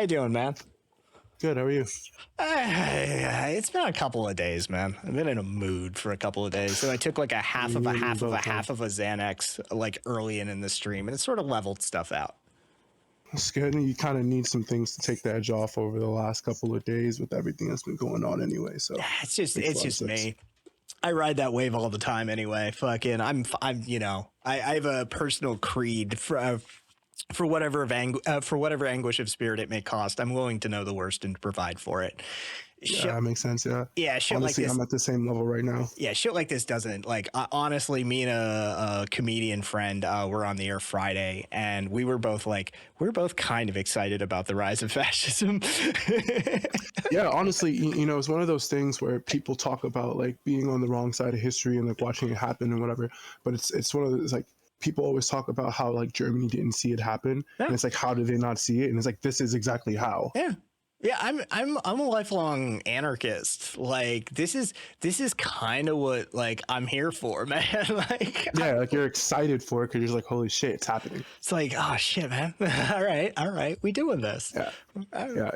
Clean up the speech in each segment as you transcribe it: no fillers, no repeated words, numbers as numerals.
How you doing, man? Good. How are you? It's been a couple of days, man. I've been in a mood for a couple of days. So I took like a half of a Xanax like early in the stream, and it sort of leveled stuff out. It's good. You kind of need some things to take the edge off over the last couple of days with everything that's been going on anyway. So it's just me. I ride that wave all the time anyway. Fucking, I'm I have a personal creed for whatever anguish of spirit it may cost. I'm willing to know the worst and provide for it. Yeah, that makes sense. Yeah. Yeah. Shit Honestly, like this, I'm at the same level right now. yeah, shit like this doesn't honestly, me and a comedian friend were on the air Friday, and we were both kind of excited about the rise of fascism. Yeah, honestly, it's one of those things where people talk about like being on the wrong side of history and like watching it happen and whatever, but it's one of those like people always talk about how like Germany didn't see it happen, and it's like, how did they not see it? And it's like, this is exactly how. Yeah, I'm a lifelong anarchist. Like this is kind of what like I'm here for, man. Like you're excited for it because you're like, holy shit, it's happening. It's like, oh shit, man. all right, we doing this. Yeah,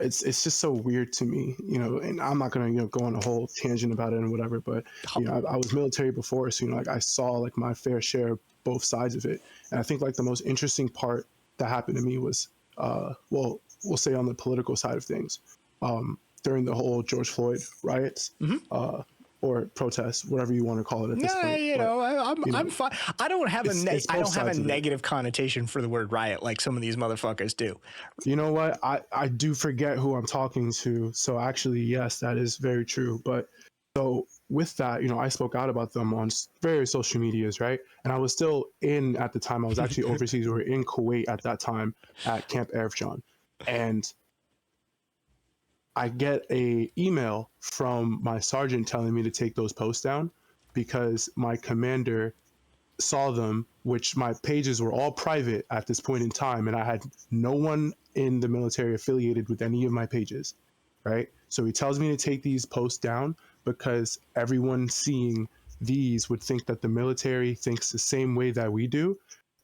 it's just so weird to me, and I'm not gonna go on a whole tangent about it and whatever, but I was military before, so like I saw like my fair share of both sides of it, and I think like the most interesting part that happened to me was we'll say on the political side of things, during the whole George Floyd riots, or protests, whatever you want to call it at this point. I'm fine. I don't have a negative connotation for the word riot like some of these motherfuckers do. You know what? I do forget who I'm talking to. So actually, yes, that is very true. But so with that, I spoke out about them on various social medias, right? And I was still at the time, I was actually overseas. We were in Kuwait at that time at Camp Arifjan. And I get a email from my sergeant telling me to take those posts down because my commander saw them, which my pages were all private at this point in time, and I had no one in the military affiliated with any of my pages, right? So he tells me to take these posts down because everyone seeing these would think that the military thinks the same way that we do.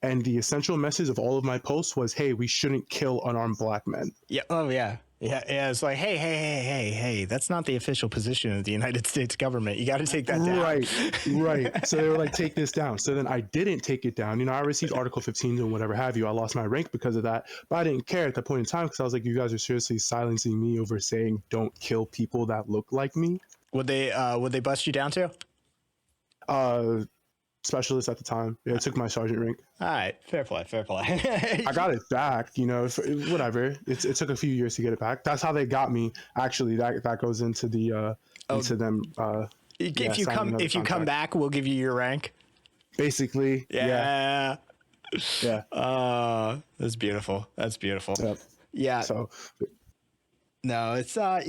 And the essential message of all of my posts was, hey, we shouldn't kill unarmed black men. Yeah. Oh, yeah. Yeah. It's like, hey, that's not the official position of the United States government. You got to take that down. Right. So they were like, take this down. So then I didn't take it down. I received Article 15 and whatever have you. I lost my rank because of that. But I didn't care at that point in time because I was like, you guys are seriously silencing me over saying don't kill people that look like me. Would they bust you down too? Specialist at the time. Yeah, it took my sergeant rank. All right, fair play. I got it back, whatever. It took a few years to get it back. That's how they got me. Actually, that goes into the into them. If you come back, we'll give you your rank. Basically, yeah. That's beautiful. Yep. Yeah. So. No, it's I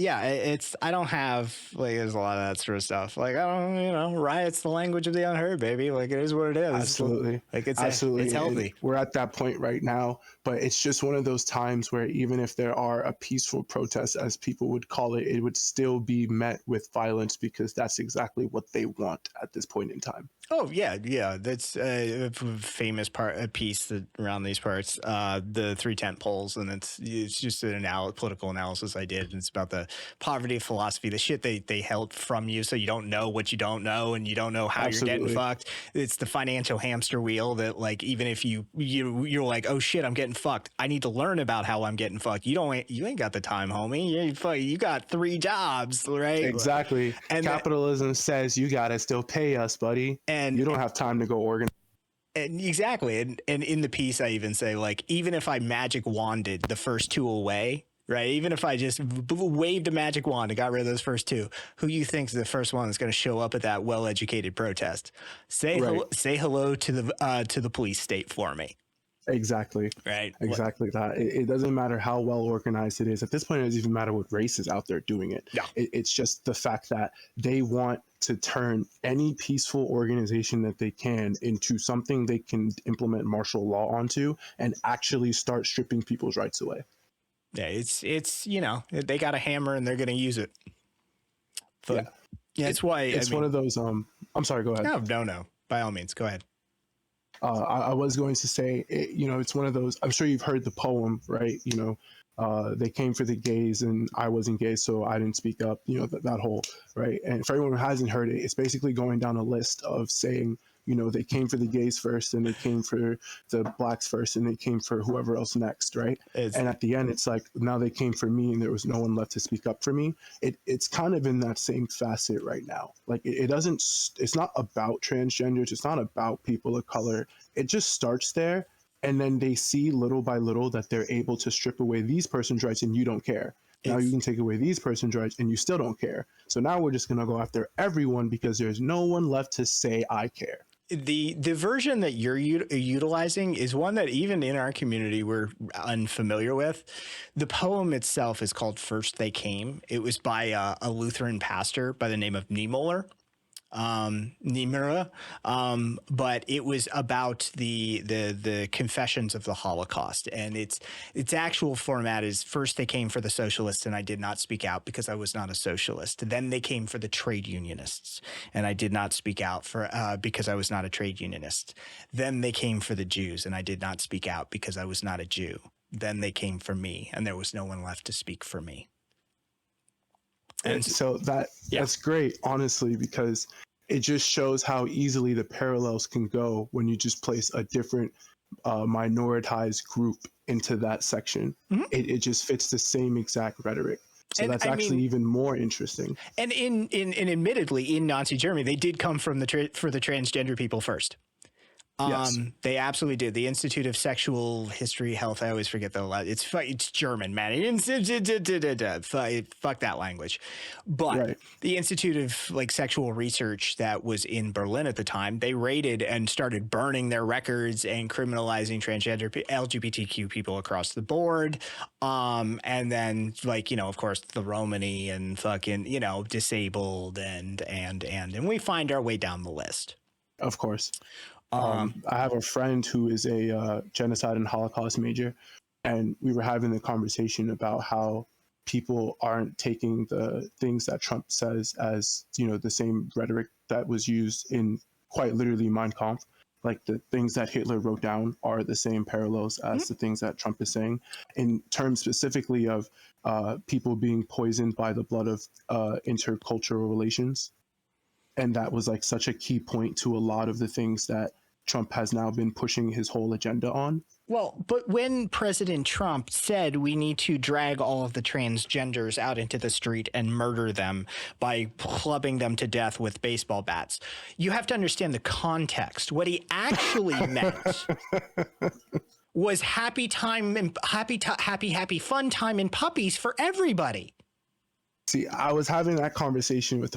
don't have like there's a lot of that sort of stuff. Like I don't riot's the language of the unheard, baby. Like it is what it is. Absolutely. Like it's absolutely healthy. And we're at that point right now, but it's just one of those times where even if there are a peaceful protest, as people would call it, it would still be met with violence because that's exactly what they want at this point in time. Oh yeah. That's a famous piece that around these parts, the 3 tent poles, and it's just an political analysis I did. And it's about the poverty of philosophy, the shit they held from you, so you don't know what you don't know, and you don't know how you're getting fucked. It's the financial hamster wheel that like even if you're like, oh shit, I'm getting fucked. I need to learn about how I'm getting fucked. You ain't got the time, homie. You got 3 jobs, right? Exactly. And capitalism says you gotta still pay us, buddy. And you don't have time to go organize. And exactly. And in the piece, I even say, like, even if I magic wanded the first 2 away, right? Even if I just waved a magic wand and got rid of those first 2, who you think is the first one that's going to show up at that well-educated protest? Say hello to the police state for me. Exactly. Right. Exactly that. It doesn't matter how well organized it is. At this point, it doesn't even matter what race is out there doing it. Yeah. It's just the fact that they want to turn any peaceful organization that they can into something they can implement martial law onto and actually start stripping people's rights away. Yeah, it's they got a hammer and they're going to use it. But, yeah, it's why it's one of those. I'm sorry. Go ahead. No. By all means, go ahead. I was going to say, it's one of those. I'm sure you've heard the poem, right? they came for the gays and I wasn't gay, so I didn't speak up, that whole, right? And for anyone who hasn't heard it, it's basically going down a list of saying, they came for the gays first, and they came for the blacks first, and they came for whoever else next, right? It's And at the end, it's like, now they came for me and there was no one left to speak up for me. It's kind of in that same facet right now. Like it's not about transgenders. It's not about people of color. It just starts there. And then they see little by little that they're able to strip away these person's rights and you don't care. Now you it's can take away these person's rights and you still don't care. So now we're just going to go after everyone because there's no one left to say I care. the version that you're utilizing is one that even in our community we're unfamiliar with. The poem itself is called First They Came. It was by a Lutheran pastor by the name of Niemöller. Niemöller, but it was about the confessions of the Holocaust, and its actual format is: first they came for the socialists, and I did not speak out because I was not a socialist. Then they came for the trade unionists, and I did not speak out for because I was not a trade unionist. Then they came for the Jews, and I did not speak out because I was not a Jew. Then they came for me, and there was no one left to speak for me. And so that's great, honestly, because it just shows how easily the parallels can go when you just place a different minoritized group into that section. Mm-hmm. It just fits the same exact rhetoric. So that's actually even more interesting. And in admittedly, in Nazi Germany, they did come from for the transgender people first. Yes. They absolutely did. The Institute of Sexual History, Health. I always forget it's German, man. Fuck that language. But the Institute of Sexual Research that was in Berlin at the time, they raided and started burning their records and criminalizing transgender LGBTQ people across the board. And then of course the Romani and fucking, disabled and we find our way down the list. Of course. I have a friend who is a genocide and Holocaust major, and we were having the conversation about how people aren't taking the things that Trump says as, the same rhetoric that was used in quite literally Mein Kampf. Like the things that Hitler wrote down are the same parallels as the things that Trump is saying, in terms specifically of people being poisoned by the blood of intercultural relations. And that was such a key point to a lot of the things that Trump has now been pushing his whole agenda on. Well, but when President Trump said we need to drag all of the transgenders out into the street and murder them by clubbing them to death with baseball bats, you have to understand the context. What he actually meant was happy time and happy fun time and puppies for everybody. See, I was having that conversation with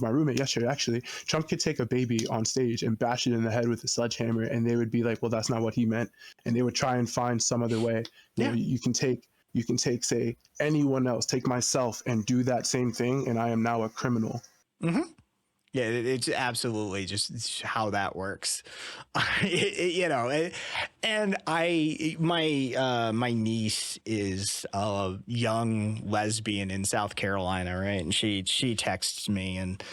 my roommate yesterday, actually. Trump could take a baby on stage and bash it in the head with a sledgehammer, and they would be like, well, that's not what he meant. And they would try and find some other way. You can take, say, anyone else, take myself and do that same thing, and I am now a criminal. Mm-hmm. Yeah, it's absolutely just how that works, and my niece is a young lesbian in South Carolina, right? And she texts me and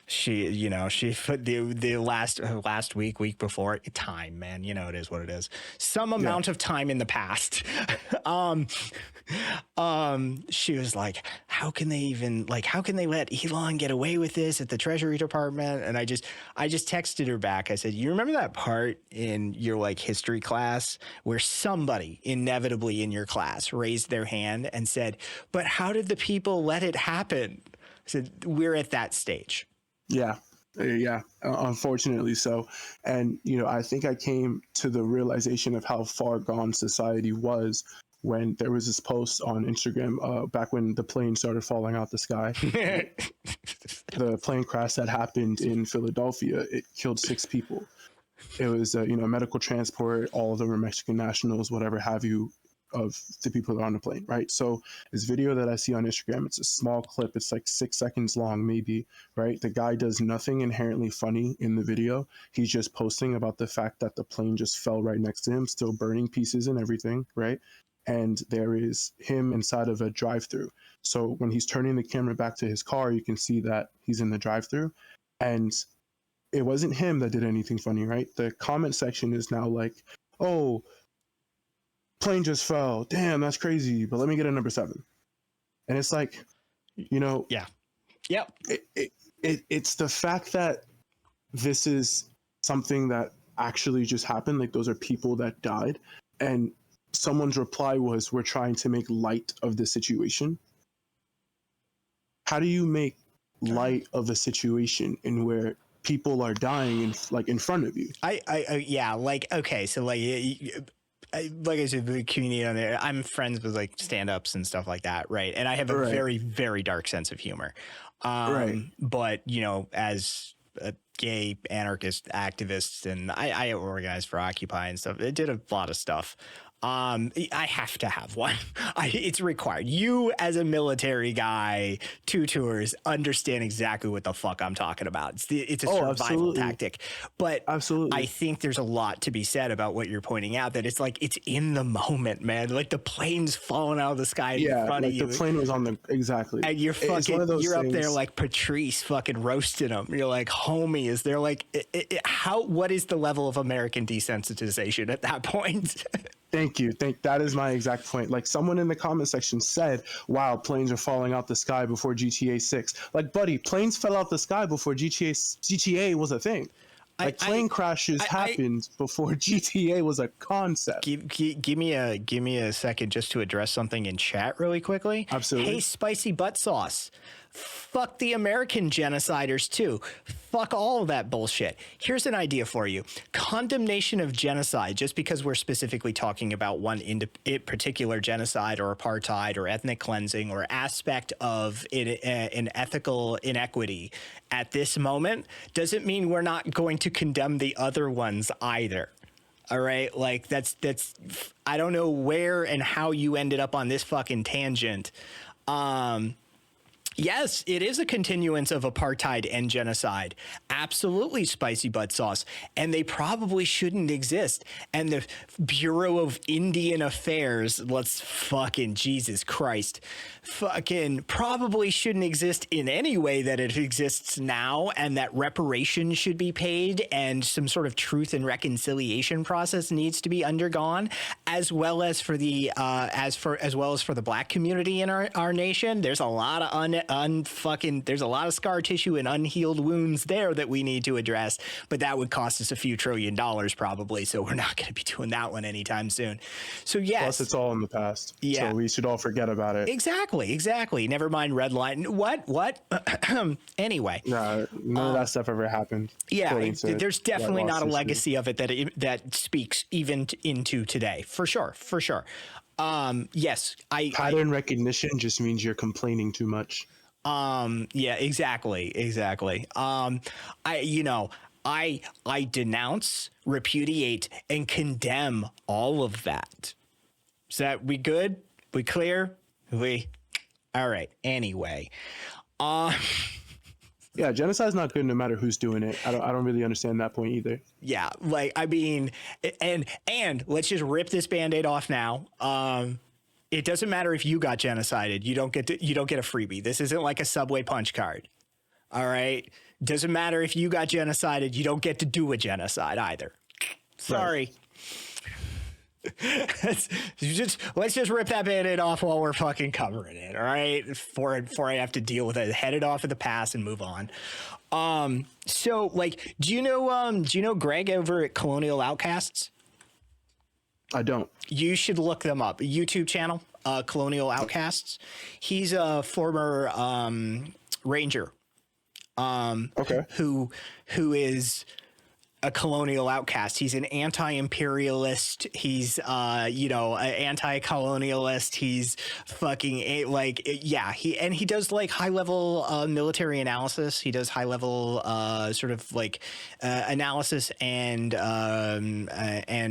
she put the last week before time, man, it is what it is. Some amount of time in the past. She was like, how can they let Elon get away with this at the Treasury Department? And I just texted her back. I said, you remember that part in your history class where somebody inevitably in your class raised their hand and said, but how did the people let it happen? I said, we're at that stage. Yeah, unfortunately so. And, I think I came to the realization of how far gone society was when there was this post on Instagram back when the plane started falling out the sky. The plane crash that happened in Philadelphia, it killed 6 people. It was, medical transport, all of them were Mexican nationals, whatever have you, of the people that are on the plane, right? So this video that I see on Instagram, it's a small clip. It's 6 seconds long, maybe, right? The guy does nothing inherently funny in the video. He's just posting about the fact that the plane just fell right next to him, still burning pieces and everything, right? And there is him inside of a drive-through. So when he's turning the camera back to his car, you can see that he's in the drive-through. And it wasn't him that did anything funny, right? The comment section is now like, oh, plane just fell. Damn, that's crazy. But let me get a number 7. And it's like, you know, Yeah. Yep. It's the fact that this is something that actually just happened. Like, those are people that died. And someone's reply was, we're trying to make light of the situation. How do you make light of a situation in where people are dying in front of you? Yeah, like, okay, so like, like I said, the community on there, I'm friends with like stand-ups and stuff like that, right? And I have a Right. very, very dark sense of humor. Right. But, you know, as a gay anarchist activist, and I organized for Occupy and stuff, it did a lot of stuff. I have to have one. It's required. You, as a military guy, 2 tours, understand exactly what the fuck I'm talking about. It's a survival absolutely. tactic. But Absolutely. I think there's a lot to be said about what you're pointing out, that it's like, it's in the moment, man. Like, the plane's falling out of the sky in front of you. The plane was on the, exactly. And you're fucking, one of those you're things. up there like Patrice fucking roasting them. You're like, homie, is there like, what is the level of American desensitization at that point? Thank you. That is my exact point. Like, someone in the comment section said, wow, planes are falling out the sky before GTA 6. Like, buddy, planes fell out the sky before GTA was a thing. Like, plane crashes happened before GTA was a concept. Give me a second just to address something in chat really quickly. Absolutely. Hey, spicy butt sauce. Fuck the American genociders too. Fuck all of that bullshit. Here's an idea for you. Condemnation of genocide, just because we're specifically talking about one particular genocide or apartheid or ethnic cleansing or aspect of an ethical inequity at this moment, doesn't mean we're not going to condemn the other ones either. All right, like that's I don't know where and how you ended up on this fucking tangent. Yes, it is a continuance of apartheid and genocide. Absolutely, spicy butt sauce. And they probably shouldn't exist. And the Bureau of Indian Affairs, let's fucking Jesus Christ, fucking probably shouldn't exist in any way that it exists now, and that reparations should be paid and some sort of truth and reconciliation process needs to be undergone, as well as for the as well as for the black community in our nation. There's a lot of there's a lot of scar tissue and unhealed wounds there that we need to address, but that would cost us a few $1 trillion probably, so we're not going to be doing that one anytime soon. So yes, plus it's all in the past. Yeah, so we should all forget about it. Exactly. Never mind red line. What? Anyway, none of that stuff ever happened. Yeah, there's definitely not a legacy of it that speaks even into today, for sure. Yes, pattern recognition just means you're complaining too much. Yeah, exactly. I denounce, repudiate, and condemn all of that. Is that we good? We clear? All right. Anyway, yeah, genocide's not good no matter who's doing it. I don't really understand that point either. Yeah, like, I mean, and let's just rip this Band-Aid off now. It doesn't matter if you got genocided. You don't get a freebie. This isn't like a Subway punch card. All right. Doesn't matter if you got genocided. You don't get to do a genocide either. Sorry. Right. let's just rip that Band-Aid off while we're fucking covering it. All right. Before I have to deal with it, head it off in the past and move on. So like, do you know Greg over at Colonial Outcasts? I don't. You should look them up. YouTube channel, Colonial Outcasts. He's a former Ranger. Okay. Who is a colonial outcast. He's an anti-imperialist. He's an anti-colonialist. He's fucking he does like high level military analysis. He does high level sort of like analysis and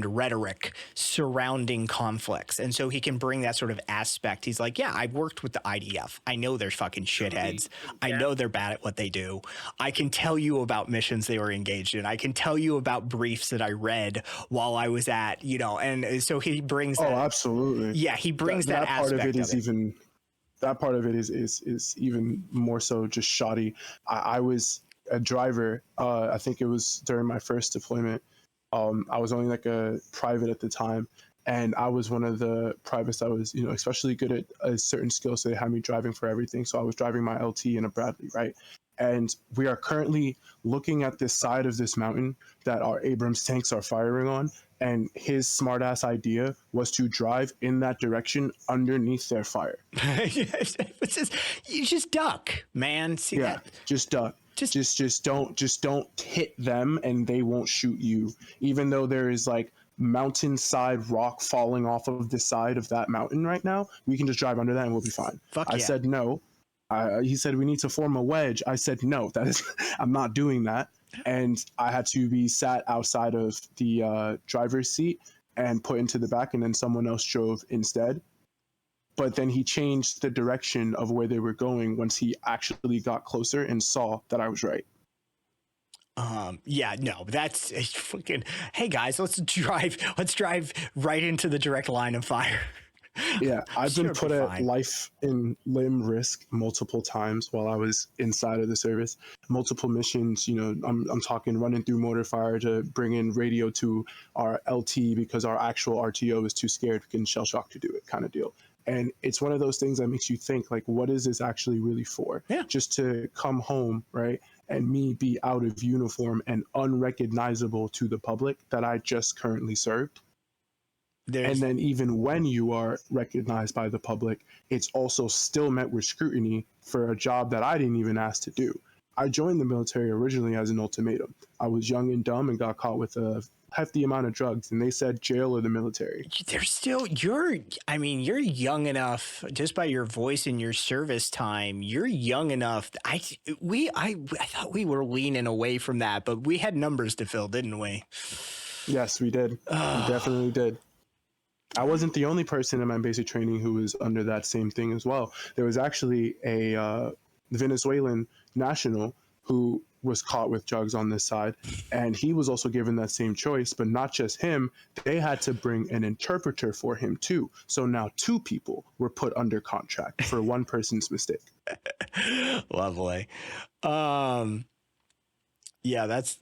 rhetoric surrounding conflicts. And so he can bring that sort of aspect. He's like, yeah, I worked with the IDF. I know they're fucking shitheads. I know they're bad at what they do. I can tell you about missions they were engaged in. I can tell you about briefs that I read while I was at, and so he brings that. Oh, absolutely. Yeah, he brings that part aspect of it. That part of it is even more so just shoddy. I was a driver. I think it was during my first deployment. I was only like a private at the time, And I was one of the privates that was, especially good at a certain skill. So they had me driving for everything. So I was driving my LT in a Bradley, right? And we are currently looking at this side of this mountain that our Abrams tanks are firing on. And his smartass idea was to drive in that direction underneath their fire. You just duck, man. See Yeah, that? just duck. Just don't hit them, and they won't shoot you. Even though there is like mountainside rock falling off of the side of that mountain right now, we can just drive under that and we'll be fine. Fuck I yeah. said no. He said we need to form a wedge. I said no. That is, I'm not doing that. And I had to be sat outside of the driver's seat and put into the back, and then someone else drove instead. But then he changed the direction of where they were going once he actually got closer and saw that I was right. Yeah, no, that's a fucking, hey guys, let's drive right into the direct line of fire. Yeah, I've Sure, been put be at fine. life and limb risk multiple times while I was inside of the service. Multiple missions, I'm talking running through mortar fire to bring in radio to our LT because our actual RTO is too scared and shell shock to do it, kind of deal. And it's one of those things that makes you think, like, what is this actually really for? Yeah. Just to come home, right? And me be out of uniform and unrecognizable to the public that I just currently served. And then even when you are recognized by the public, it's also still met with scrutiny for a job that I didn't even ask to do. I joined the military originally as an ultimatum. I was young and dumb and got caught with a hefty amount of drugs, and they said jail or the military. you're young enough, just by your voice and your service time, you're young enough. I thought we were leaning away from that, but we had numbers to fill, didn't we? Yes, we did. We definitely did. I wasn't the only person in my basic training who was under that same thing as well. There was actually a Venezuelan national who was caught with drugs on this side, and he was also given that same choice. But not just him, they had to bring an interpreter for him too. So now 2 people were put under contract for one person's mistake. Lovely. Yeah, that's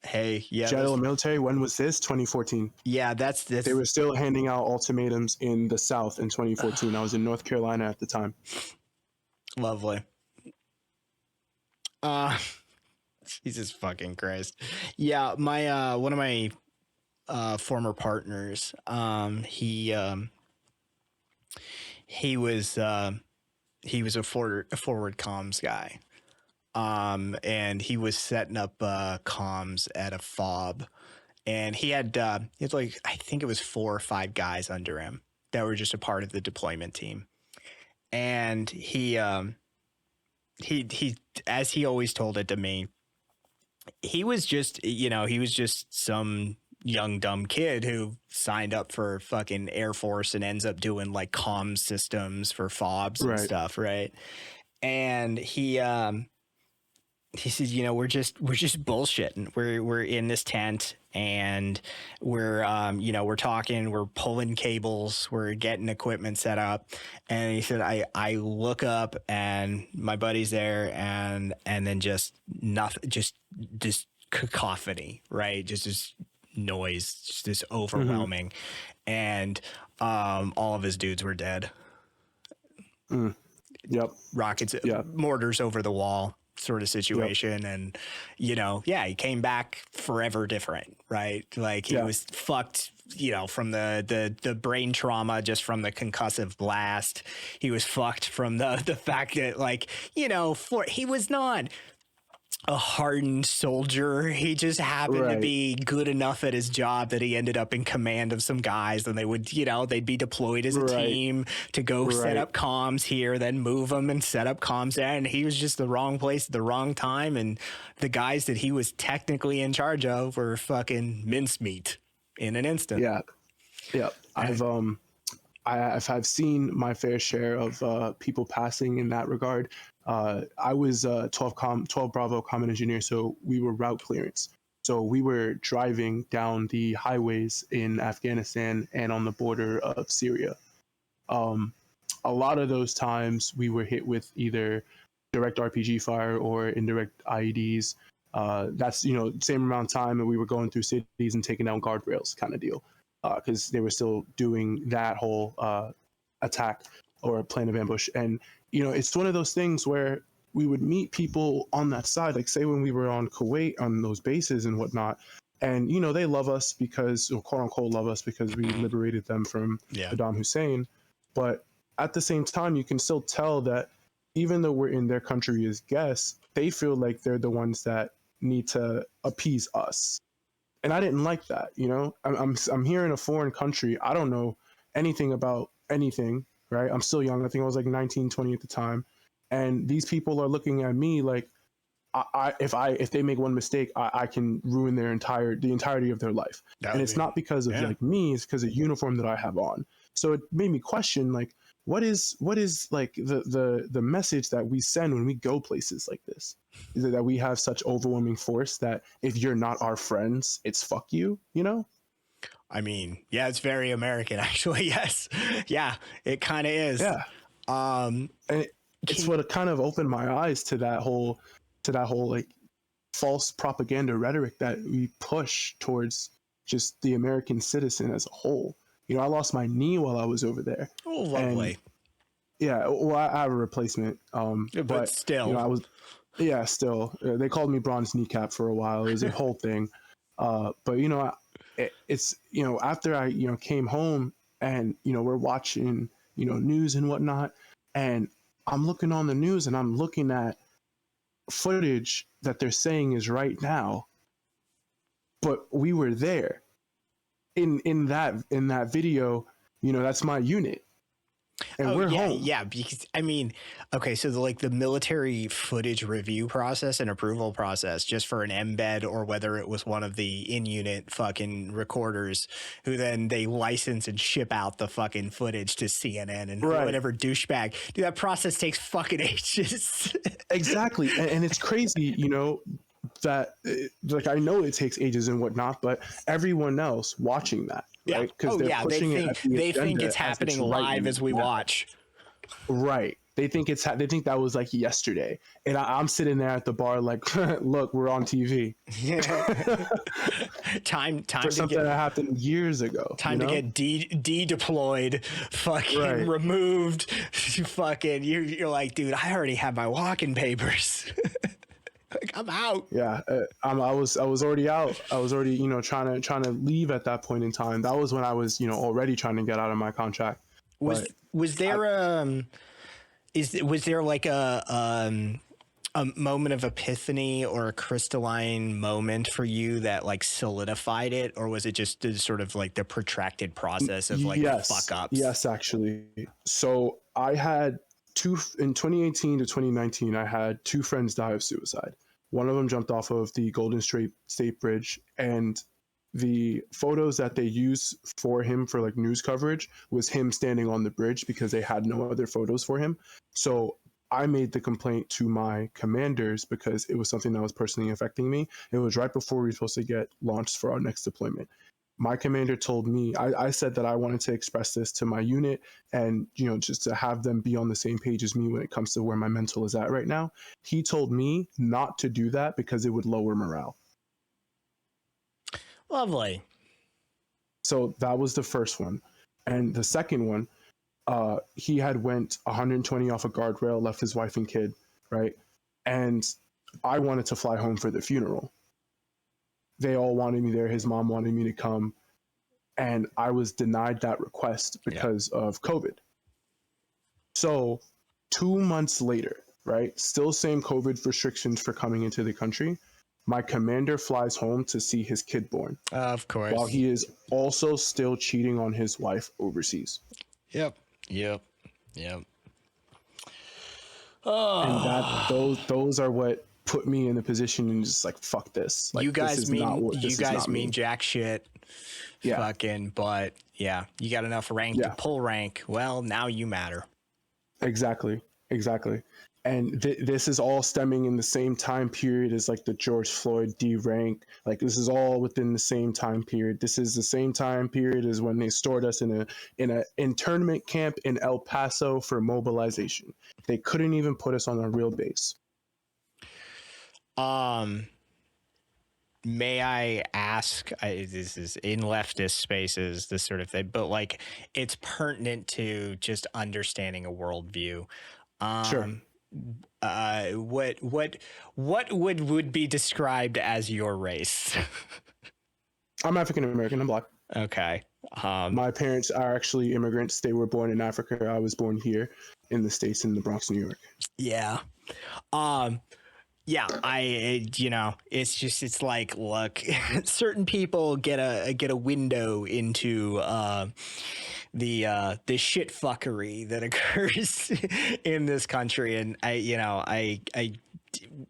hey, yeah. General military, when was this? 2014. Yeah, that's They were still handing out ultimatums in the South in 2014. I was in North Carolina at the time. Lovely. Jesus fucking Christ. Yeah, my one of my former partners, he was a forward comms guy. And he was setting up comms at a fob, and he had like, I think it was 4 or 5 guys under him that were just a part of the deployment team. And he as he always told it to me, he was just some young dumb kid who signed up for fucking Air Force and ends up doing like comms systems for fobs and stuff, right? And he says, we're just bullshitting. We're in this tent, and we're talking, we're pulling cables, we're getting equipment set up. And he said, I look up and my buddy's there, and then just nothing, just cacophony, right? Just this noise, just this overwhelming. And all of his dudes were dead. Yep. Rockets, mortars over the wall sort of situation. Yep. And he came back forever different, right? Like he was fucked, from the brain trauma, just from the concussive blast. He was fucked from the fact that, like, he was not a hardened soldier. He just happened to be good enough at his job that he ended up in command of some guys, and they would, they'd be deployed as a team to go set up comms here, then move them and set up comms there. And he was just the wrong place at the wrong time. And the guys that he was technically in charge of were fucking mincemeat in an instant. Yeah. Yeah. I've seen my fair share of people passing in that regard. I was 12 Bravo Common Engineer, so we were route clearance. So we were driving down the highways in Afghanistan and on the border of Syria. A lot of those times we were hit with either direct RPG fire or indirect IEDs. That's, you know, same amount of time that we were going through cities and taking down guardrails kind of deal, because they were still doing that whole attack or plan of ambush. And, you know, it's one of those things where we would meet people on that side, like say when we were on Kuwait on those bases and whatnot. And, you know, they love us because, or quote unquote, love us because we liberated them from Saddam Hussein. But at the same time, you can still tell that even though we're in their country as guests, they feel like they're the ones that need to appease us. And I didn't like that, you know. I'm here in a foreign country. I don't know anything about anything, right? I'm still young. I think I was like 19, 20 at the time. And these people are looking at me like, if they make one mistake, I can ruin the entirety of their life. And it's not because of like me, it's because of uniform that I have on. So it made me question, like, what is like the message that we send when we go places like this? Is it that we have such overwhelming force that if you're not our friends, it's fuck you, you know? I mean, yeah, it's very American, actually. Yes. Yeah, it kind of is. Yeah. And it's what kind of opened my eyes to that whole like false propaganda rhetoric that we push towards just the American citizen as a whole. You know, I lost my knee while I was over there. Oh, lovely. And, yeah, well, I have a replacement. But still, you know, still. They called me bronze kneecap for a while. It was a whole thing. But you know, it's, you know, after I, you know, came home and, you know, we're watching, you know, news and whatnot, and I'm looking on the news and I'm looking at footage that they're saying is right now, but we were there in that video. You know, that's my unit, and we're home. Yeah, because I mean, okay, so the military footage review process and approval process, just for an embed or whether it was one of the in-unit fucking recorders who then they license and ship out the fucking footage to CNN and whatever douchebag. Dude, that process takes fucking ages. Exactly, and it's crazy, you know, that like I know it takes ages and whatnot, but everyone else watching that, right? Because they're pushing they think it's happening live as we watch. Right. They think they think that was like yesterday, and I'm sitting there at the bar like, look, we're on TV. time for something that happened years ago. Time to get de-deployed, fucking removed. Fucking, you're like, dude, I already have my walking papers. Like, I'm out. Yeah, I was already out. I was already, you know, trying to leave at that point in time. That was when I was, you know, already trying to get out of my contract. Was there like a moment of epiphany or a crystalline moment for you that like solidified it, or was it just sort of like the protracted process of like fuck ups? Yes, actually. So I had in 2018 to 2019, I had two friends die of suicide. One of them jumped off of the Golden State Bridge, and the photos that they used for him for like news coverage was him standing on the bridge because they had no other photos for him. So I made the complaint to my commanders because it was something that was personally affecting me. It was right before we were supposed to get launched for our next deployment. My commander told me, I said that I wanted to express this to my unit and, you know, just to have them be on the same page as me when it comes to where my mental is at right now. He told me not to do that because it would lower morale. Lovely. So that was the first one. And the second one, he had went 120 off a guardrail, left his wife and kid, right? And I wanted to fly home for the funeral. They all wanted me there. His mom wanted me to come. And I was denied that request because of COVID. So 2 months later, right? Still same COVID restrictions for coming into the country. My commander flies home to see his kid born. Of course. While he is also still cheating on his wife overseas. Yep. Oh. And those are what put me in the position and just like, fuck this. Like, you guys mean jack shit. Yeah. Fucking, but yeah, you got enough rank to pull rank. Well, now you matter. Exactly. And this is all stemming in the same time period as like the George Floyd D-rank. Like this is all within the same time period. This is the same time period as when they stored us in a internment camp in El Paso for mobilization. They couldn't even put us on a real base. may I ask, this is in leftist spaces, this sort of thing, but like it's pertinent to just understanding a worldview. Sure. Um, what would be described as your race? I'm African American. I'm Black. Okay. My parents are actually immigrants. They were born in Africa. I was born here in the States, in the Bronx, New York. Yeah. Um, yeah, you know, it's like, look, certain people get a window into the shit fuckery that occurs in this country, and I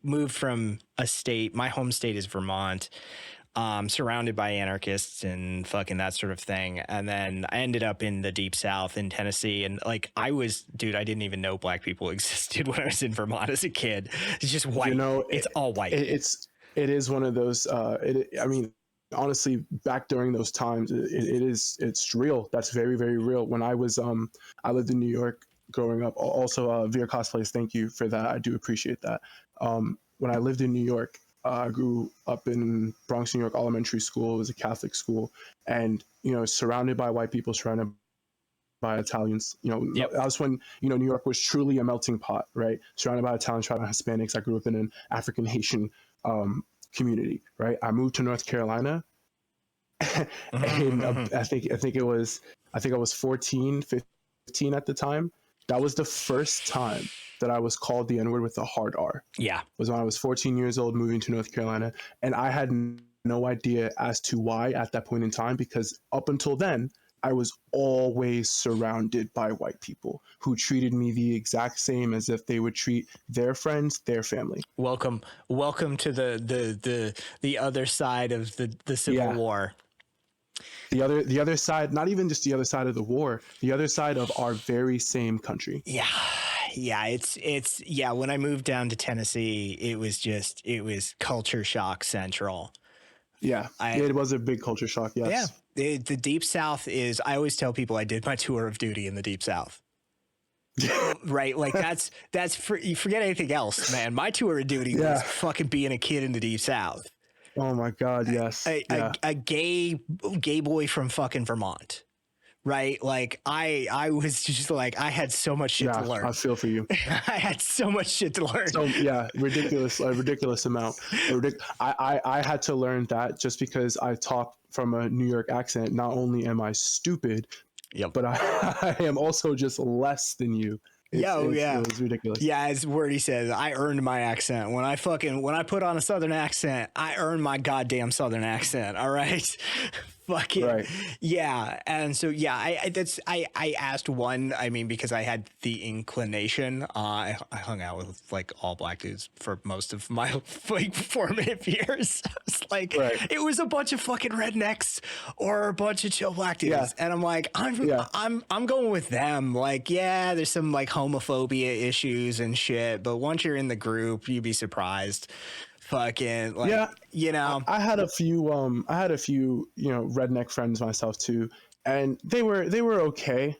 moved from a state. My home state is Vermont. Surrounded by anarchists and fucking that sort of thing. And then I ended up in the deep South in Tennessee. And like, I didn't even know black people existed when I was in Vermont as a kid. It's just white. It's all white. It is one of those, I mean, honestly, back during those times, it's real. That's very, very real. When I lived in New York growing up. Also, Veer Cosplays, thank you for that. I do appreciate that. When I lived in New York, I grew up in Bronx, New York elementary school. It was a Catholic school, and surrounded by white people, surrounded by Italians. That was when New York was truly a melting pot, right? Surrounded by Italians, surrounded by Hispanics. I grew up in an African Haitian community, right? I moved to North Carolina, and I think I was 14, 15 at the time. That was the first time that I was called the N-word with a hard R. Yeah. Was when I was 14 years old, moving to North Carolina. And I had no idea as to why at that point in time, because up until then, I was always surrounded by white people who treated me the exact same as if they would treat their friends, their family. Welcome to the other side of the Civil War. The other side, not even just the other side of the war, the other side of our very same country. Yeah. It's when I moved down to Tennessee, it was culture shock central. Yeah, it was a big culture shock. Yes. Yeah. The Deep South is, I always tell people I did my tour of duty in the Deep South. Right? Like that's you forget anything else, man. My tour of duty was fucking being a kid in the Deep South. Oh my God, yes. A gay boy from fucking Vermont. Right? Like I was just like, I had so much shit to learn. I feel for you. I had so much shit to learn. So a ridiculous amount. I had to learn that just because I talk from a New York accent. Not only am I stupid, but I am also just less than you. It was ridiculous. Yeah, as Wordy says, I earned my accent. When I put on a Southern accent, I earned my goddamn Southern accent. All right. Fucking right. Yeah. And so I asked one, I mean, because I had the inclination. I hung out with like all black dudes for most of my like formative years. It's like it was a bunch of fucking rednecks or a bunch of chill black dudes. Yeah. And I'm like, I'm going with them. Like, there's some like homophobia issues and shit, but once you're in the group, you'd be surprised. Fucking like, I had a few redneck friends myself too, and they were okay.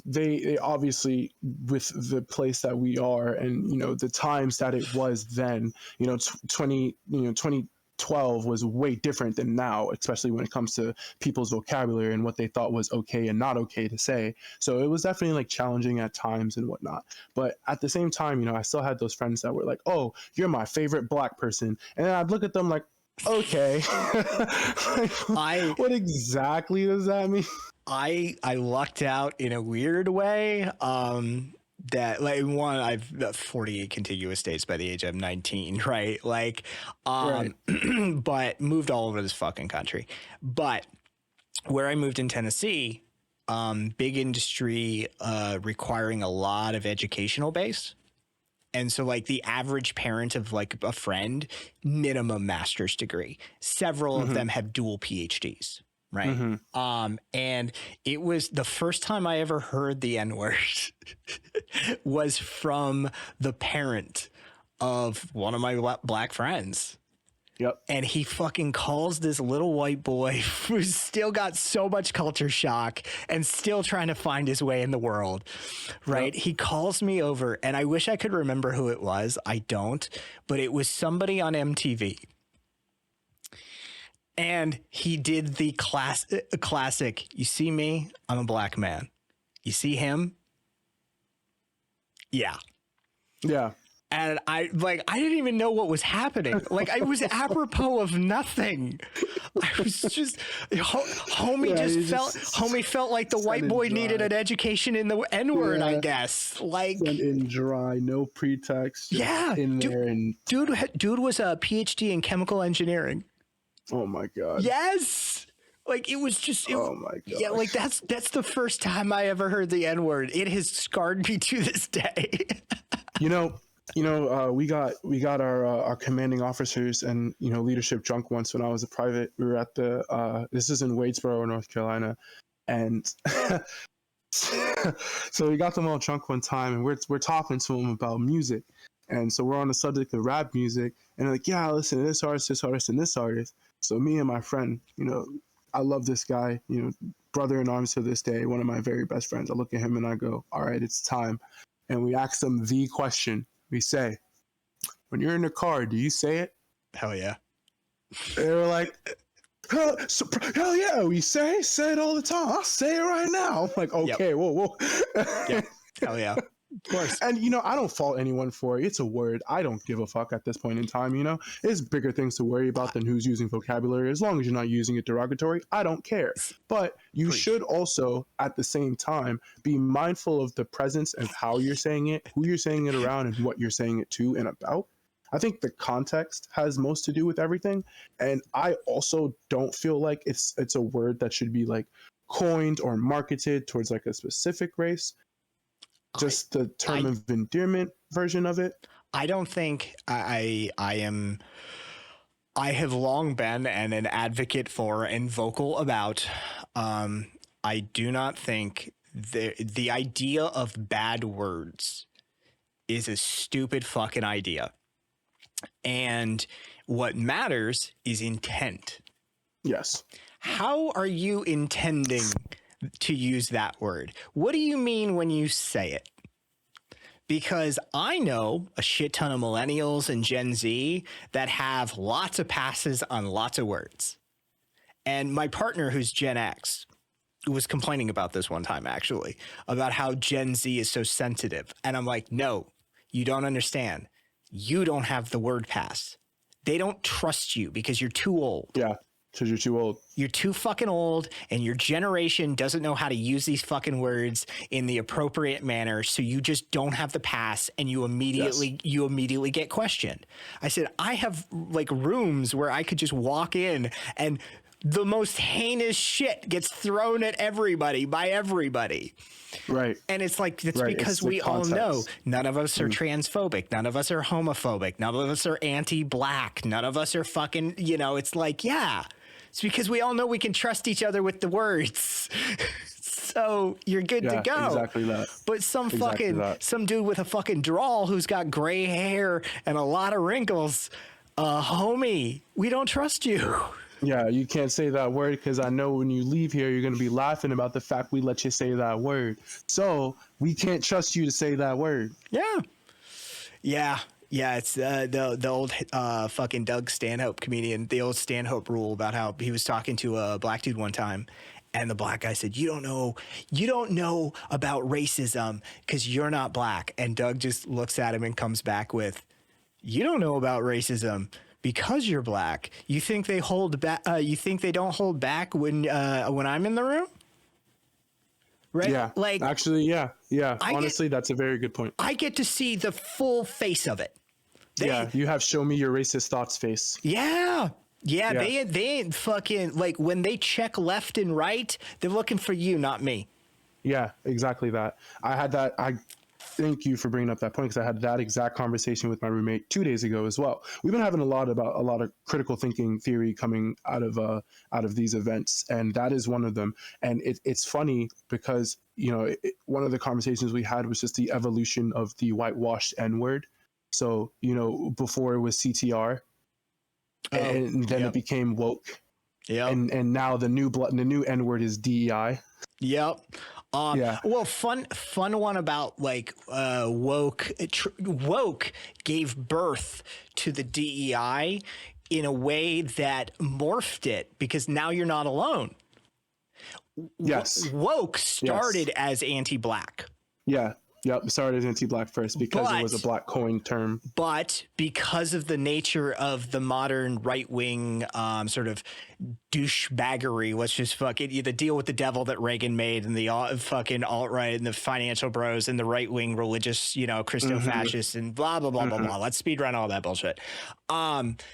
They obviously, with the place that we are and the times that it was then, 2012 was way different than now, especially when it comes to people's vocabulary and what they thought was okay and not okay to say. So it was definitely like challenging at times and whatnot. But at the same time, I still had those friends that were like, "Oh, you're my favorite black person," and then I'd look at them like, "Okay, what exactly does that mean?" I lucked out in a weird way. That like I've got 48 contiguous states by the age of 19, right? Like, but moved all over this fucking country. But where I moved in Tennessee, big industry, requiring a lot of educational base. And so like the average parent of like a friend, minimum master's degree, several of them have dual PhDs. Right. And it was the first time I ever heard the N-word was from the parent of one of my black friends. Yep. And he fucking calls this little white boy who's still got so much culture shock and still trying to find his way in the world. Right. Yep. He calls me over, and I wish I could remember who it was. I don't, but it was somebody on MTV. And he did the classic. You see me? I'm a black man. You see him? Yeah. Yeah. And I didn't even know what was happening. Like, I was apropos of nothing. I was just, homie felt like the white boy needed an education in the N-word, I guess. Like, Sent in dry, no pretext. In there and dude was a PhD in chemical engineering. oh my God. Yes. Like, it was just, oh my God. Yeah, like that's the first time I ever heard the N-word. It has scarred me to this day. We got our commanding officers and leadership drunk once when I was a private. We were at the this is in Wadesboro, North Carolina, and so we got them all drunk one time, and we're talking to them about music, and so we're on the subject of rap music, and they're like, yeah, listen to this artist, and this artist. So me and my friend, I love this guy, brother in arms to this day, one of my very best friends. I look at him and I go, all right, it's time, and we ask them the question. We say, when you're in the car, do you say it? Hell yeah. They were like, hell yeah, we say it all the time. I'll say it right now. I'm like, okay, yep. Whoa. Yeah. Hell yeah. Of course. And, I don't fault anyone for it. It's a word. I don't give a fuck at this point in time, There's bigger things to worry about than who's using vocabulary. As long as you're not using it derogatory, I don't care. But you should also, at the same time, be mindful of the presence of how you're saying it, who you're saying it around, and what you're saying it to and about. I think the context has most to do with everything. And I also don't feel like it's a word that should be like coined or marketed towards like a specific race. Just the term of endearment version of it. I don't think I have long been an advocate for and vocal about. I do not think the idea of bad words is a stupid fucking idea. And what matters is intent. Yes. How are you intending to use that word? What do you mean when you say it? Because I know a shit ton of millennials and Gen Z that have lots of passes on lots of words. And my partner, who's Gen X, was complaining about this one time, actually, about how Gen Z is so sensitive. And I'm like, no, you don't understand. You don't have the word pass. They don't trust you because you're too old. Yeah. Because you're too old. You're too fucking old, and your generation doesn't know how to use these fucking words in the appropriate manner. So you just don't have the pass, and you immediately get questioned. I said, I have like rooms where I could just walk in and the most heinous shit gets thrown at everybody by everybody. Right. And it's like, it's because we all know none of us are transphobic. None of us are homophobic. None of us are anti-black. None of us are fucking, it's like, yeah. It's because we all know we can trust each other with the words. So you're good to go. Exactly that. But some dude with a fucking drawl who's got gray hair and a lot of wrinkles, homie, we don't trust you. Yeah, you can't say that word because I know when you leave here, you're going to be laughing about the fact we let you say that word. So we can't trust you to say that word. Yeah. Yeah. Yeah, it's the old fucking Doug Stanhope comedian, the old Stanhope rule about how he was talking to a black dude one time, and the black guy said, you don't know about racism because you're not black. And Doug just looks at him and comes back with, you don't know about racism because you're black. You think they hold back? You think they don't hold back when I'm in the room? Right? Yeah. Like, actually, yeah. Honestly, that's a very good point. I get to see the full face of it. You have show me your racist thoughts face. Yeah. They ain't fucking, like, when they check left and right, they're looking for you, not me. Yeah, exactly that. I had that. I thank you for bringing up that point because I had that exact conversation with my roommate 2 days ago as well. We've been having a lot of critical thinking theory coming out of these events, and that is one of them. And it's funny because one of the conversations we had was just the evolution of the whitewashed N-word. So before it was CTR, and then it became woke. Yeah, and now the new N-word is DEI. Yep. Well, fun one about like woke gave birth to the DEI in a way that morphed it, because now you're not alone. Yes. Woke started as anti-black. Yeah. Yep. It started as anti-black first because it was a black coin term. But because of the nature of the modern right-wing sort of douchebaggery, let's just fucking the deal with the devil that Reagan made, and the fucking alt-right and the financial bros and the right-wing religious, Christo-fascists and blah, blah, blah, blah, blah. Let's speed run all that bullshit.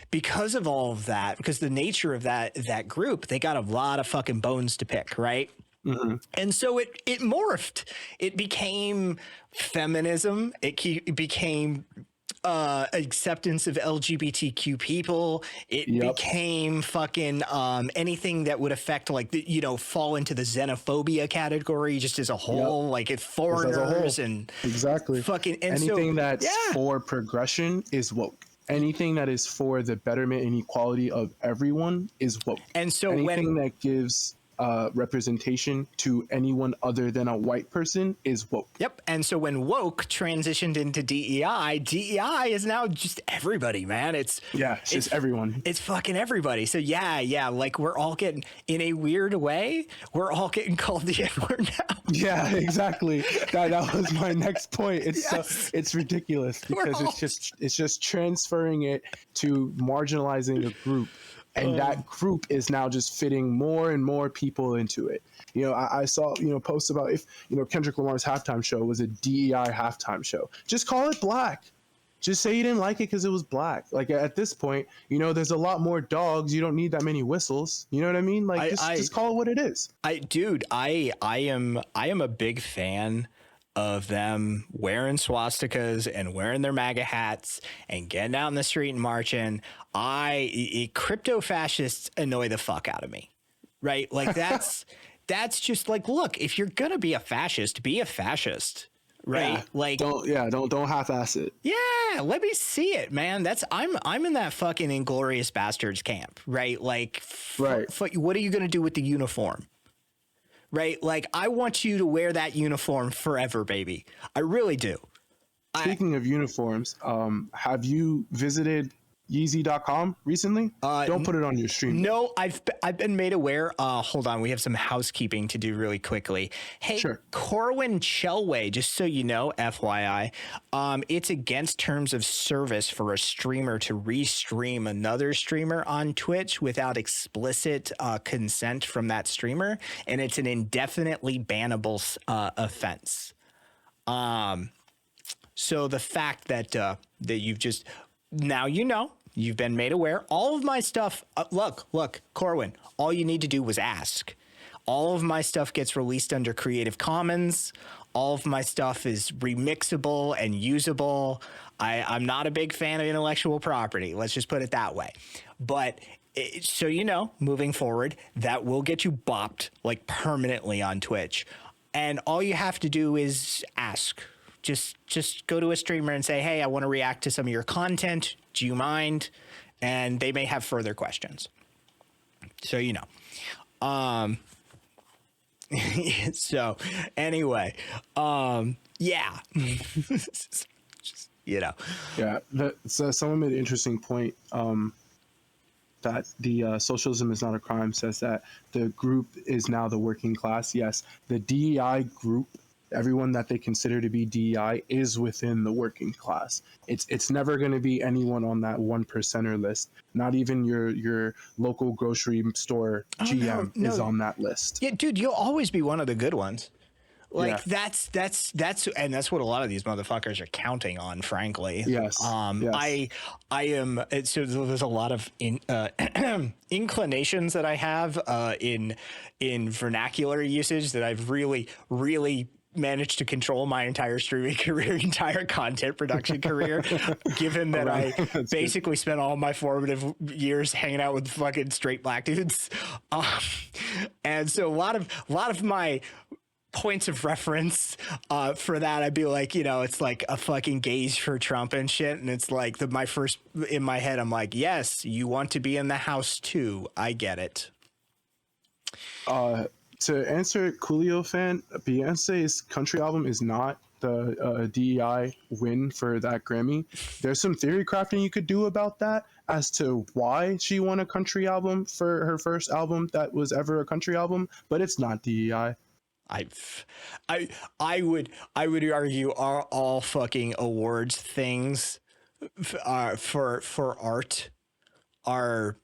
Because of all of that, because the nature of that group, they got a lot of fucking bones to pick, right? And so it morphed. It became feminism. It became acceptance of LGBTQ people. It became fucking anything that would affect, like, fall into the xenophobia category just as a whole, like if foreigners and fucking and anything that's for progression is woke. Anything that is for the betterment and equality of everyone is woke. And so anything that gives representation to anyone other than a white person is woke. Yep. And so when woke transitioned into DEI is now just everybody, man. It's just everyone. It's fucking everybody. So like we're all getting, in a weird way, we're all getting called the N-word now. Yeah, exactly. That was my next point. It's it's ridiculous because it's just transferring it to marginalizing a group. And that group is now just fitting more and more people into it. I saw, posts about if, Kendrick Lamar's halftime show was a DEI halftime show. Just call it black. Just say you didn't like it because it was black. Like at this point, there's a lot more dogs. You don't need that many whistles. You know what I mean? Like just call it what it is. I am a big fan of them wearing swastikas and wearing their MAGA hats and getting out in the street and marching. Crypto fascists annoy the fuck out of me, right? Like that's just like, look, if you're gonna be a fascist, be a fascist, right? Yeah, like don't half-ass it. Yeah, let me see it, man. I'm in that fucking Inglorious Bastards camp, right? Like, what are you gonna do with the uniform? Right? Like, I want you to wear that uniform forever, baby. I really do. Speaking of uniforms, have you visited Yeezy.com recently? Don't put it on your stream. No, I've been made aware. Hold on, we have some housekeeping to do really quickly. Hey, sure. Corwin Chelway, just so you know, FYI, it's against terms of service for a streamer to restream another streamer on Twitch without explicit consent from that streamer, and it's an indefinitely bannable offense. So the fact that you've just now you've been made aware. All of my stuff, look, Corwin, all you need to do was ask. All of my stuff gets released under Creative Commons. All of my stuff is remixable and usable. I'm not a big fan of intellectual property. Let's just put it that way. But so moving forward, that will get you bopped like permanently on Twitch. And all you have to do is ask. Just go to a streamer and say, hey, I want to react to some of your content. Do you mind? And they may have further questions. So, so anyway, yeah. Yeah. So someone made an interesting point, that the socialism is not a crime, says that the group is now the working class. Yes, the DEI group, everyone that they consider to be DEI is within the working class. It's never going to be anyone on that 1%er list. Not even your local grocery store GM is on that list. Yeah, dude, you'll always be one of the good ones. Like that's and that's what a lot of these motherfuckers are counting on, frankly. Yes. I am. So there's a lot of inclinations that I have in vernacular usage that I've really managed to control my entire streaming career, entire content production career, given that I basically spent all my formative years hanging out with fucking straight black dudes. And so a lot of my points of reference for that, I'd be like, it's like a fucking gaze for Trump and shit. And it's like my first in my head, I'm like, yes, you want to be in the house too. I get it. To answer Coolio fan, Beyonce's country album is not the DEI win for that Grammy, there's some theory crafting you could do about that as to why she won a country album for her first album that was ever a country album, but it's not DEI. I would argue all fucking awards things for art are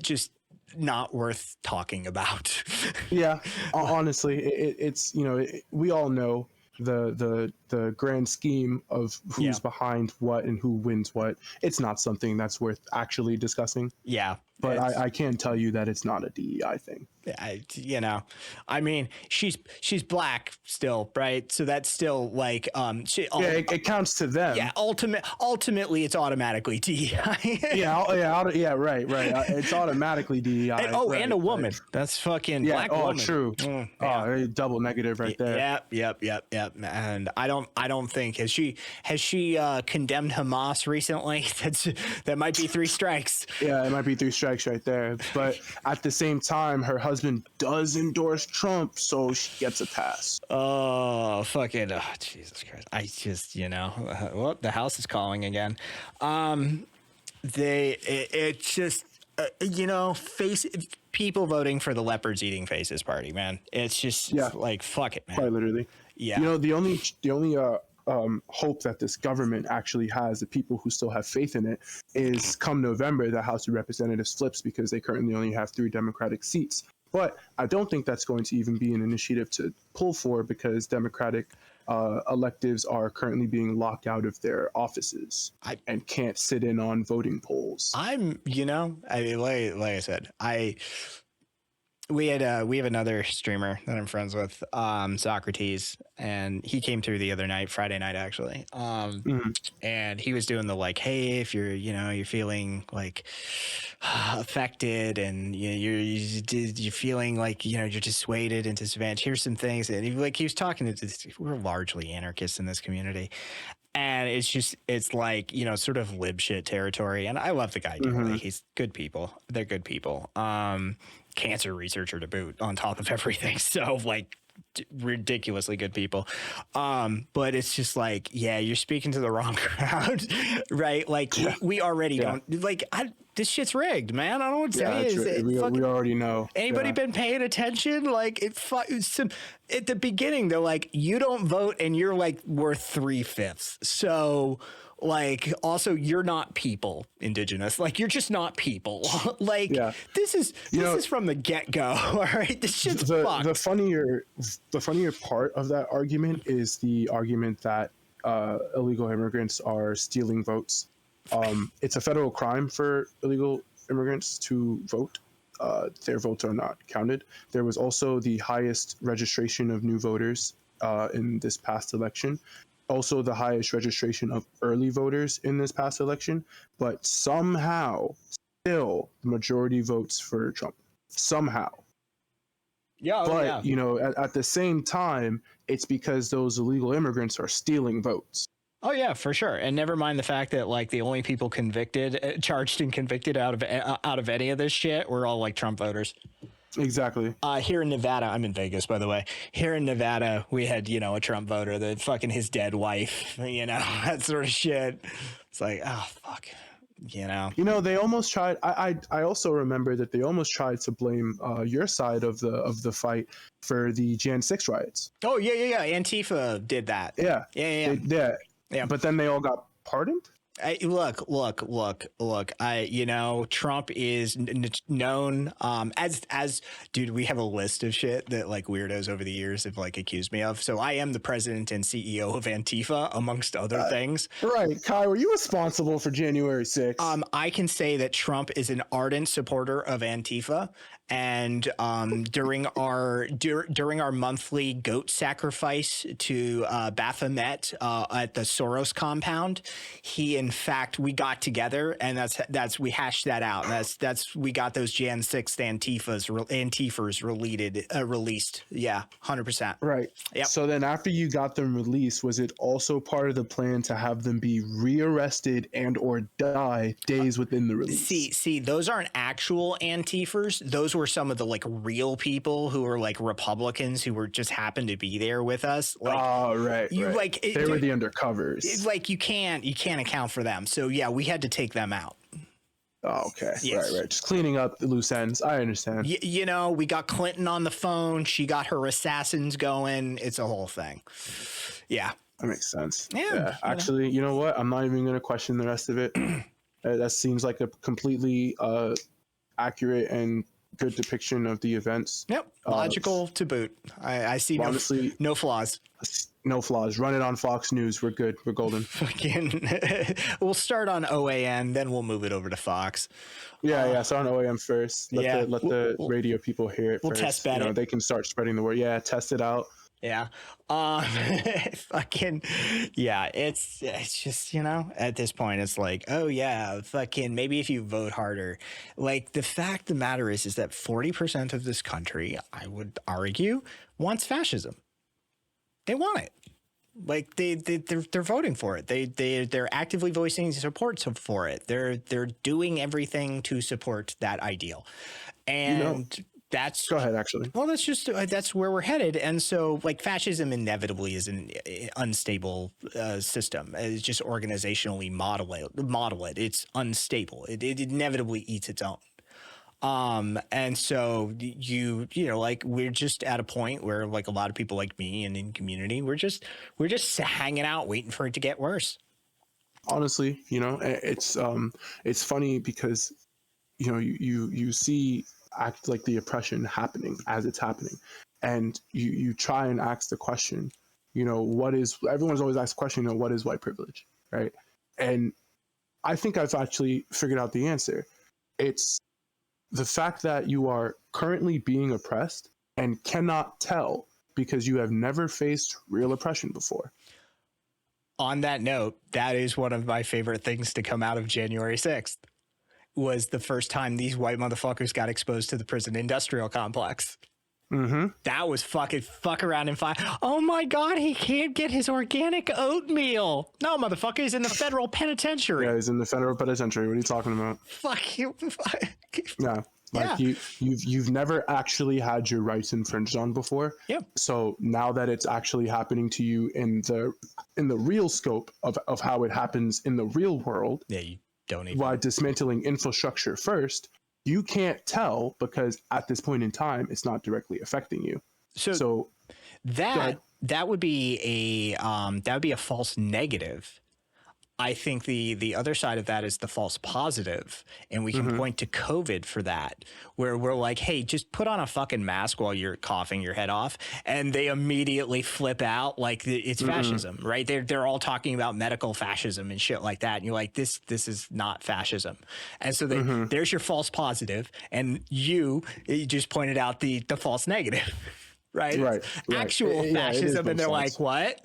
just not worth talking about. Yeah, honestly, it's we all know the grand scheme of who's behind what and who wins what. It's not something that's worth actually discussing. Yeah, but I can tell you that it's not a DEI thing. I mean, she's black still, right? So that's still like, it counts to them. Yeah, ultimately, it's automatically DEI. Right. It's automatically DEI. And, right, and a woman. Right. That's fucking black woman. True. Double negative right there. Yep. And I don't think has she condemned Hamas recently? That might be 3 strikes. Yeah, it might be 3 strikes right there. But at the same time, her husband does endorse Trump, so she gets a pass. Oh, Jesus Christ. I just, the house is calling again. People voting for the leopards eating faces party, man. It's just like, fuck it, man. Quite literally. Yeah. The only hope that this government actually has, the people who still have faith in it, is come November, the House of Representatives flips because they currently only have 3 Democratic seats. But I don't think that's going to even be an initiative to pull for, because Democratic electives are currently being locked out of their offices and can't sit in on voting polls. Like I said, we have another streamer that I'm friends with, Socrates, and he came through the other night, Friday night actually. And he was doing the like, hey, if you're feeling like affected and you're feeling like you're dissuaded into this event, here's some things. And he was talking to we're largely anarchists in this community. And it's like, sort of lib shit territory. And I love the guy. He's good people. They're good people. Cancer researcher to boot on top of everything. So like ridiculously good people. But it's just like, you're speaking to the wrong crowd, right? Like we already don't like, this shit's rigged, man. I don't know what to say. We already know. Anybody been paying attention? Like at the beginning, they're like, you don't vote and you're like worth 3/5. So like, also you're not people, indigenous, like you're just not people. Like this is from the get-go. All right. This shit's fucked. The funnier part of that argument is the argument that illegal immigrants are stealing votes. It's a federal crime for illegal immigrants to vote. Their votes are not counted. There was also the highest registration of new voters in this past election. Also the highest registration of early voters in this past election. But somehow, still, the majority votes for Trump. Somehow. At the same time, it's because those illegal immigrants are stealing votes. Oh yeah, for sure. And never mind the fact that like the only people charged and convicted out of any of this shit were all like Trump voters. Exactly. Here in Nevada, I'm in Vegas, by the way. Here in Nevada, we had, a Trump voter, the fucking his dead wife, that sort of shit. It's like, oh fuck. They almost tried. I also remember that they almost tried to blame your side of the fight for the Jan 6 riots. Oh yeah. Antifa did that. Yeah. But then they all got pardoned. Look. Trump is known as dude. We have a list of shit that like weirdos over the years have like accused me of. So I am the president and CEO of Antifa, amongst other things. Right, Kai. Were you responsible for January 6th? I can say that Trump is an ardent supporter of Antifa. And during our monthly goat sacrifice to Baphomet at the Soros compound, we got together and that's we hashed that out. And we got those Jan 6th Antifas released. Yeah, 100%. Right. Yep. So then after you got them released, was it also part of the plan to have them be rearrested and or die days within the release? See, those aren't actual Antifers. Those were some of the like real people who were like Republicans who were just happened to be there with us. Like, oh, right. you right. like they were the undercovers. It's like you can't account for them. So yeah, we had to take them out. Oh, okay. Yes. Right. Just cleaning up the loose ends. I understand. You know, we got Clinton on the phone. She got her assassins going. It's a whole thing. Yeah. That makes sense. Yeah. Actually, you know what? I'm not even going to question the rest of it. That seems like a completely accurate and good depiction of the events. Yep. Logical to boot. I see honestly, no flaws. No flaws. Run it on Fox News. We're good. We're golden. Fucking. We'll start on OAN, then we'll move it over to Fox. Yeah. Start on OAM first. Let the radio people hear it. We'll first. test bet it. They can start spreading the word. Yeah, test it out. Yeah. Fucking. Yeah. It's just, you know, at this point, it's like, oh yeah, fucking. Maybe if you vote harder, like the fact of the matter is that 40% of this country, I would argue, wants fascism. They want it. Like they're voting for it. They're actively voicing support for it. They're doing everything to support that ideal, and that's go ahead. Actually, well, that's where we're headed. And so, like, fascism inevitably is an unstable system. It's just organizationally model it. It's unstable. It inevitably eats its own. And so you know, like we're just at a point where like a lot of people like me and in community, we're just hanging out waiting for it to get worse. Honestly, you know, it's funny because, you know, you see act like the oppression happening as it's happening. And you try and ask the question, you know, everyone's always asked the question, you know, what is white privilege? Right. And I think I've actually figured out the answer. It's the fact that you are currently being oppressed and cannot tell because you have never faced real oppression before. On that note, that is one of my favorite things to come out of January 6th was the first time these white motherfuckers got exposed to the prison industrial complex. Mm-hmm. That was fuck around and find. Oh my God, he can't get his organic oatmeal. No, motherfucker, he's in the federal penitentiary. Yeah, he's in the federal penitentiary. What are you talking about? Fuck you. Yeah. Like you've never actually had your rights infringed on before. Yeah. So now that it's actually happening to you in the real scope of how it happens in the real world. Yeah, you don't even. While dismantling infrastructure first, you can't tell because at this point in time, it's not directly affecting you. So that would be a false negative. I think the other side of that is the false positive, and we can point to COVID for that, where we're like, hey, just put on a fucking mask while you're coughing your head off, and they immediately flip out like it's fascism, right? They're all talking about medical fascism and shit like that, and you're like, this is not fascism, and so there's your false positive, and you just pointed out the false negative, right? Actual fascism, and they're like, what?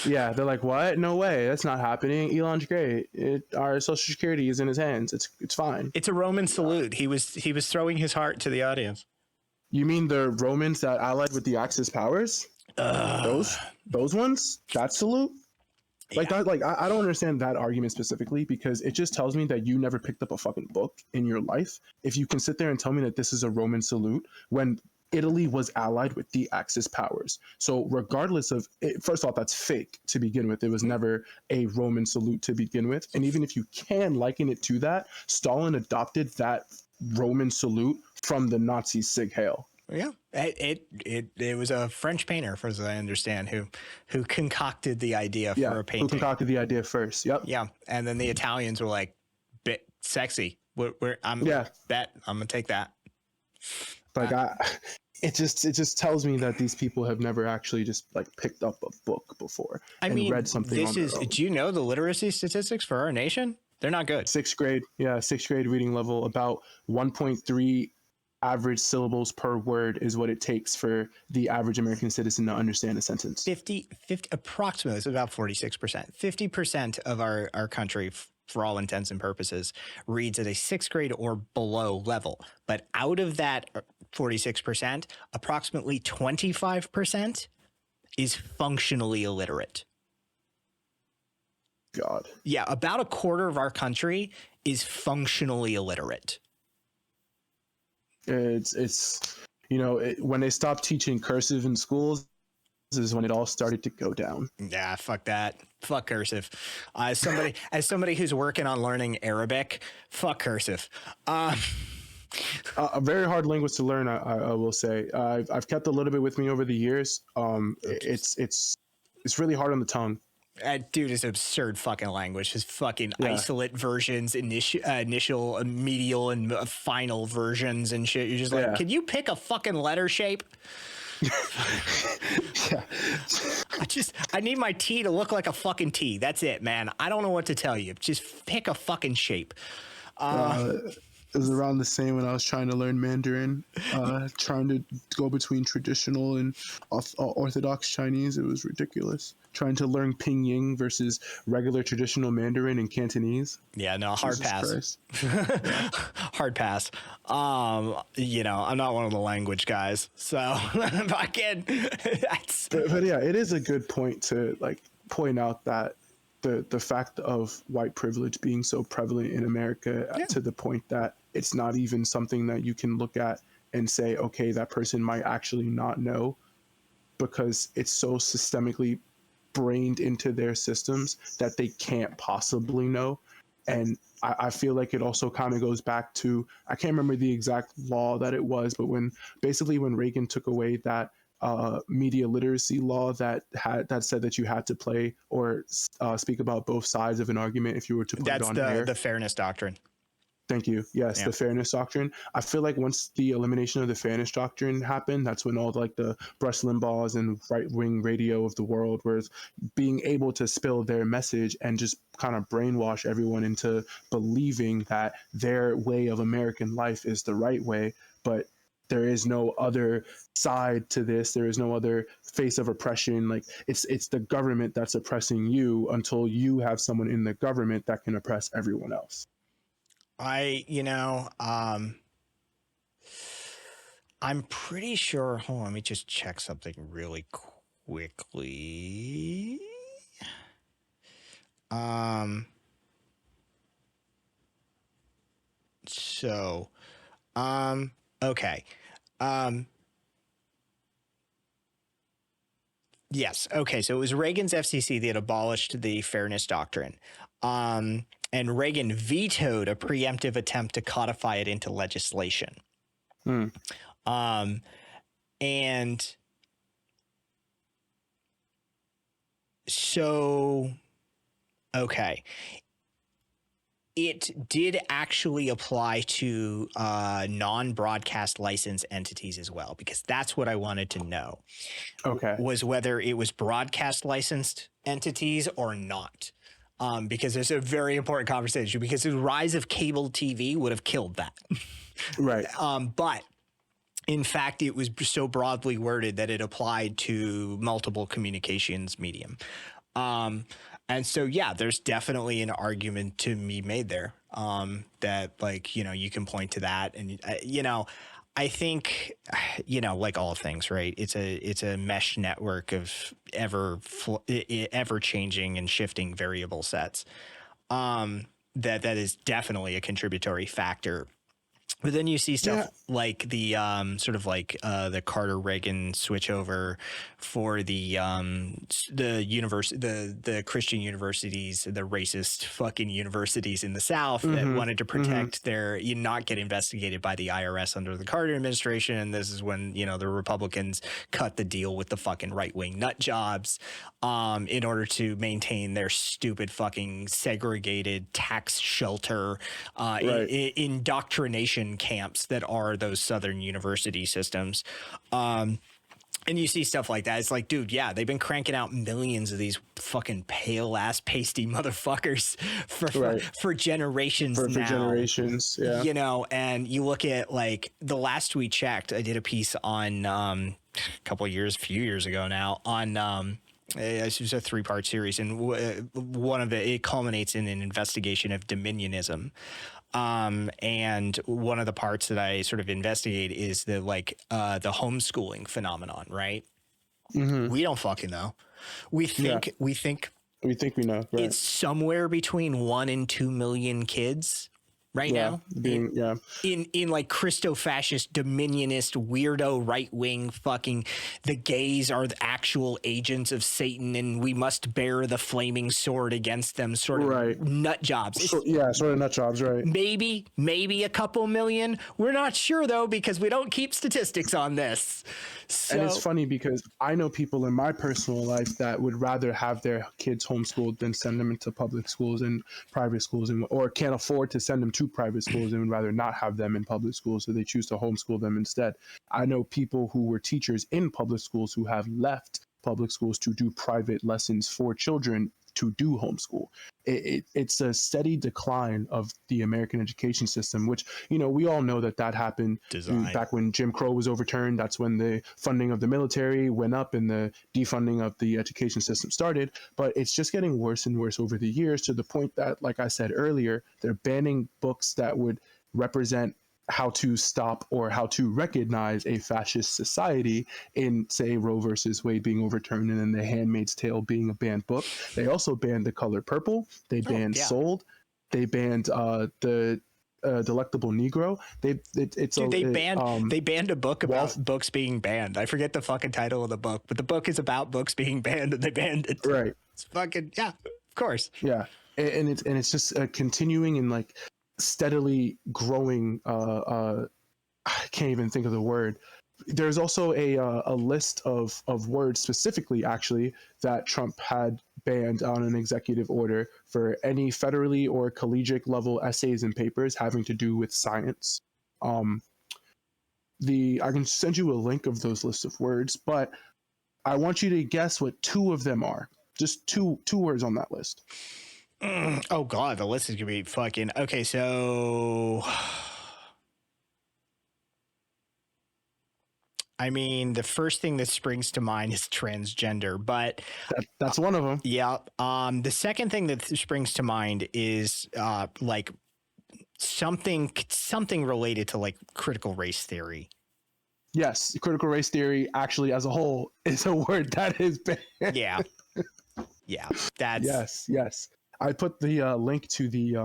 Yeah, they're like, what? No way. That's not happening. Elon's great. Our social security is in his hands. It's fine. It's a Roman salute. He was throwing his heart to the audience. You mean the Romans that allied with the Axis powers? Those ones? That salute? Like that? Like I don't understand that argument specifically because it just tells me that you never picked up a fucking book in your life. If you can sit there and tell me that this is a Roman salute when Italy was allied with the Axis powers. So regardless of it, first off, that's fake to begin with. It was never a Roman salute to begin with. And even if you can liken it to that, Stalin adopted that Roman salute from the Nazi Sieg Heil. Yeah, it was a French painter, as I understand, who concocted the idea for a painting. Who concocted the idea first? Yep. Yeah, and then the Italians were like, "Bit sexy. I'm gonna take that." Like it just tells me that these people have never actually just like picked up a book before and read something. Do you know the literacy statistics for our nation? They're not good. Sixth grade reading level, about 1.3 average syllables per word is what it takes for the average American citizen to understand a sentence. 50 approximately, it's about 46%. 50% of our country, for all intents and purposes, reads at a sixth grade or below level. But out of that 46%, approximately 25% is functionally illiterate. God. Yeah, about a quarter of our country is functionally illiterate. It's when they stopped teaching cursive in schools is when it all started to go down. Yeah, fuck that. Fuck cursive. As somebody who's working on learning Arabic, fuck cursive. A very hard language to learn, I will say. I've kept a little bit with me over the years. It's really hard on the tongue. Dude, it's absurd fucking language. His fucking Yeah. isolate versions, initial, medial, and final versions and shit. You're just like, Yeah. can you pick a fucking letter shape? Yeah. I need my T to look like a fucking T. That's it, man. I don't know what to tell you. Just pick a fucking shape. It was around the same when I was trying to learn Mandarin, trying to go between traditional and Orthodox Chinese. It was ridiculous. Trying to learn Pinyin versus regular traditional Mandarin and Cantonese. Yeah, no, hard Jesus pass. Hard pass. I'm not one of the language guys, so I can. But yeah, it is a good point to point out that the fact of white privilege being so prevalent in America to the point that it's not even something that you can look at and say, okay, that person might actually not know, because it's so systemically brained into their systems that they can't possibly know. And I feel like it also kind of goes back to, I can't remember the exact law that it was, but when Reagan took away that media literacy law that said that you had to play or speak about both sides of an argument if you were to put it on air. That's the fairness doctrine. Thank you. Yes, the fairness doctrine. I feel like once the elimination of the fairness doctrine happened, that's when all the Rush Limbaughs and right-wing radio of the world was being able to spill their message and just kind of brainwash everyone into believing that their way of American life is the right way. But there is no other side to this. There is no other face of oppression. Like it's the government that's oppressing you until you have someone in the government that can oppress everyone else. I'm pretty sure. Hold on, let me just check something really quickly. Okay. Yes. Okay. So it was Reagan's FCC that abolished the fairness doctrine. And Reagan vetoed a preemptive attempt to codify it into legislation. And so, okay. It did actually apply to non-broadcast license entities as well, because that's what I wanted to know. Okay. Was whether it was broadcast licensed entities or not. Because there's a very important conversation, because the rise of cable TV would have killed that. Right. But in fact, it was so broadly worded that it applied to multiple communications medium. And so, yeah, there's definitely an argument to be made there that, you can point to that. And, I think, like all things, right? It's a mesh network of ever changing and shifting variable sets. That is definitely a contributory factor. But then you see stuff like the the Carter Reagan switchover for the Christian universities, the racist fucking universities in the South that wanted to protect their not get investigated by the IRS under the Carter administration. And this is when the Republicans cut the deal with the fucking right wing nut jobs in order to maintain their stupid fucking segregated tax shelter indoctrination camps that are those Southern university systems. And you see stuff like that. It's like, dude, yeah, they've been cranking out millions of these fucking pale ass pasty motherfuckers for generations now. For generations, yeah. And you look at the last we checked, I did a piece on a few years ago now on it was a 3-part series, and one of it culminates in an investigation of dominionism. And one of the parts that I sort of investigate is the homeschooling phenomenon, right? We don't fucking know. We think we know. Right. It's somewhere between 1 and 2 million kids right Yeah, now being yeah. in like Christo-fascist, dominionist, weirdo, right-wing fucking, the gays are the actual agents of Satan and we must bear the flaming sword against them sort Right. of nut jobs. So, yeah, sort of nut jobs, right? Maybe a couple million. We're not sure though, because we don't keep statistics on this. And it's So funny because I know people in my personal life that would rather have their kids homeschooled than send them into public schools and private schools, and or can't afford to send them to private schools and would rather not have them in public schools, so they choose to homeschool them instead. I know people who were teachers in public schools who have left public schools to do private lessons for children to do homeschool. It's a steady decline of the American education system, which, we all know that happened back when Jim Crow was overturned. That's when the funding of the military went up and the defunding of the education system started. But it's just getting worse and worse over the years, to the point that, like I said earlier, they're banning books that would represent how to stop or how to recognize a fascist society, in, say, Roe versus Wade being overturned and then The Handmaid's Tale being a banned book. They also banned The Color Purple. They banned Sold. They banned the Delectable Negro. They banned a book about books being banned. I forget the fucking title of the book, but the book is about books being banned, and they banned it. Right. It's fucking, yeah, of course. Yeah, and it's just continuing and like steadily growing. I can't even think of the word. There's also a list of words specifically, actually, that Trump had banned on an executive order for any federally or collegiate level essays and papers having to do with science. I can send you a link of those lists of words, but I want you to guess what two of them are. Just two words on that list. Oh God, the list is gonna be fucking okay. So, I mean, the first thing that springs to mind is transgender, but that's one of them. Yeah. The second thing that springs to mind is like something related to like critical race theory. Yes, critical race theory actually as a whole is a word that is banned. Yeah. Yeah. That's yes. I put the link to the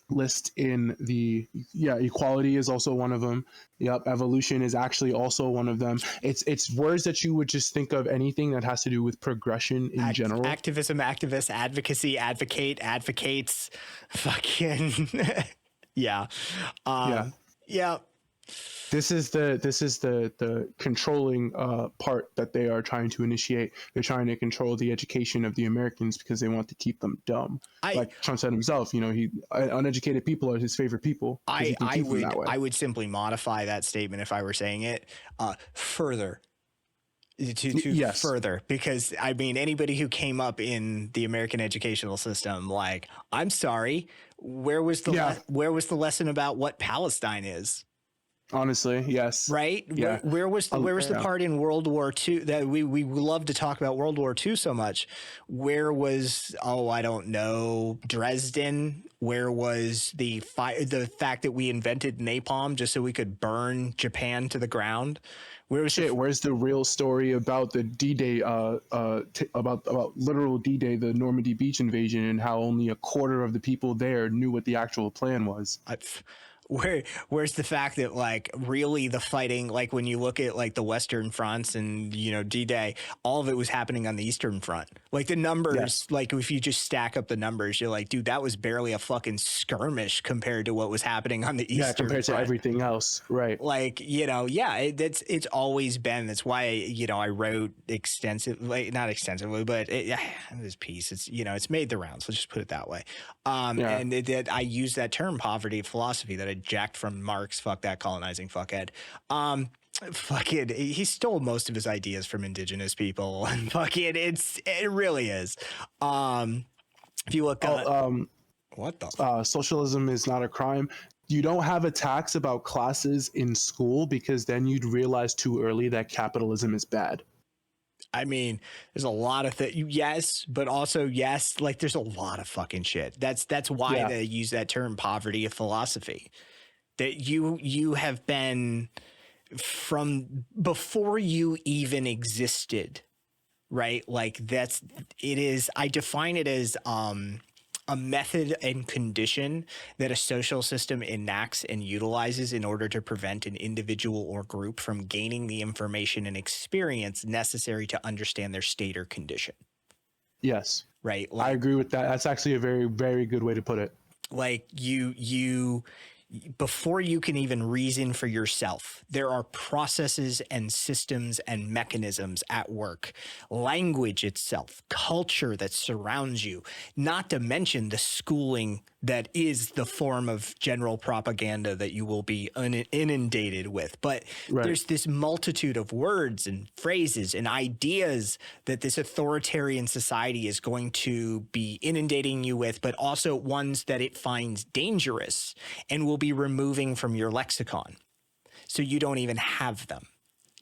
list in the equality is also one of them. Yep, evolution is actually also one of them. It's words that you would just think of anything that has to do with progression in general. Activism, activist, advocacy, advocate, advocates, fucking yeah. Yeah. This is the controlling part that they are trying to initiate. They're trying to control the education of the Americans because they want to keep them dumb. Like Trump said himself, uneducated people are his favorite people. I would simply modify that statement if I were saying it further. Yes. Further, because I mean, anybody who came up in the American educational system, like, I'm sorry, where was the lesson about what Palestine is? Honestly, yes. Right? Yeah. Where was the part in World War II that we love to talk about World War II so much? Where was, I don't know, Dresden? Where was the fact that we invented napalm just so we could burn Japan to the ground? Where's the real story about the D-Day, about literal D-Day, the Normandy beach invasion, and how only a quarter of the people there knew what the actual plan was? Where's the fact that like really the fighting, like when you look at like the Western fronts and D-Day, all of it was happening on the Eastern Front. Like the numbers, like if you just stack up the numbers, you're like, dude, that was barely a fucking skirmish compared to what was happening on the Eastern Front. Compared to everything else, right? Like it's always been. That's why I wrote extensively, not extensively, but this piece, it's made the rounds. Let's just put it that way. And I use that term, poverty of philosophy, that I jacked from Marx. Fuck that colonizing fuckhead. He stole most of his ideas from indigenous people, and it really is. If you look what the socialism is not a crime. You don't have attacks about classes in school because then you'd realize too early that capitalism is bad. I mean, there's a lot of yes, but also yes, like there's a lot of fucking shit. That's why they use that term, poverty of philosophy. That you have been from before you even existed, right? Like I define it as a method and condition that a social system enacts and utilizes in order to prevent an individual or group from gaining the information and experience necessary to understand their state or condition. Yes. Right? I agree with that. That's actually a very, very good way to put it. Like you before you can even reason for yourself, there are processes and systems and mechanisms at work, language itself, culture that surrounds you, not to mention the schooling that is the form of general propaganda that you will be inundated with. But there's this multitude of words and phrases and ideas that this authoritarian society is going to be inundating you with, but also ones that it finds dangerous and will be removing from your lexicon. So you don't even have them.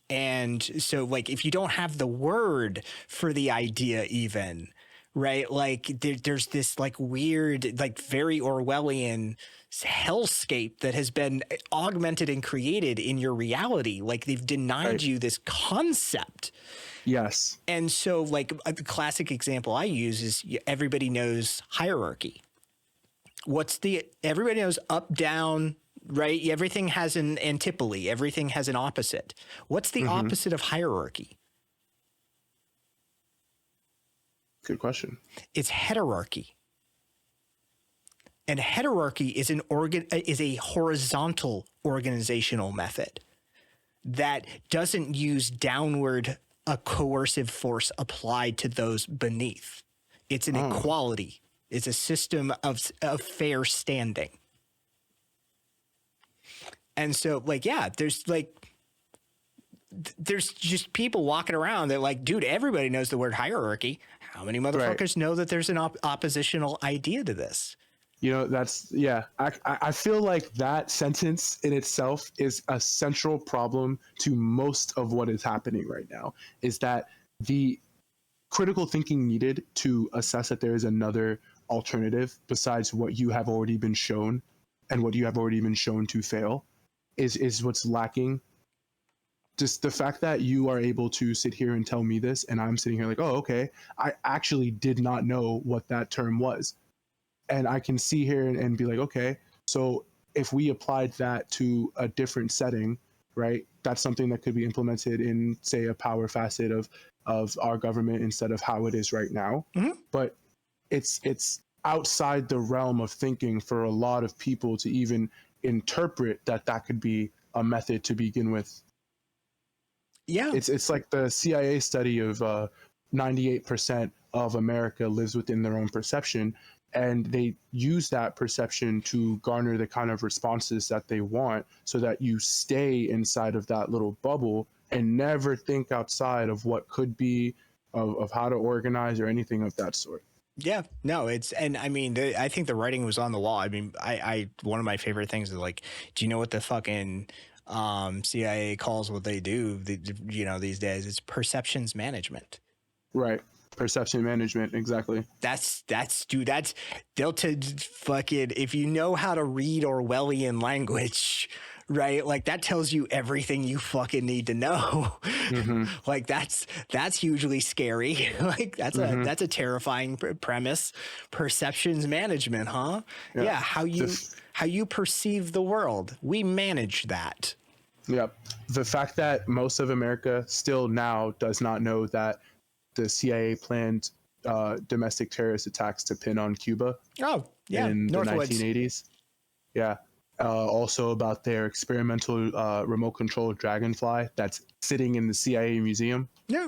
And so, like, if you don't have the word for the idea even, right, like there's this like weird, like very Orwellian hellscape that has been augmented and created in your reality. Like they've denied you this concept. Yes. And so like a classic example I use is everybody knows hierarchy. Everybody knows up, down, right? Everything has an antipode. Everything has an opposite. What's the opposite of hierarchy? Good question. It's heterarchy. And heterarchy is a horizontal organizational method that doesn't use downward a coercive force applied to those beneath. It's an equality. It's a system of fair standing. And so, like, yeah, there's just people walking around that like, dude, everybody knows the word hierarchy. How many motherfuckers know that there's an oppositional idea to this? You know, that's, yeah. I feel like that sentence in itself is a central problem to most of what is happening right now, is that the critical thinking needed to assess that there is another alternative besides what you have already been shown and what you have already been shown to fail is what's lacking. Just the fact that you are able to sit here and tell me this, and I'm sitting here like, oh, okay, I actually did not know what that term was. And I can see here and be like, okay, so if we applied that to a different setting, right, that's something that could be implemented in, say, a power facet of our government instead of how it is right now. But it's outside the realm of thinking for a lot of people to even interpret that could be a method to begin with. Yeah. It's like the CIA study of 98% of America lives within their own perception, and they use that perception to garner the kind of responses that they want so that you stay inside of that little bubble and never think outside of what could be, of how to organize or anything of that sort. Yeah, no, and I mean, I think the writing was on the wall. I mean, one of my favorite things is like, do you know what the fucking CIA calls what they do, these days? It's perceptions management. Right. Perception management. Exactly. They'll fucking, if you know how to read Orwellian language, right? Like that tells you everything you fucking need to know. Like that's hugely scary. Like that's a terrifying premise. Perceptions management, huh? Yeah. How you perceive the world. We manage that. Yep. The fact that most of America still now does not know that the CIA planned domestic terrorist attacks to pin on Cuba. Oh, yeah. In the Northwoods. 1980s. Yeah. Also about their experimental remote control dragonfly that's sitting in the CIA museum. Yeah.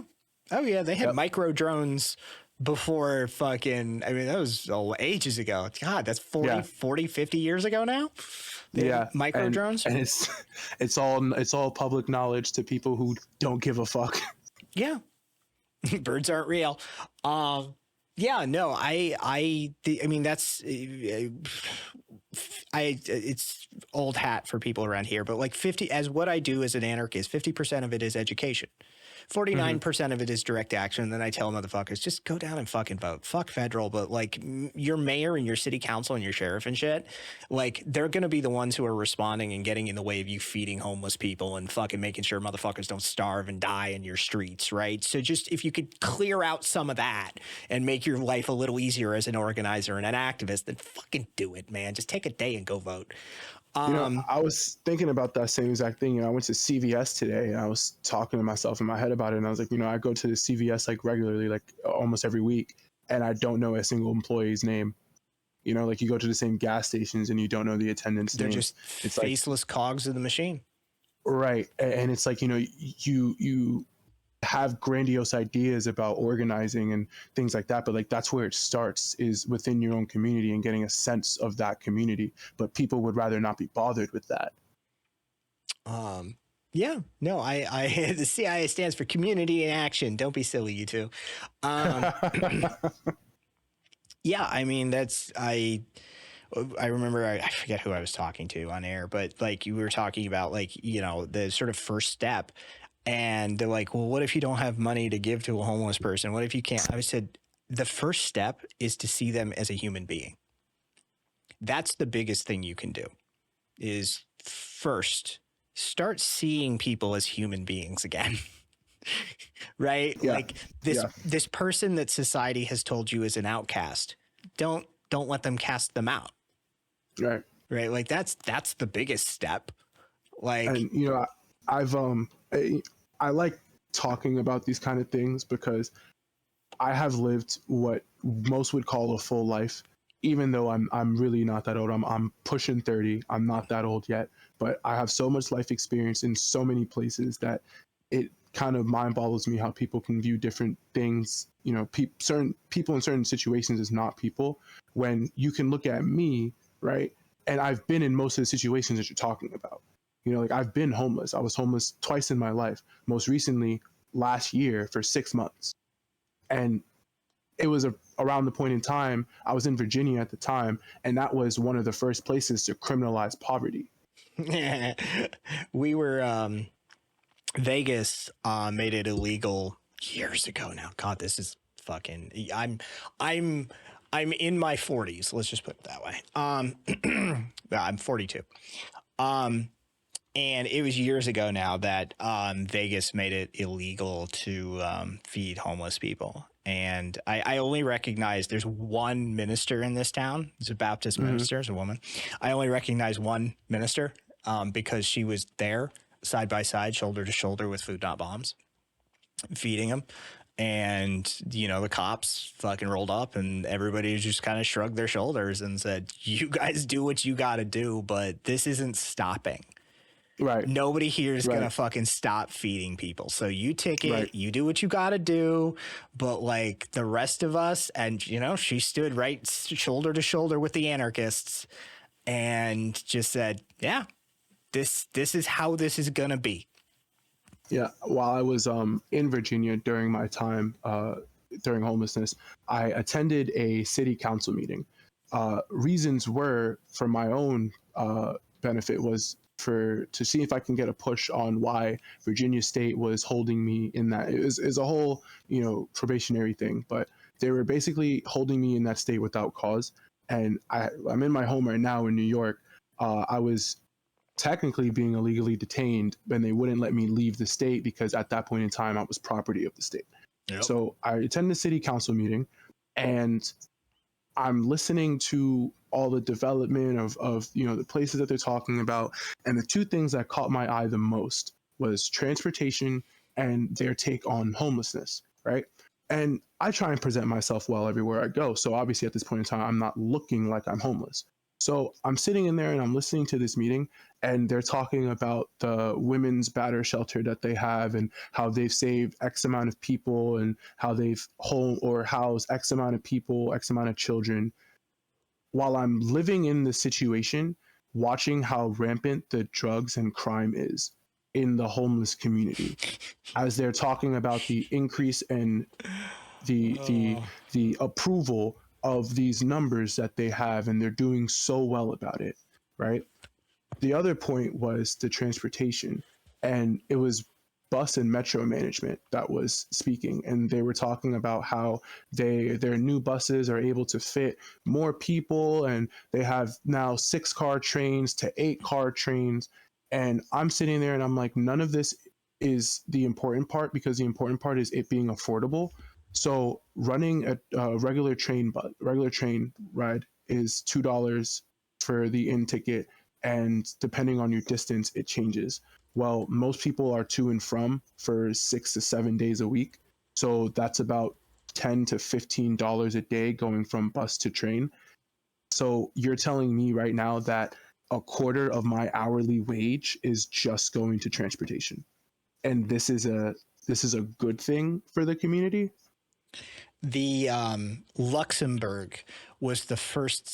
Oh, yeah. They had micro drones before fucking, I mean, that was ages ago. God, that's 40, 50 years ago now. Micro drones. And it's all public knowledge to people who don't give a fuck. Yeah. Birds aren't real. Yeah, no, I mean, that's it's old hat for people around here, but like 50, as what I do as an anarchist, 50% of it is education. 49% of it is direct action. And then I tell motherfuckers, just go down and fucking vote. Fuck federal, but like your mayor and your city council and your sheriff and shit, like they're going to be the ones who are responding and getting in the way of you feeding homeless people and fucking making sure motherfuckers don't starve and die in your streets, right? So just if you could clear out some of that and make your life a little easier as an organizer and an activist, then fucking do it, man. Just take a day and go vote. I was thinking about that same exact thing. I went to CVS today and I was talking to myself in my head about it. And I was like, I go to the CVS like regularly, like almost every week, and I don't know a single employee's name. Like you go to the same gas stations and you don't know the attendant's name. They're just it's faceless cogs of the machine. Right. And it's like, you have grandiose ideas about organizing and things like that, but like that's where it starts, is within your own community and getting a sense of that community. But people would rather not be bothered with that. Yeah, no, the CIA stands for community in action. Don't be silly, you two. Yeah, I mean, I remember, I forget who I was talking to on air, but like you were talking about like, the sort of first step. And they're like, well, what if you don't have money to give to a homeless person? What if you can't? I said, the first step is to see them as a human being. That's the biggest thing you can do, is first start seeing people as human beings again. Right? Yeah. Like this person that society has told you is an outcast. Don't let them cast them out. Right. Right. Like that's the biggest step. Like, and I like talking about these kind of things because I have lived what most would call a full life, even though I'm really not that old. I'm pushing 30. I'm not that old yet, but I have so much life experience in so many places that it kind of mind boggles me how people can view different things, certain people in certain situations as not people, when you can look at me, right? And I've been in most of the situations that you're talking about. Like I've been homeless. I was homeless twice in my life. Most recently last year for 6 months. And it was around the point in time, I was in Virginia at the time, and that was one of the first places to criminalize poverty. We were, Vegas made it illegal years ago now. God, this is fucking, I'm in my 40s. Let's just put it that way. I'm 42. And it was years ago now that Vegas made it illegal to feed homeless people. And I only recognize there's one minister in this town. It's a Baptist minister, it's a woman. I only recognize one minister because she was there side by side, shoulder to shoulder with Food Not Bombs, feeding them. And, the cops fucking rolled up and everybody just kind of shrugged their shoulders and said, you guys do what you got to do, but this isn't stopping. Right. Nobody here is going to fucking stop feeding people. So you ticket, Right. you do what you got to do. But like the rest of us, and, she stood right shoulder to shoulder with the anarchists and just said, yeah, this is how this is going to be. Yeah. While I was in Virginia during my time during homelessness, I attended a city council meeting. Reasons were for my own benefit was to see if I can get a push on why Virginia State was holding me in that. It was a whole, probationary thing, but they were basically holding me in that state without cause. And I'm in my home right now in New York. I was technically being illegally detained, and they wouldn't let me leave the state because at that point in time, I was property of the state. Yep. So I attended the city council meeting, and I'm listening to all the development of the places that they're talking about. And the two things that caught my eye the most was transportation and their take on homelessness, right? And I try and present myself well everywhere I go. So obviously at this point in time, I'm not looking like I'm homeless. So I'm sitting in there and I'm listening to this meeting, and they're talking about the women's batter shelter that they have and how they've saved X amount of people and how they've housed X amount of people, X amount of children. While I'm living in the situation, watching how rampant the drugs and crime is in the homeless community, as they're talking about the increase in the approval of these numbers that they have, and they're doing so well about it. right? The other point was the transportation, and it was bus and metro management that was speaking, and they were talking about how their new buses are able to fit more people, and they have now 6-car trains to 8-car trains. And I'm sitting there and I'm like, none of this is the important part, because the important part is it being affordable. So running a regular train ride is $2 for the in ticket, and depending on your distance, it changes. Well, most people are to and from for 6 to 7 days a week, so that's about $10 to $15 a day going from bus to train. So you're telling me right now that a quarter of my hourly wage is just going to transportation, and this is a good thing for the community? The Luxembourg was the first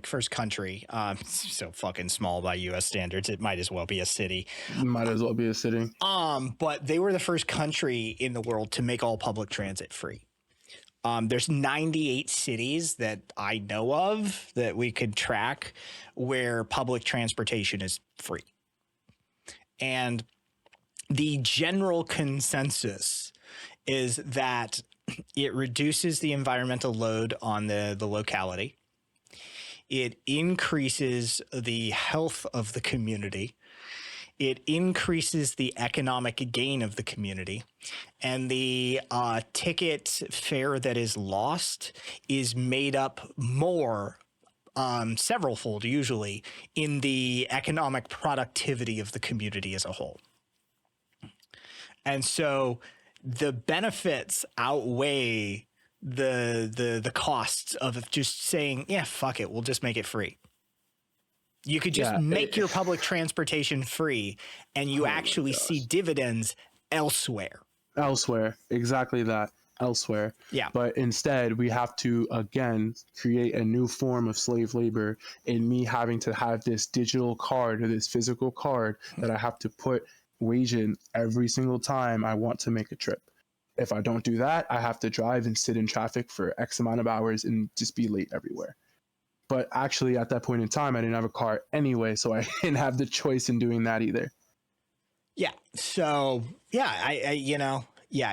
first country. So fucking small by U.S. standards, it might as well be a city. Might as well be a city. But they were the first country in the world to make all public transit free. There's 98 cities that I know of that we could track where public transportation is free. And the general consensus is that it reduces the environmental load on the locality. It increases the health of the community. It increases the economic gain of the community. And the ticket fare that is lost is made up more, severalfold usually, in the economic productivity of the community as a whole. And so the benefits outweigh the costs of just saying, yeah, fuck it, we'll just make it free. You could just make your public transportation free, and you actually see dividends elsewhere. Elsewhere, exactly that. Elsewhere. Yeah. But instead, we have to again create a new form of slave labor in me having to have this digital card or this physical card that I have to put wage in every single time I want to make a trip. If I don't do that, I have to drive and sit in traffic for X amount of hours and just be late everywhere. But actually, at that point in time, I didn't have a car anyway, so I didn't have the choice in doing that either. Yeah. So, yeah,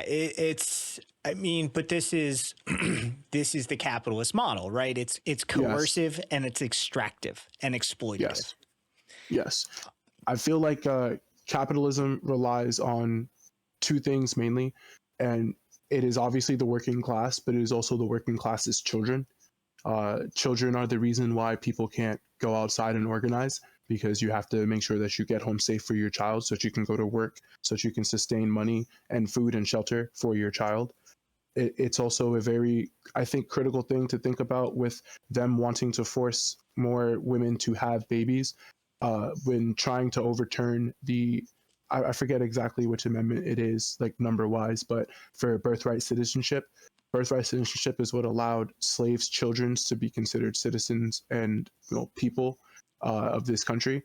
it's, I mean, but this is this is the capitalist model, right? It's coercive and it's extractive and exploitative. Yes. I feel like capitalism relies on two things mainly, and it is obviously the working class, but it is also the working class's children. Children are the reason why people can't go outside and organize, because you have to make sure that you get home safe for your child so that you can go to work, so that you can sustain money and food and shelter for your child. It's also a very, I think, critical thing to think about with them wanting to force more women to have babies when trying to overturn I forget exactly which amendment it is, like number wise, but for birthright citizenship is what allowed slaves' children to be considered citizens and people of this country.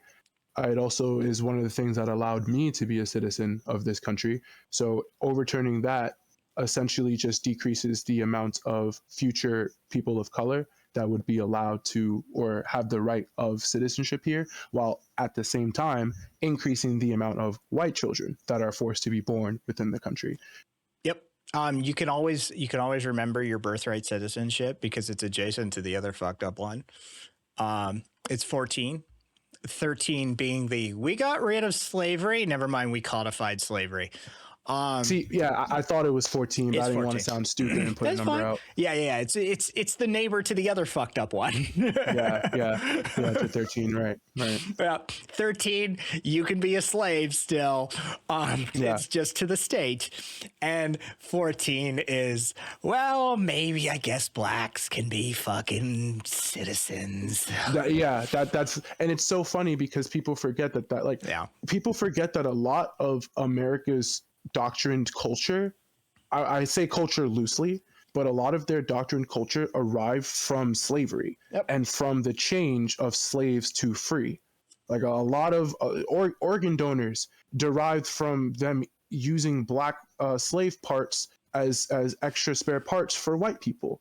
It also is one of the things that allowed me to be a citizen of this country. So overturning that essentially just decreases the amount of future people of color that would be allowed to or have the right of citizenship here, while at the same time increasing the amount of white children that are forced to be born within the country. Yep. You can always remember your birthright citizenship because it's adjacent to the other fucked up one. It's 14. 13 being we got rid of slavery. Never mind, we codified slavery. I thought it was 14, but I didn't 14. Want to sound stupid and put a number out. Yeah. It's the neighbor to the other fucked up one. yeah, to 13, right. Yeah, 13, you can be a slave still. It's just to the state. And 14 is, well, maybe I guess blacks can be fucking citizens. That's and it's so funny because people forget people forget that a lot of America's doctrined culture, I say culture loosely, but a lot of their doctrined culture arrived from slavery and from the change of slaves to free. Like a lot of organ donors derived from them using black slave parts as extra spare parts for white people.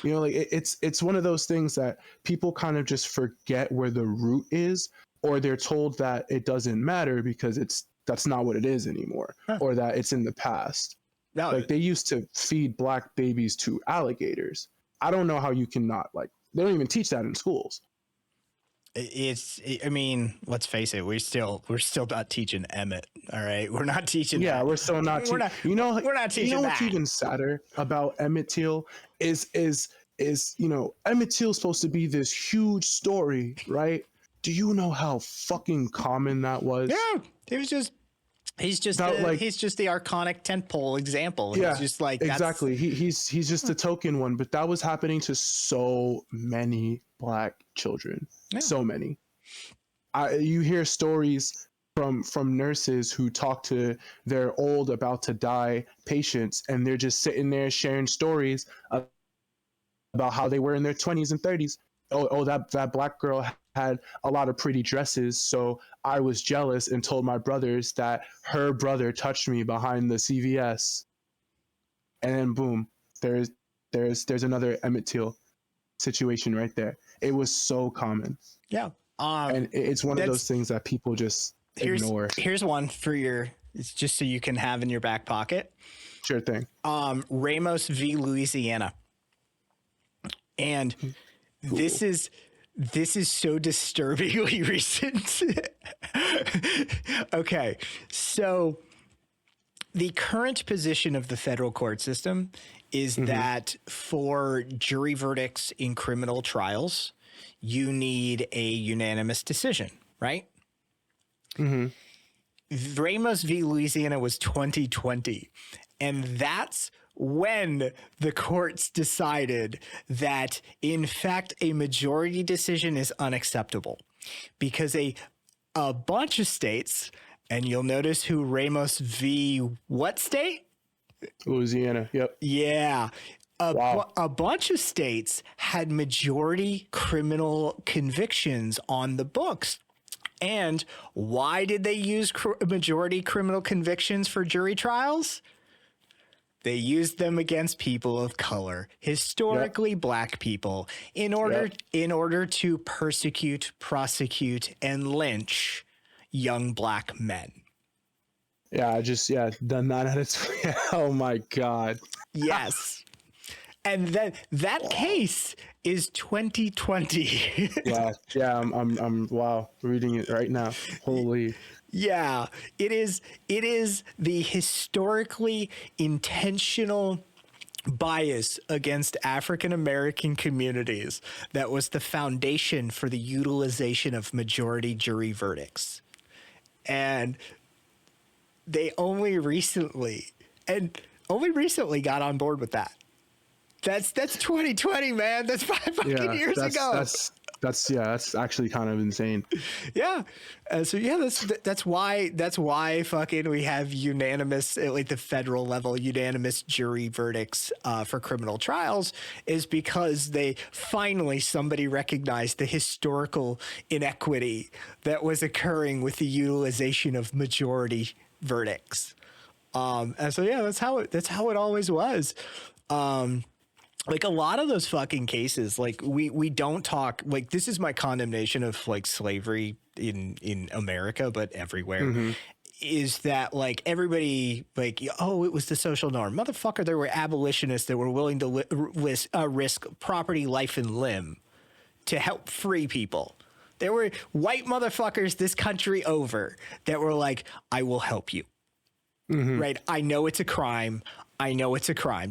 You know, like it's one of those things that people kind of just forget where the root is, or they're told that it doesn't matter because that's not what it is anymore, Huh. or that it's in the past. No, Like they used to feed black babies to alligators. I don't know how you can not, like, they don't even teach that in schools. I mean, let's face it, we're still not teaching Emmett. All right, we're not teaching. Yeah, that. we're still not. We're not. You know, We're not teaching you know what's that. even sadder about Emmett Till is you know, Emmett Till's supposed to be this huge story, right? Do you know how fucking common that was? Yeah, he was just. He's just he's just the iconic tentpole example. Yeah, He's just like exactly. He's just a token one, but that was happening to so many black children. Yeah. So many. You hear stories from nurses who talk to their old, about to die patients, and they're just sitting there sharing stories about how they were in their 20s and 30s. Oh, that black girl had a lot of pretty dresses, so I was jealous and told my brothers that her brother touched me behind the CVS. And then boom, there's another Emmett Till situation right there. It was so common. Yeah. And it's one of those things that people just ignore. Here's one for it's just so you can have in your back pocket. Sure thing. Ramos v. Louisiana. And cool. This is so disturbingly recent. Okay. So the current position of the federal court system is that for jury verdicts in criminal trials, you need a unanimous decision, right? Ramos v. Louisiana was 2020. And that's when the courts decided that, in fact, a majority decision is unacceptable because a bunch of states, and you'll notice who Ramos v. what state? Louisiana. Yep. Yeah. A bunch of states had majority criminal convictions on the books. And why did they use majority criminal convictions for jury trials? They used them against people of color, historically black people, in order to persecute, prosecute, and lynch young black men. Yeah, done that at its oh my God. Yes. And then that case is 2020. Yeah, I'm wow, reading it right now. Holy. Yeah, it is the historically intentional bias against African American communities that was the foundation for the utilization of majority jury verdicts. And they only recently got on board with that. That's 2020, man. That's 5 fucking years ago. That's actually kind of insane. Yeah. That's why fucking we have unanimous, at like the federal level, unanimous jury verdicts for criminal trials, is because somebody recognized the historical inequity that was occurring with the utilization of majority verdicts. And so, yeah, that's how it always was. Like a lot of those fucking cases, like we don't talk, like this is my condemnation of like slavery in America, but everywhere, is that like everybody like, oh, it was the social norm. Motherfucker, there were abolitionists that were willing to risk property, life, and limb to help free people. There were white motherfuckers this country over that were like, I will help you. Right? I know it's a crime.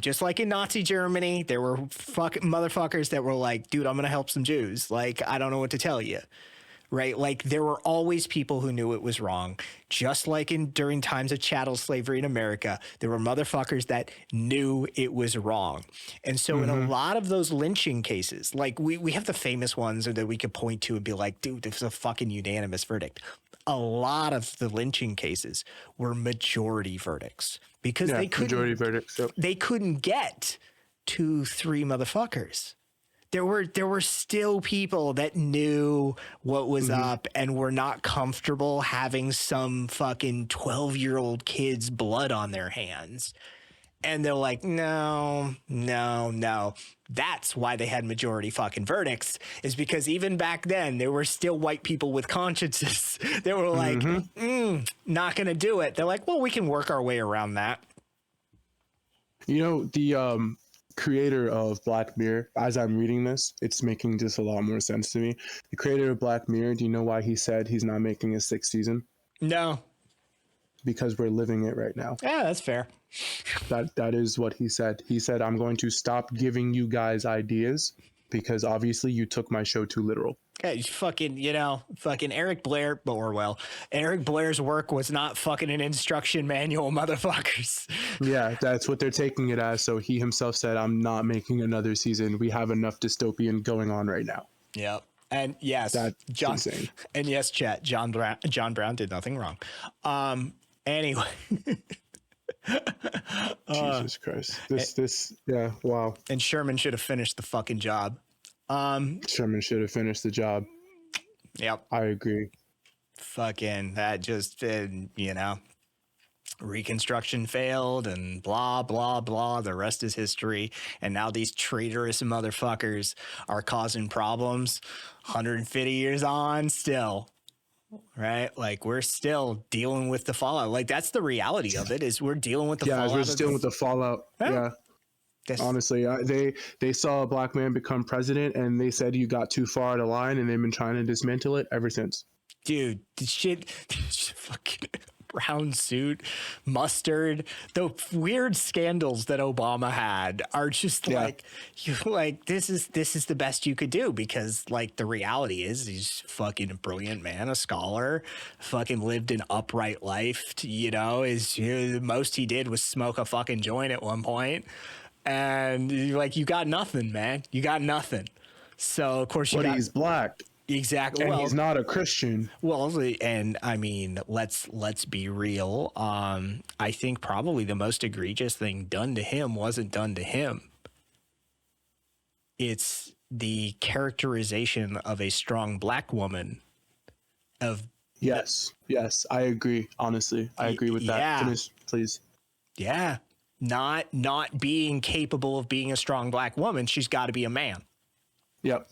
Just like in Nazi Germany, there were fucking motherfuckers that were like, dude, I'm going to help some Jews. Like, I don't know what to tell you. Right? Like there were always people who knew it was wrong. Just like during times of chattel slavery in America, there were motherfuckers that knew it was wrong. And so in a lot of those lynching cases, like we have the famous ones that we could point to and be like, dude, this is a fucking unanimous verdict. A lot of the lynching cases were majority verdicts because they couldn't get 2-3 motherfuckers. There were still people that knew what was up and were not comfortable having some fucking 12-year-old kid's blood on their hands. And they're like, no, no, no. That's why they had majority fucking verdicts, is because even back then, there were still white people with consciences that were like, not going to do it. They're like, well, we can work our way around that. You know, the creator of Black Mirror, as I'm reading this, it's making just a lot more sense to me. The creator of Black Mirror, do you know why he said he's not making a 6th season? No. Because we're living it right now. Yeah, that's fair. That is what he said. He said, I'm going to stop giving you guys ideas because obviously you took my show too literal. Yeah, fucking Eric Blair, Orwell. Eric Blair's work was not fucking an instruction manual, motherfuckers. Yeah, that's what they're taking it as. So he himself said, I'm not making another season. We have enough dystopian going on right now. Yep. And yes, That's John, insane. and yes, chat, John Brown did nothing wrong. Anyway. Jesus Christ. This, yeah, wow. And Sherman should have finished the fucking job. Sherman should have finished the job. Yep. I agree. Fucking, that just, Reconstruction failed and blah, blah, blah. The rest is history. And now these traitorous motherfuckers are causing problems 150 years on still. Right? Like, we're still dealing with the fallout. Like, that's the reality of it, is we're dealing with the fallout. Yeah, we're just dealing with the fallout. Yeah. Honestly, they saw a black man become president and they said you got too far out of line, and they've been trying to dismantle it ever since. Dude, the shit fucking brown suit, mustard, the weird scandals that Obama had are just like, this is the best you could do, because like the reality is he's fucking a brilliant man, a scholar, fucking lived an upright life, the most he did was smoke a fucking joint at one point. And like, you got nothing, man. You got nothing. So of course he's black. Exactly. And he's not a Christian. Well, and I mean, let's be real. I think probably the most egregious thing done to him wasn't done to him. It's the characterization of a strong black woman. Yes, I agree. Honestly, I agree with that. Yeah. Finish, please. Yeah. Not being capable of being a strong black woman. She's got to be a man. Yep.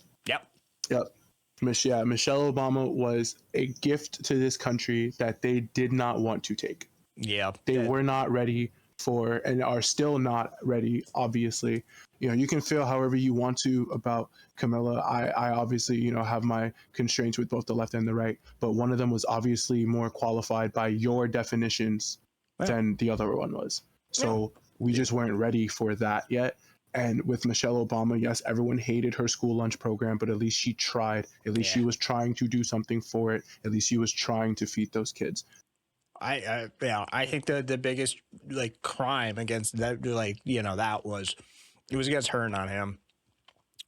Michelle Obama was a gift to this country that they did not want to take. Yeah. They were not ready for, and are still not ready, obviously. You can feel however you want to about Camilla. I obviously, have my constraints with both the left and the right, but one of them was obviously more qualified by your definitions than the other one was. So we just weren't ready for that yet. And with Michelle Obama, yes, everyone hated her school lunch program, but at least she tried. At least she was trying to do something for it. At least she was trying to feed those kids. I think the biggest like crime against that, that was against her, not him.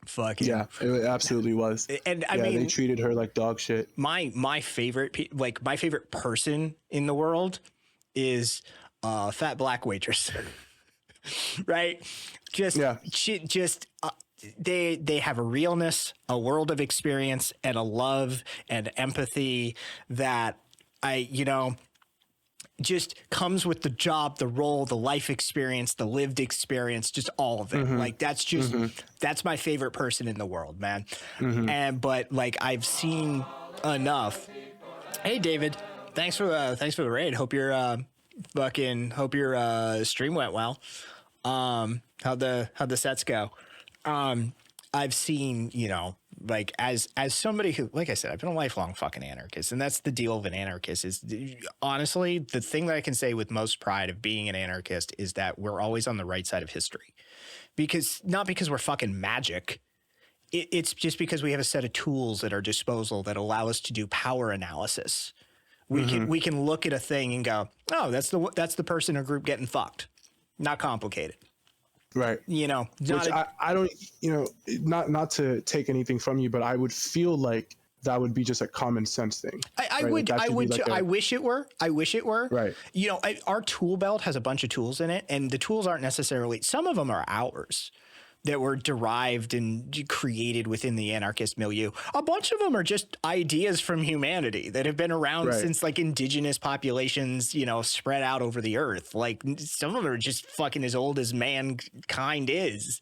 Fucking yeah, it absolutely was. And I mean, they treated her like dog shit. My favorite person in the world is fat black waitress. Right? They have a realness, a world of experience, and a love and empathy that just comes with the job, the role, the life experience, the lived experience, just all of it. Like, that's just that's my favorite person in the world, man. But like, I've seen enough. Hey, David, thanks for the raid. Hope your stream went well. How'd the sets go? I've seen, like, as somebody who, like I said, I've been a lifelong fucking anarchist, and that's the deal of an anarchist is, honestly, the thing that I can say with most pride of being an anarchist is that we're always on the right side of history, not because we're fucking magic. It's just because we have a set of tools at our disposal that allow us to do power analysis. We can look at a thing and go, oh, that's the person or group getting fucked. Not complicated. Right. Which I don't, not to take anything from you, but I would feel like that would be just a common sense thing. I wish it were. Right. Our tool belt has a bunch of tools in it, and the tools aren't necessarily, some of them are ours, that were derived and created within the anarchist milieu. A bunch of them are just ideas from humanity that have been around since like indigenous populations, you know, spread out over the earth. Like some of them are just fucking as old as mankind is.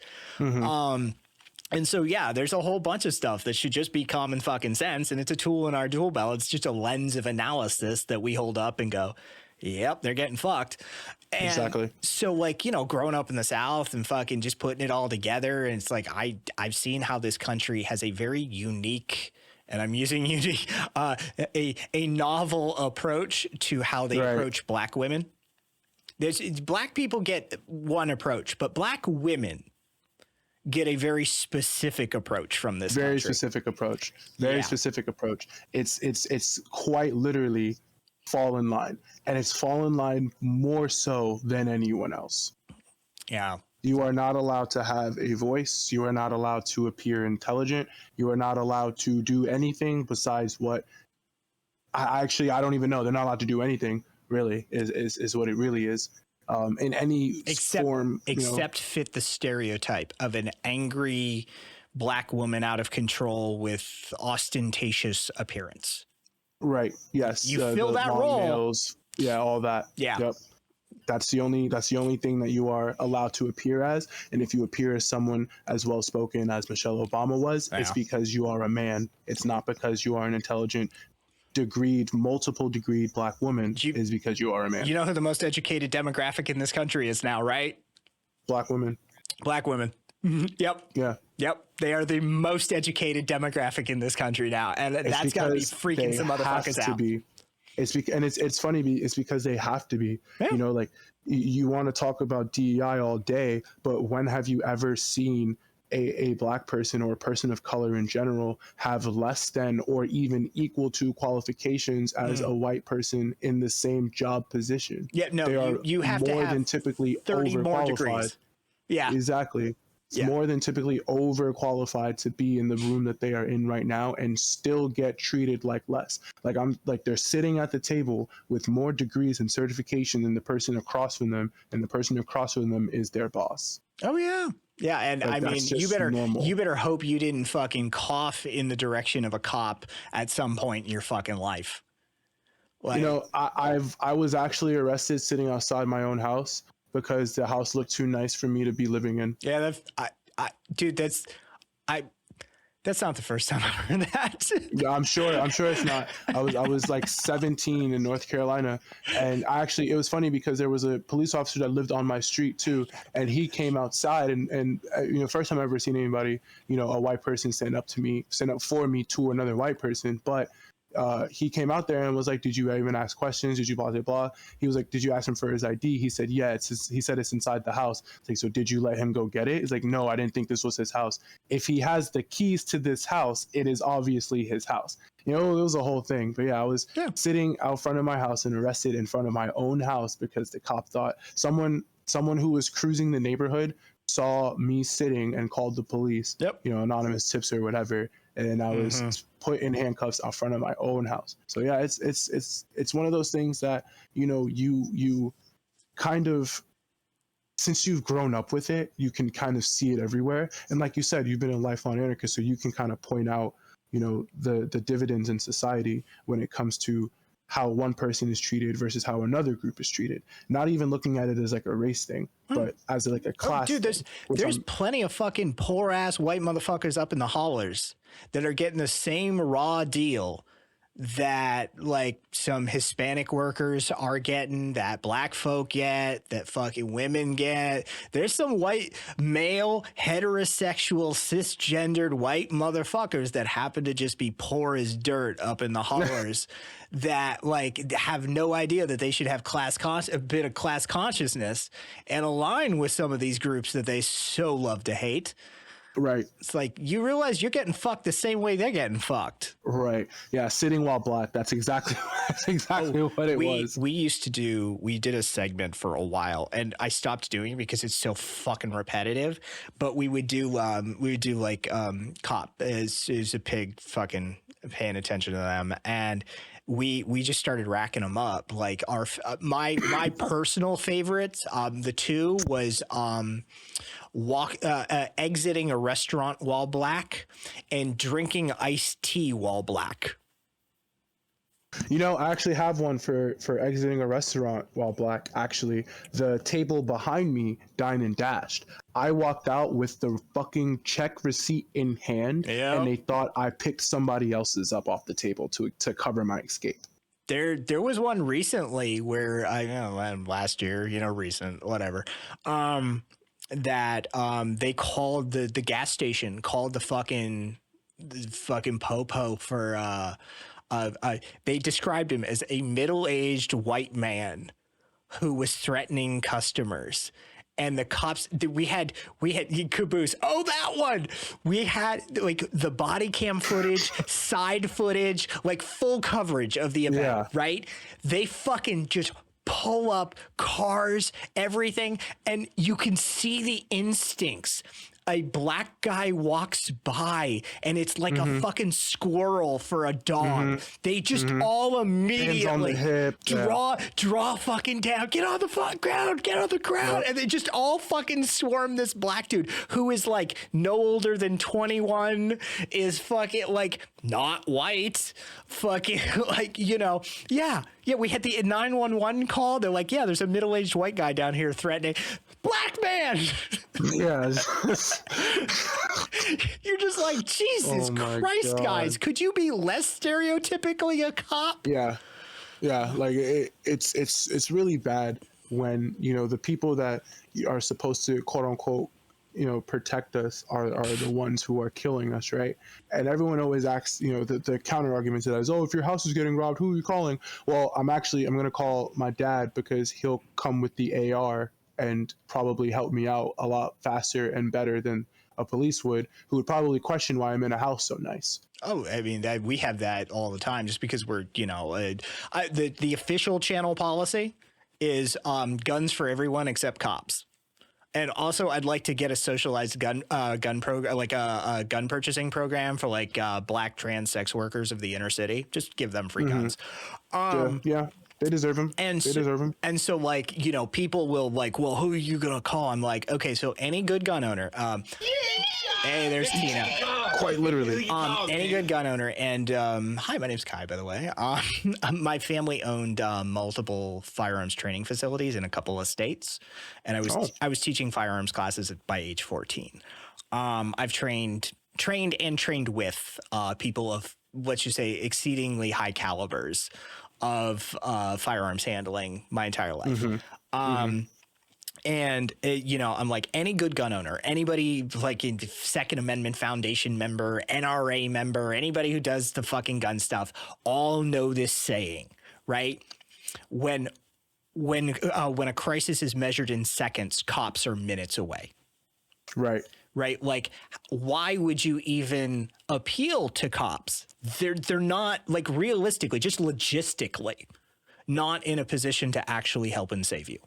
And so, yeah, there's a whole bunch of stuff that should just be common fucking sense. And it's a tool in our tool belt. It's just a lens of analysis that we hold up and go, yep, they're getting fucked. And Exactly. so, like, you know, growing up in the South and fucking just putting it all together. And it's like, I've seen how this country has a very unique, and I'm using unique, a novel approach to how they approach black women. Black people get one approach, but black women get a very specific approach from this Very country. specific approach. Very specific approach. It's quite literally fall in line, and it's fall in line more so than anyone else. Yeah. You are not allowed to have a voice. You are not allowed to appear intelligent. You are not allowed to do anything besides what I don't even know. They're not allowed to do anything, really, is what it really is. In any form. Except fit the stereotype of an angry black woman out of control with ostentatious appearance. Right. Yes. You fill that role. Nails, yeah. All that. Yeah. Yep. That's the only thing that you are allowed to appear as. And if you appear as someone as well spoken as Michelle Obama was, it's because you are a man. It's not because you are an intelligent, multiple degreed black woman. Is because you are a man. You know who the most educated demographic in this country is now, right? Black women. Black women. Yep. Yeah. Yep. They are the most educated demographic in this country now. And that's got to be freaking some motherfuckers out. It's funny. It's because they have to be. Yeah. You know, like you want to talk about DEI all day, but when have you ever seen a black person or a person of color in general have less than or even equal to qualifications as a white person in the same job position? Yeah, no, you have to have more than typically 30 more degrees. Yeah, exactly. It's more than typically overqualified to be in the room that they are in right now and still get treated like less. Like they're sitting at the table with more degrees and certification than the person across from them, and the person across from them is their boss. Oh yeah. Yeah, and like, I mean, you better hope you didn't fucking cough in the direction of a cop at some point in your fucking life. Like, you know, I was actually arrested sitting outside my own house because the house looked too nice for me to be living in. Yeah, dude, that's not the first time I've heard that. Yeah, I'm sure it's not. I was like 17 in North Carolina, and it was funny because there was a police officer that lived on my street too, and he came outside and you know, first time I've ever seen anybody, you know, a white person stand up for me to another white person, but he came out there and was like, did you even ask questions? Did you blah, blah, blah? He was like, did you ask him for his ID? He said, yeah, he said it's inside the house. It's like, so did you let him go get it? It's like, no, I didn't think this was his house. If he has the keys to this house, it is obviously his house. You know, it was a whole thing. But yeah, I was sitting out front of my house and arrested in front of my own house because the cop thought someone who was cruising the neighborhood saw me sitting and called the police, you know, anonymous tips or whatever. And I was put in handcuffs out front of my own house. So yeah, it's one of those things that, you know, you kind of, since you've grown up with it, you can kind of see it everywhere. And like you said, you've been a lifelong anarchist, so you can kind of point out, you know, the dividends in society when it comes to how one person is treated versus how another group is treated. Not even looking at it as like a race thing, but as like a class. Dude, there's plenty of fucking poor ass white motherfuckers up in the hollers that are getting the same raw deal that like some Hispanic workers are getting, that black folk get, that fucking women get. There's some white male heterosexual cisgendered white motherfuckers that happen to just be poor as dirt up in the hollers that like have no idea that they should have a bit of class consciousness and align with some of these groups that they so love to hate. Right. It's like, you realize you're getting fucked the same way they're getting fucked. Right. Yeah. Sitting while black. That's exactly what it was. We did a segment for a while and I stopped doing it because it's so fucking repetitive, but we would do cop is a pig fucking paying attention to them. And we just started racking them up. Like my personal favorites, the two was exiting a restaurant while black and drinking iced tea while black. I actually have one for exiting a restaurant while black. Actually, the table behind me, Dine and Dashed. I walked out with the fucking check receipt in hand, and they thought I picked somebody else's up off the table to cover my escape. There was one recently where last year, recent, whatever. That they called the gas station, called the fucking popo for they described him as a middle-aged white man who was threatening customers. And the cops, we had caboose. Oh, that one. We had like the body cam footage, side footage, like full coverage of the event, right? They fucking just pull up cars, everything. And you can see the instincts. A black guy walks by and it's like a fucking squirrel for a dog. They just all immediately draw fucking down, get on the ground, and they just all fucking swarm this black dude who is like no older than 21, is fucking like not white, fucking like, we had the 911 call. They're like, there's a middle-aged white guy down here threatening black man. Yeah. You're just like, Jesus Christ, God. Guys, could you be less stereotypically a cop? Yeah. Like it's really bad when, the people that are supposed to quote unquote, protect us are the ones who are killing us, right? And everyone always asks, the counter argument to that is, if your house is getting robbed, who are you calling? Well, I'm going to call my dad because he'll come with the AR and probably help me out a lot faster and better than a police would, who would probably question why I'm in a house so nice. Oh, I mean, we have that all the time just because we're, the official channel policy is guns for everyone except cops. And also, I'd like to get a socialized gun program, like a gun purchasing program for like black trans sex workers of the inner city. Just give them free guns. Yeah. They deserve them. And so, like, people will like, well, who are you going to call? I'm like, okay, so any good gun owner. Hey, there's Tina. Quite literally. Any good gun owner. And hi, my name's Kai, by the way. My family owned multiple firearms training facilities in a couple of states. And I was teaching firearms classes by age 14. I've trained with people of, let's just say, exceedingly high calibers of firearms handling my entire life. And, I'm like, any good gun owner, anybody like in Second Amendment Foundation member, NRA member, anybody who does the fucking gun stuff, all know this saying, right? When a crisis is measured in seconds, cops are minutes away. Right. Right. Like, why would you even appeal to cops? They're not, like, realistically, just logistically, not in a position to actually help and save you.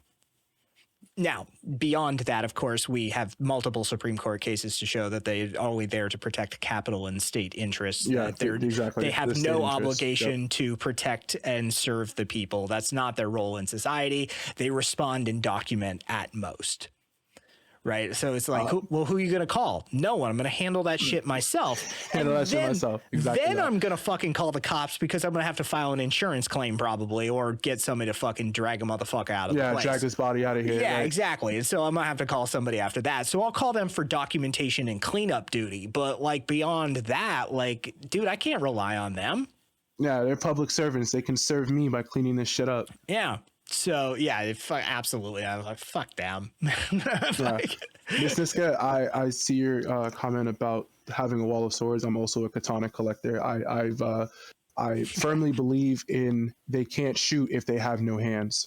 Now, beyond that, of course, we have multiple Supreme Court cases to show that they're only there to protect capital and state interests. Yeah, exactly. They have no obligation to protect and serve the people. That's not their role in society. They respond and document at most. Right. So it's like, who are you going to call? No one. I'm going to handle that shit myself. Exactly. Then I'm going to fucking call the cops because I'm going to have to file an insurance claim probably, or get somebody to fucking drag a motherfucker out of the place. Yeah, drag this body out of here. Yeah, right. Exactly. And so I'm going to have to call somebody after that. So I'll call them for documentation and cleanup duty. But like beyond that, like, dude, I can't rely on them. Yeah, they're public servants. They can serve me by cleaning this shit up. Yeah. So yeah, absolutely. I was like, fuck them. Miss Niska, I see your comment about having a wall of swords. I'm also a katana collector. I firmly believe in they can't shoot if they have no hands.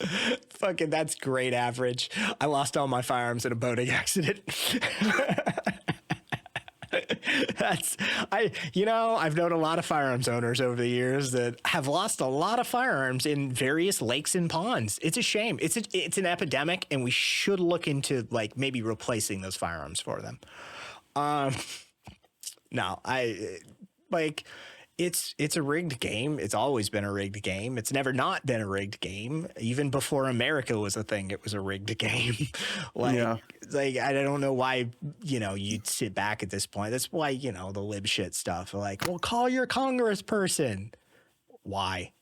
Fucking, that's great average. I lost all my firearms in a boating accident. I've known a lot of firearms owners over the years that have lost a lot of firearms in various lakes and ponds. It's a shame. It's an epidemic, and we should look into like maybe replacing those firearms for them. No, I like It's a rigged game. It's always been a rigged game. It's never not been a rigged game. Even before America was a thing, it was a rigged game. Yeah. like I don't know why, you'd sit back at this point. That's why, the lib shit stuff. Like, well, call your congressperson. Why?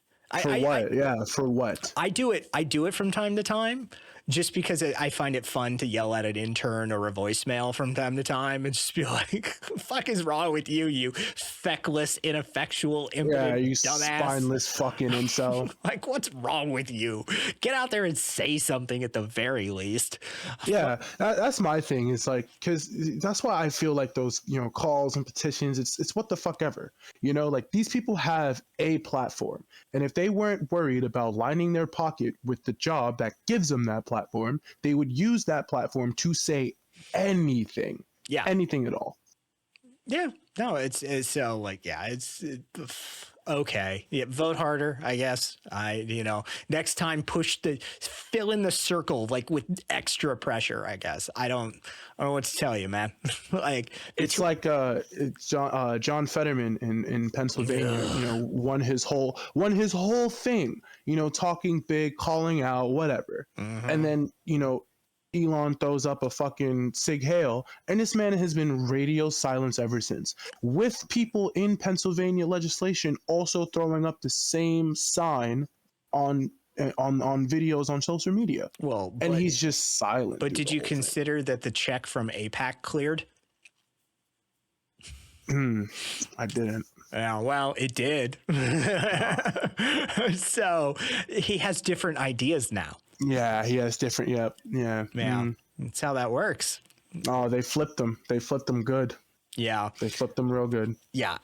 For what? Yeah, for what? I do it from time to time, just because I find it fun to yell at an intern or a voicemail from time to time and just be like, fuck is wrong with you, you feckless, ineffectual, impotent you dumbass. spineless fucking incel. Like, what's wrong with you? Get out there and say something at the very least. Yeah, that's my thing. It's like, because that's why I feel like those, calls and petitions, it's what the fuck ever. Like, these people have a platform. And if they weren't worried about lining their pocket with the job that gives them that platform, they would use that platform to say anything. Yeah. Anything at all. Yeah. No, it's okay. Yeah, vote harder, I guess. Next time fill in the circle, like, with extra pressure, I guess. I don't know what to tell you, man. Like, it's like John Fetterman in Pennsylvania, won his whole thing, talking big, calling out, whatever. Mm-hmm. And then, Elon throws up a fucking Sig Hail, and this man has been radio silence ever since, with people in Pennsylvania legislation also throwing up the same sign on videos on social media. Well, and he's just silent. But did you consider that the check from AIPAC cleared? I didn't. Yeah, well, it did. So he has different ideas now. Yeah, he has different. Yep. Yeah. Yeah. That's how that works. Oh, they flipped them. They flipped them good. Yeah. They flipped them real good. Yeah.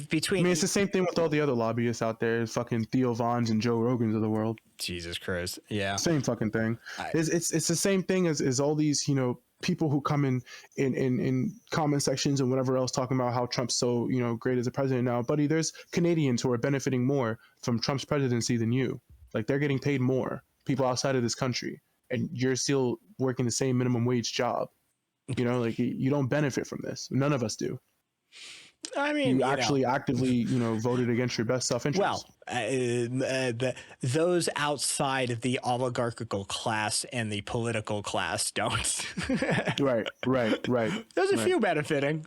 Between. I mean, it's the same thing with all the other lobbyists out there, fucking Theo Vons and Joe Rogans of the world. Jesus Christ. Yeah. Same fucking thing. It's the same thing as all these, people who come in comment sections and whatever else talking about how Trump's so, great as a president now. Buddy, there's Canadians who are benefiting more from Trump's presidency than you. Like, they're getting paid more, people outside of this country, and you're still working the same minimum wage job. Like, you don't benefit from this. None of us do. I mean, you actually actively, voted against your best self-interest. Well, those outside of the oligarchical class and the political class don't. Right. There's a few benefiting.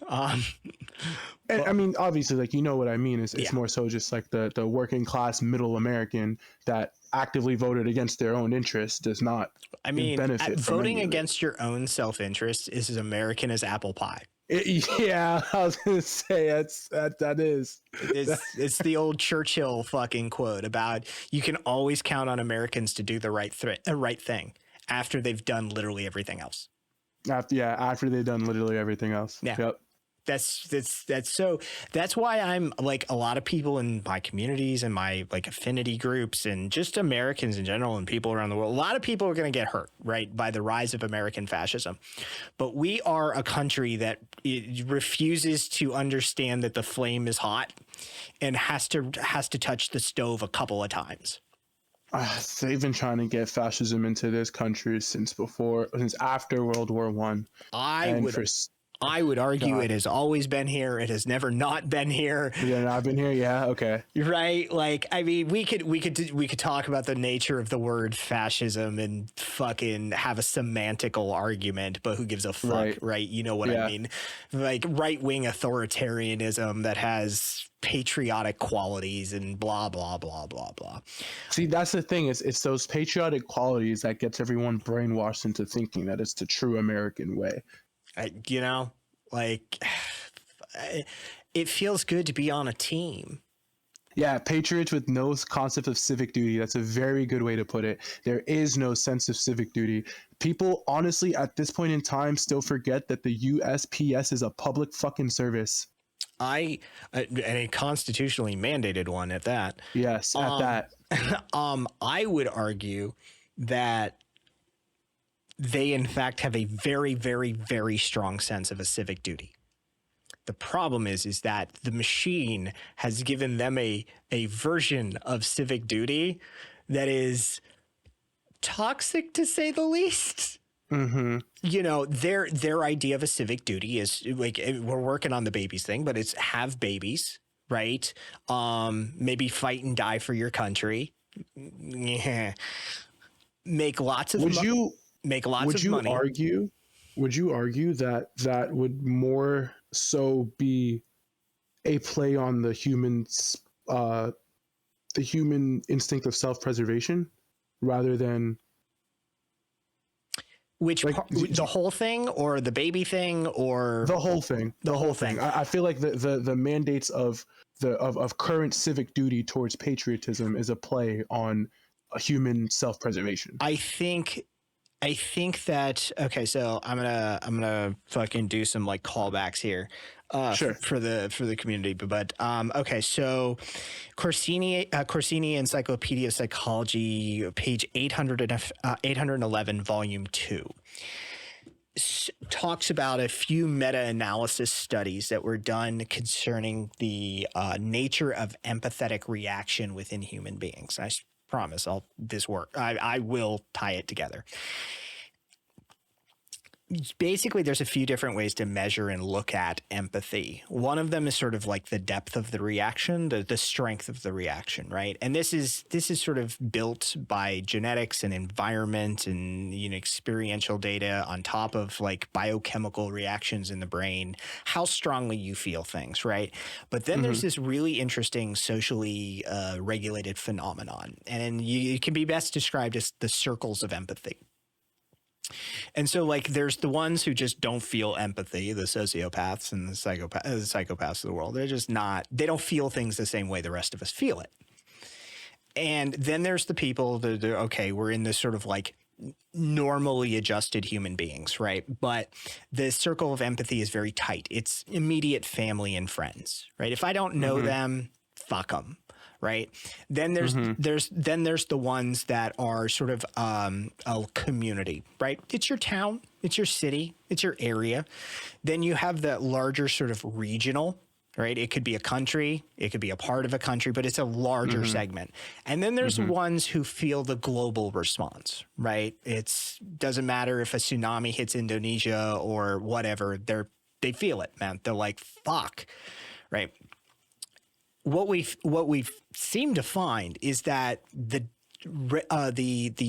And I mean, obviously, like, what I mean is it's more so just like the working class middle American that actively voted against their own interests does not. I mean, benefit from voting against your own self-interest is as American as apple pie. Yeah, I was gonna say that is. It's the old Churchill fucking quote about you can always count on Americans to do the right thing after they've done literally everything else. After they've done literally everything else. Yeah. Yep. That's why I'm like, a lot of people in my communities and my like affinity groups and just Americans in general and people around the world, a lot of people are going to get hurt, right, by the rise of American fascism. But we are a country that refuses to understand that the flame is hot and has to touch the stove a couple of times. They've been trying to get fascism into this country since after World War I. I would argue it has always been here. It has never not been here. Yeah, not been here. Yeah, okay. Right? Like, I mean, we could talk about the nature of the word fascism and fucking have a semantical argument, but who gives a fuck, right? You know what I mean? Like, right-wing authoritarianism that has patriotic qualities and blah blah blah blah blah. See, that's the thing, it's those patriotic qualities that gets everyone brainwashed into thinking that it's the true American way. It feels good to be on a team. Yeah, patriots with no concept of civic duty. That's a very good way to put it. There is no sense of civic duty. People, honestly, at this point in time, still forget that the USPS is a public fucking service. And a constitutionally mandated one at that. Yes, at that. I would argue that they, in fact, have a very, very, very strong sense of a civic duty. The problem is that the machine has given them a version of civic duty that is toxic, to say the least. Mm-hmm. You know, their idea of a civic duty is like, we're working on the babies thing, but it's have babies, right? Maybe fight and die for your country. Yeah. Make lots of Would you make lots would of you money. argue that that would more so be a play on the human instinct of self-preservation rather than Which like part, the whole thing or the baby thing or the whole thing? the whole thing? I feel like the mandates of of current civic duty towards patriotism is a play on a human self-preservation. I think that okay, so I'm gonna fucking do some like callbacks here, Sure. for the community, but okay, so Corsini Encyclopedia of Psychology, page 811, volume 2. Talks about a few meta-analysis studies that were done concerning the nature of empathetic reaction within human beings. I promise I will tie it together. Basically, there's a few different ways to measure and look at empathy. One of them is sort of like the depth of the reaction, the strength of the reaction, right? And this is sort of built by genetics and environment and, you know, experiential data on top of like biochemical reactions in the brain, how strongly you feel things, right? But then there's this really interesting socially regulated phenomenon, and it can be best described as the circles of empathy. And so, like, there's the ones who just don't feel empathy, the sociopaths and the psychopaths of the world. They're just not, they don't feel things the same way the rest of us feel it. And then there's the people that are, okay, we're in this sort of like normally adjusted human beings, right? But the circle of empathy is very tight. It's immediate family and friends, right? If I don't know them, fuck them. Right. Then there's the ones that are sort of a community, right? It's your town, it's your city, it's your area. Then you have the larger sort of regional, right? It could be a country, it could be a part of a country, but it's a larger segment. And then there's ones who feel the global response, right? It's doesn't matter if a tsunami hits Indonesia or whatever, they feel it, man. They're like, fuck, right? What we've seemed to find is that the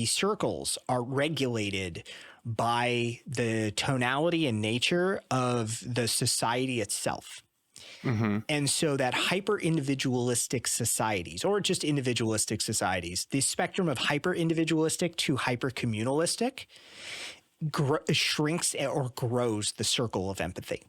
circles are regulated by the tonality and nature of the society itself. And so that hyper individualistic societies, or just individualistic societies, the spectrum of hyper individualistic to hyper communalistic shrinks or grows the circle of empathy.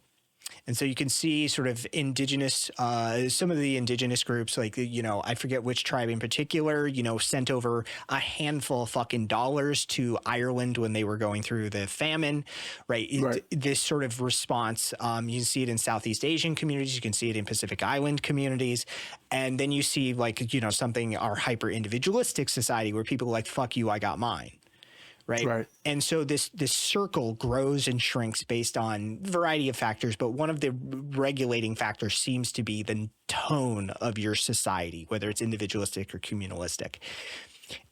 And so you can see sort of indigenous, some of the indigenous groups, like, you know, I forget which tribe in particular, you know, sent over a handful of fucking dollars to Ireland when they were going through the famine, right? This sort of response, you can see it in Southeast Asian communities, you can see it in Pacific Island communities. And then you see like, you know, something, our hyper individualistic society where people are like, fuck you, I got mine. Right. And so this circle grows and shrinks based on a variety of factors, but one of the regulating factors seems to be the tone of your society, whether it's individualistic or communalistic.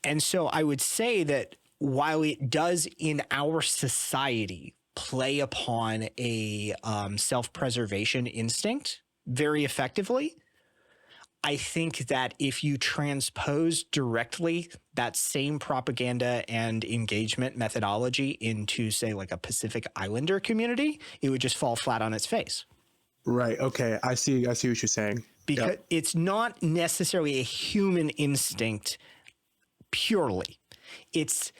And so I would say that while it does in our society play upon a self-preservation instinct very effectively, I think that if you transpose directly that same propaganda and engagement methodology into, say, like a Pacific Islander community, it would just fall flat on its face. Right. Okay. I see what you're saying. Because it's not necessarily a human instinct purely. It's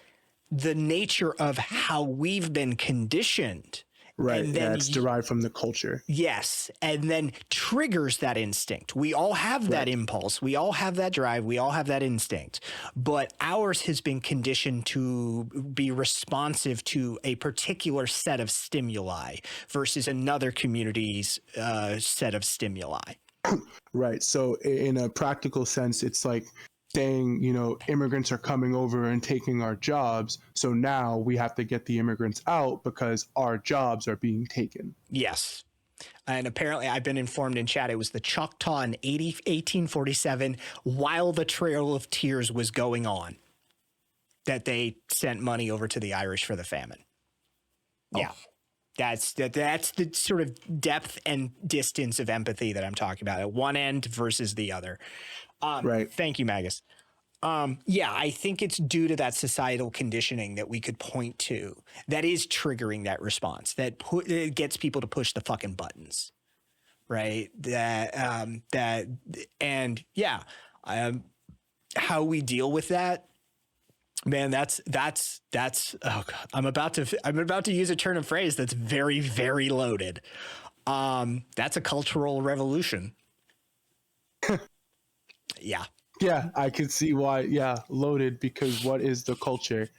the nature of how we've been conditioned. Right. And then it's derived from the culture. Yes. And then triggers that instinct. We all have that impulse. We all have that drive. We all have that instinct. But ours has been conditioned to be responsive to a particular set of stimuli versus another community's set of stimuli. Right. So in a practical sense, it's like saying, you know, immigrants are coming over and taking our jobs. So now we have to get the immigrants out because our jobs are being taken. Yes. And apparently I've been informed in chat, it was the Choctaw in 1847 while the Trail of Tears was going on that they sent money over to the Irish for the famine. Yeah. That's the sort of depth and distance of empathy that I'm talking about at one end versus the other. Right. Thank you, Magus. Yeah, I think it's due to that societal conditioning that we could point to that is triggering that response, that it gets people to push the fucking buttons, right? And yeah, how we deal with that, man, that's oh God, I'm about to use a turn of phrase that's very, very loaded. That's a cultural revolution. Yeah. Yeah, I could see why. Yeah, loaded, because what is the culture?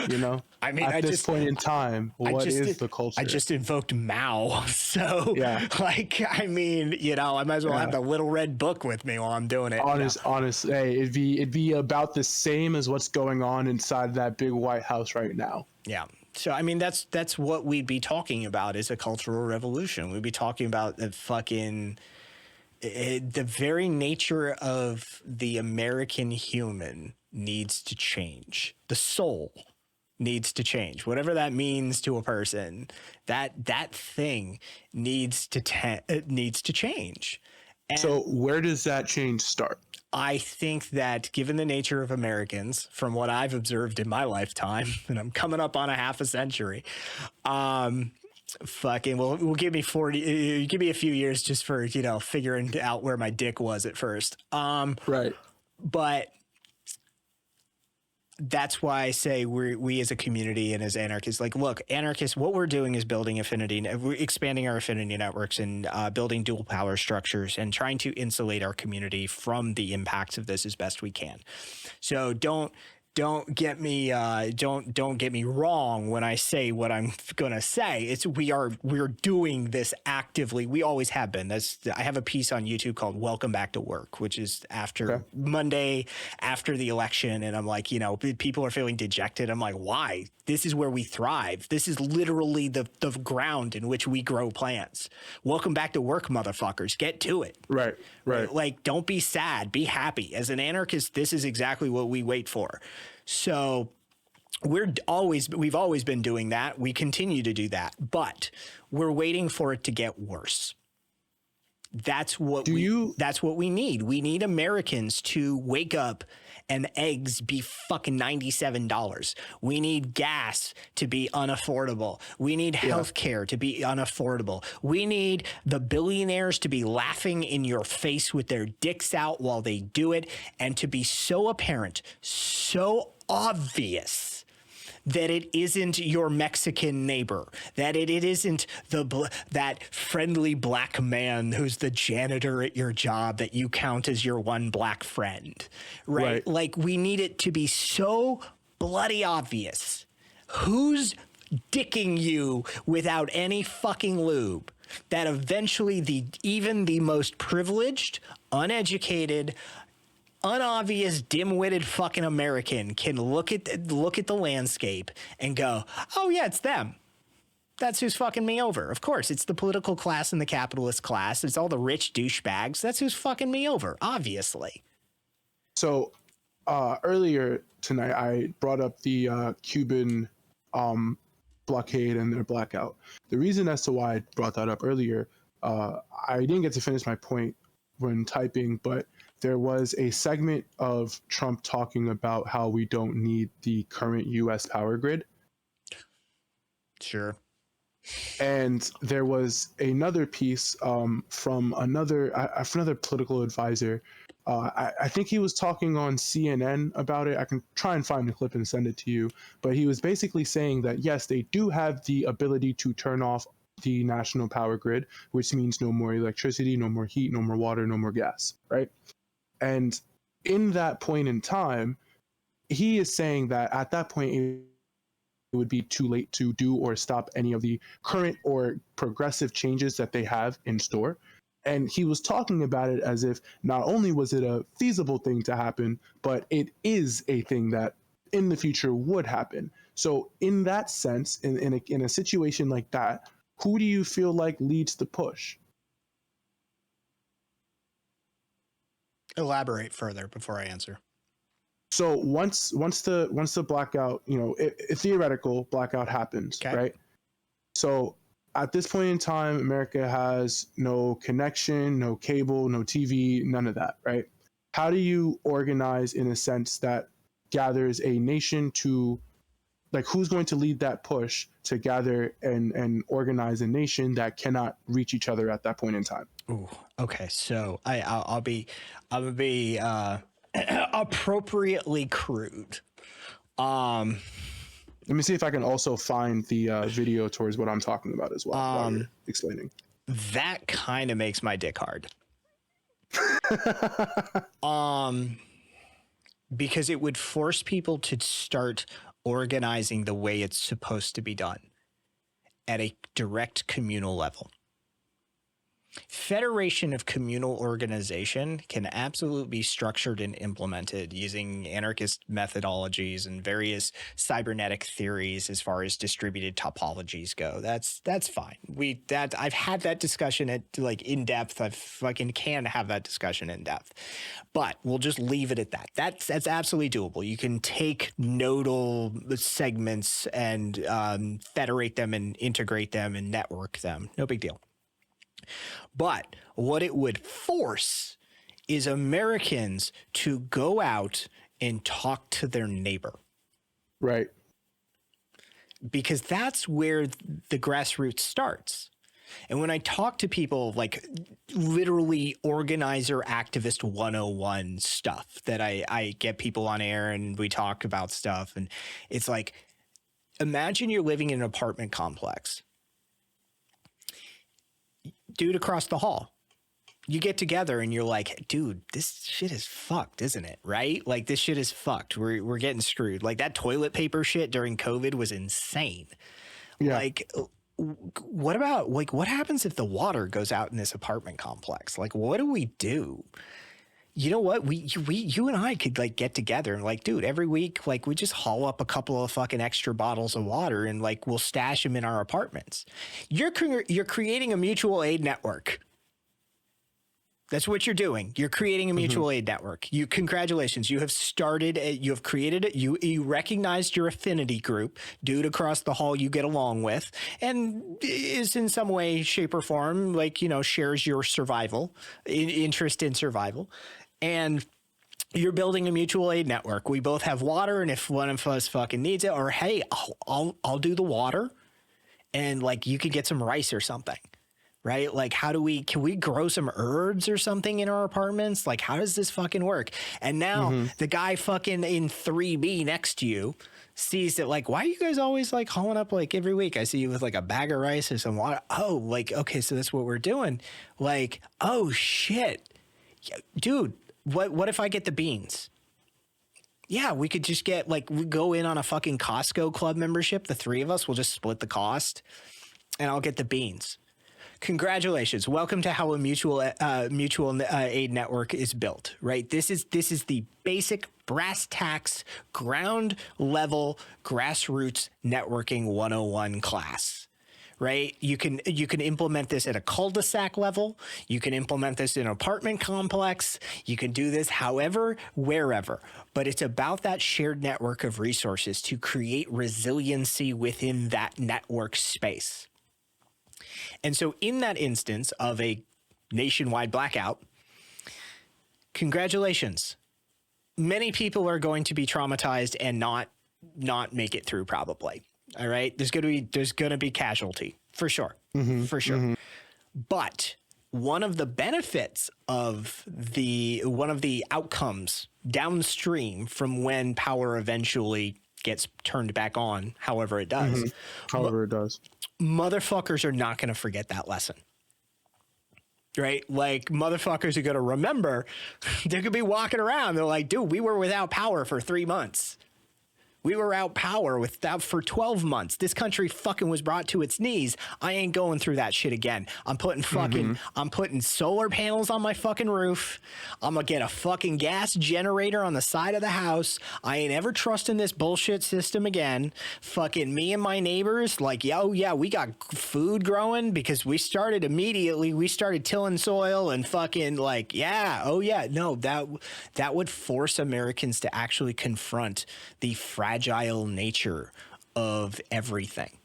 You know, I mean, at this point in time, what is the culture? I just invoked Mao. So, Yeah. like, I mean, I might as well have the little red book with me while I'm doing it. Honest, hey, it'd be about the same as what's going on inside that big White House right now. Yeah. So, I mean, that's what we'd be talking about is a cultural revolution. We'd be talking about the very nature of the American human needs to change. The soul needs to change. Whatever that means to a person, that thing needs to change. And so where does that change start? I think that given the nature of Americans, from what I've observed in my lifetime, and I'm coming up on a half a century, we'll give me 40, give me a few years just for, figuring out where my dick was at first. Right. But that's why I say we as a community and as anarchists, like, look, anarchists, what we're doing is building we're expanding our affinity networks and building dual power structures and trying to insulate our community from the impacts of this as best we can. So don't get me don't get me wrong when I say what I'm gonna say. It's we're doing this actively. We always have been. I have a piece on YouTube called "Welcome Back to Work," which is after Monday after the election, and I'm like, people are feeling dejected. I'm like, why? This is where we thrive. This is literally the ground in which we grow plants. Welcome back to work, motherfuckers. Get to it. Right. Like, don't be sad. Be happy. As an anarchist, this is exactly what we wait for. So we've always been doing that. We continue to do that, but we're waiting for it to get worse. That's what we need. We need Americans to wake up and eggs be fucking $97. We need gas to be unaffordable. We need healthcare to be unaffordable. We need the billionaires to be laughing in your face with their dicks out while they do it, and to be so apparent, so obvious that it isn't your Mexican neighbor, that it isn't that friendly black man who's the janitor at your job that you count as your one black friend, right? Like, we need it to be so bloody obvious who's dicking you without any fucking lube that eventually even the most privileged, uneducated, unobvious, dim-witted fucking American can look at the landscape and go, oh yeah, it's them. That's who's fucking me over. Of course, it's the political class and the capitalist class. It's all the rich douchebags. That's who's fucking me over, obviously. So earlier tonight, I brought up the Cuban blockade and their blackout. The reason as to why I brought that up earlier, I didn't get to finish my point when typing, but there was a segment of Trump talking about how we don't need the current U.S. power grid. Sure. And there was another piece from another political advisor. I think he was talking on CNN about it. I can try and find the clip and send it to you. But he was basically saying that, yes, they do have the ability to turn off the national power grid, which means no more electricity, no more heat, no more water, no more gas, right? And in that point in time, he is saying that at that point, it would be too late to do or stop any of the current or progressive changes that they have in store. And he was talking about it as if not only was it a feasible thing to happen, but it is a thing that in the future would happen. So in that sense, in a situation like that, who do you feel like leads the push? Elaborate further before I answer. So once the blackout, a theoretical blackout happens, right? So at this point in time, America has no connection, no cable, no TV, none of that, right? How do you organize in a sense that gathers a nation to, like, who's going to lead that push to gather and organize a nation that cannot reach each other at that point in time? Ooh, okay. So I'll be appropriately crude. Let me see if I can also find the video towards what I'm talking about as well while you're explaining. That kind of makes my dick hard. Because it would force people to start organizing the way it's supposed to be done at a direct communal level. Federation of communal organization can absolutely be structured and implemented using anarchist methodologies and various cybernetic theories as far as distributed topologies go. That's fine. I've had that discussion at like in depth. I fucking can have that discussion in depth, but we'll just leave it at that. That's absolutely doable. You can take nodal segments and federate them and integrate them and network them. No big deal. But what it would force is Americans to go out and talk to their neighbor. Right. Because that's where the grassroots starts. And when I talk to people, like literally organizer activist 101 stuff that I get people on air and we talk about stuff. And it's like, imagine you're living in an apartment complex. Dude across the hall, you get together and you're like, dude, this shit is fucked, isn't it? Right? Like this shit is fucked. We're getting screwed. Like that toilet paper shit during COVID was insane. Yeah. Like what about like what happens if the water goes out in this apartment complex? Like what do we do? You know what? You and I could like get together and like, dude, every week, like we just haul up a couple of fucking extra bottles of water and like we'll stash them in our apartments. You're creating a mutual aid network. That's what you're doing. You're creating a mutual aid network. Congratulations. You have created it. You recognized your affinity group, dude across the hall you get along with, and is in some way, shape, or form, like, you know, shares your survival, interest in survival. And you're building a mutual aid network. We both have water, and if one of us fucking needs it, or hey, I'll do the water, and like you could get some rice or something, right? Like can we grow some herbs or something in our apartments? Like how does this fucking work? And now the guy fucking in 3B next to you sees that like, why are you guys always like hauling up like every week? I see you with like a bag of rice or some water. Oh, like, okay, so that's what we're doing. Like, oh shit, dude. What if I get the beans? Yeah, we could just get like we go in on a fucking Costco club membership. The three of us will just split the cost, and I'll get the beans. Congratulations! Welcome to how a mutual aid network is built. Right? This is the basic brass tacks, ground level, grassroots networking 101 class. Right? You can implement this at a cul-de-sac level. You can implement this in an apartment complex. You can do this however, wherever. But it's about that shared network of resources to create resiliency within that network space. And so in that instance of a nationwide blackout, congratulations. Many people are going to be traumatized and not make it through probably. All right. There's going to be casualty for sure. For sure. But one of the benefits of one of the outcomes downstream from when power eventually gets turned back on, however it does. Motherfuckers are not going to forget that lesson. Right? Like motherfuckers are going to remember. They could be walking around. They're like, dude, we were without power for 3 months. We were out power for 12 months. This country fucking was brought to its knees. I ain't going through that shit again. I'm putting solar panels on my fucking roof. I'm gonna get a fucking gas generator on the side of the house. I ain't ever trusting this bullshit system again. Fucking me and my neighbors, like, yo, yeah, we got food growing because we started immediately. We started tilling soil and fucking like, yeah, oh yeah. No, that would force Americans to actually confront the fragile nature of everything.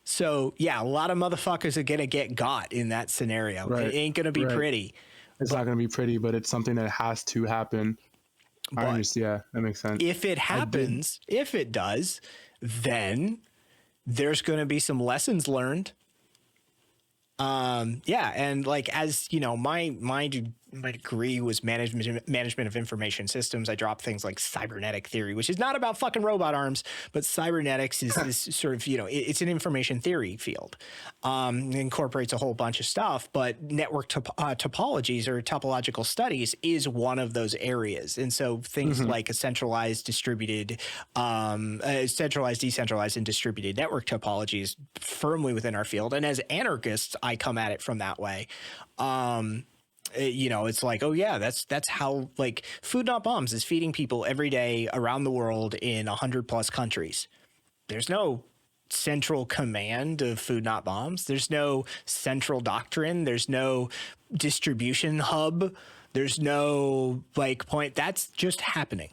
So yeah, a lot of motherfuckers are gonna get got in that scenario. Right. It ain't gonna be Right. pretty. It's not going to be pretty, but it's something that has to happen. I But understand. Yeah, that makes sense. if it happens, if it does, then there's gonna be some lessons learned. Yeah, and like, as you know, my degree was management of information systems. I dropped things like cybernetic theory, which is not about fucking robot arms, but cybernetics is this sort of, you know, it's an information theory field. It incorporates a whole bunch of stuff, but network topologies or topological studies is one of those areas. And so things like a centralized, decentralized, decentralized, and distributed network topology is firmly within our field. And as anarchists, I come at it from that way. You know, it's like, oh yeah, that's how, like, Food Not Bombs is feeding people every day around the world in 100+ countries. There's no central command of Food Not Bombs. There's no central doctrine. There's no distribution hub. There's no like point. That's just happening.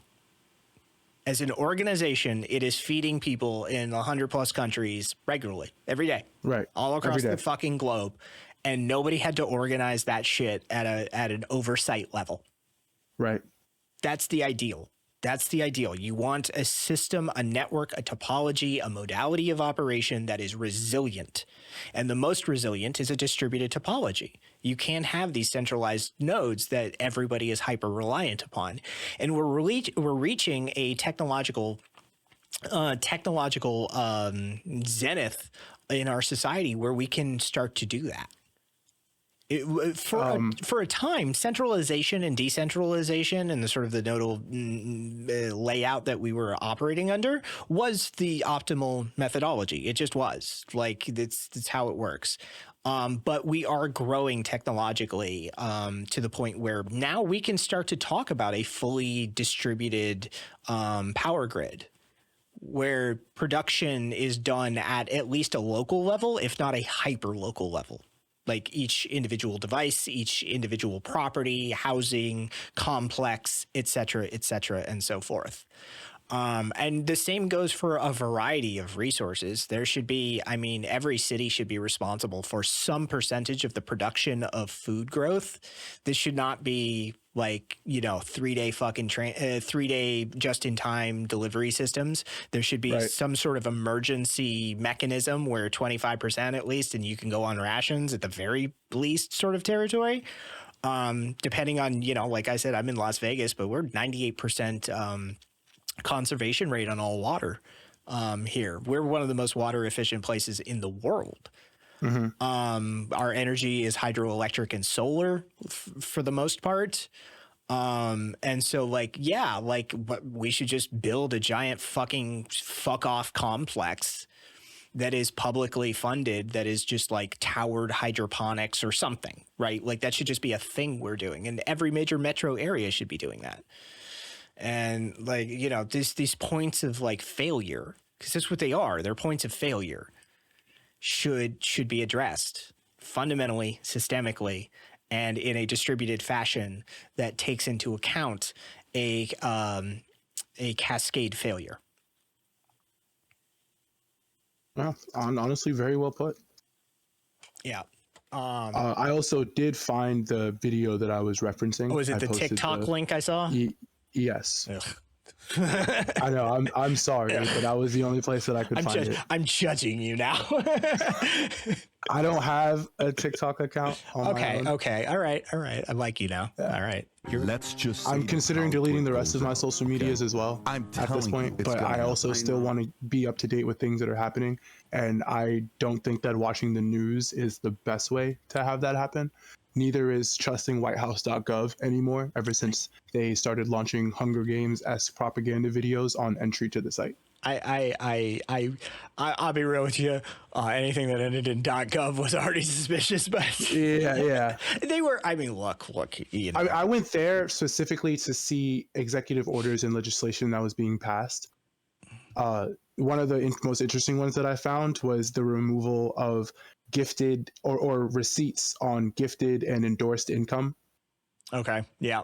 As an organization, it is feeding people in 100+ countries regularly, every day, Right. all across the fucking globe. And nobody had to organize that shit at an oversight level. Right. That's the ideal. That's the ideal. You want a system, a network, a topology, a modality of operation that is resilient. And the most resilient is a distributed topology. You can't have these centralized nodes that everybody is hyper reliant upon. And we're reaching a technological zenith in our society where we can start to do that. For a time, centralization and decentralization and the sort of the nodal layout that we were operating under was the optimal methodology. It just was. Like, that's how it works. But we are growing technologically to the point where now we can start to talk about a fully distributed power grid, where production is done at least a local level, if not a hyper local level. Like each individual device, each individual property, housing, complex, et cetera, and so forth. And the same goes for a variety of resources. There should be, I mean, every city should be responsible for some percentage of the production of food growth. This should not be like, you know, 3-day fucking 3-day just-in-time delivery systems. There should be some sort of emergency mechanism where 25% at least, and you can go on rations at the very least sort of territory. Depending on, you know, like I said, I'm in Las Vegas, but we're 98% conservation rate on all water here. We're one of the most water efficient places in the world. Our energy is hydroelectric and solar for the most part. And so like, yeah, like we should just build a giant fucking fuck off complex that is publicly funded, that is just like towered hydroponics or something, right? Like that should just be a thing we're doing. And every major metro area should be doing that. And like, you know, these points of like failure, because that's what they are. They're points of failure, should be addressed fundamentally, systemically, and in a distributed fashion that takes into account a cascade failure. Well, honestly, very well put. Yeah. I also did find the video that I was referencing. Oh, is it the TikTok link I saw? Yes. I know. I'm sorry, but that was the only place that I could find it. I'm judging you now. I don't have a TikTok account. Okay. All right. I like you now. Yeah. All right. I'm considering deleting the rest of my social medias as well at this point, but I also still want to be up to date with things that are happening. And I don't think that watching the news is the best way to have that happen. Neither is trusting whitehouse.gov anymore, ever since they started launching Hunger Games-esque propaganda videos on entry to the site. I'll be real with you. Anything that ended in .gov was already suspicious, but yeah, they were. I mean, look. You know. I went there specifically to see executive orders and legislation that was being passed. One of the most interesting ones that I found was the removal of gifted or receipts on gifted and endorsed income. Okay. Yeah.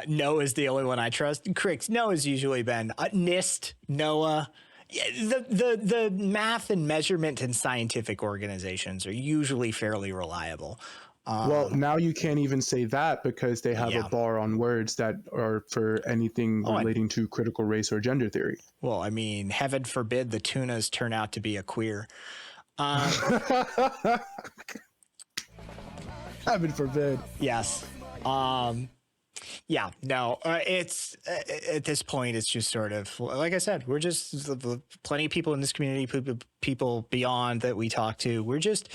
No is the only one I trust. Cricks. No has usually been NIST, NOAA, Yeah, the math and measurement and scientific organizations are usually fairly reliable. Well, now you can't even say that because they have a Yeah. bar on words that are for anything relating to critical race or gender theory. Well, I mean, heaven forbid the tunas turn out to be a queer. Heaven forbid. Yes. Yeah, no, it's at this point, it's just sort of like I said, we're just plenty of people in this community, people beyond that we talk to. We're just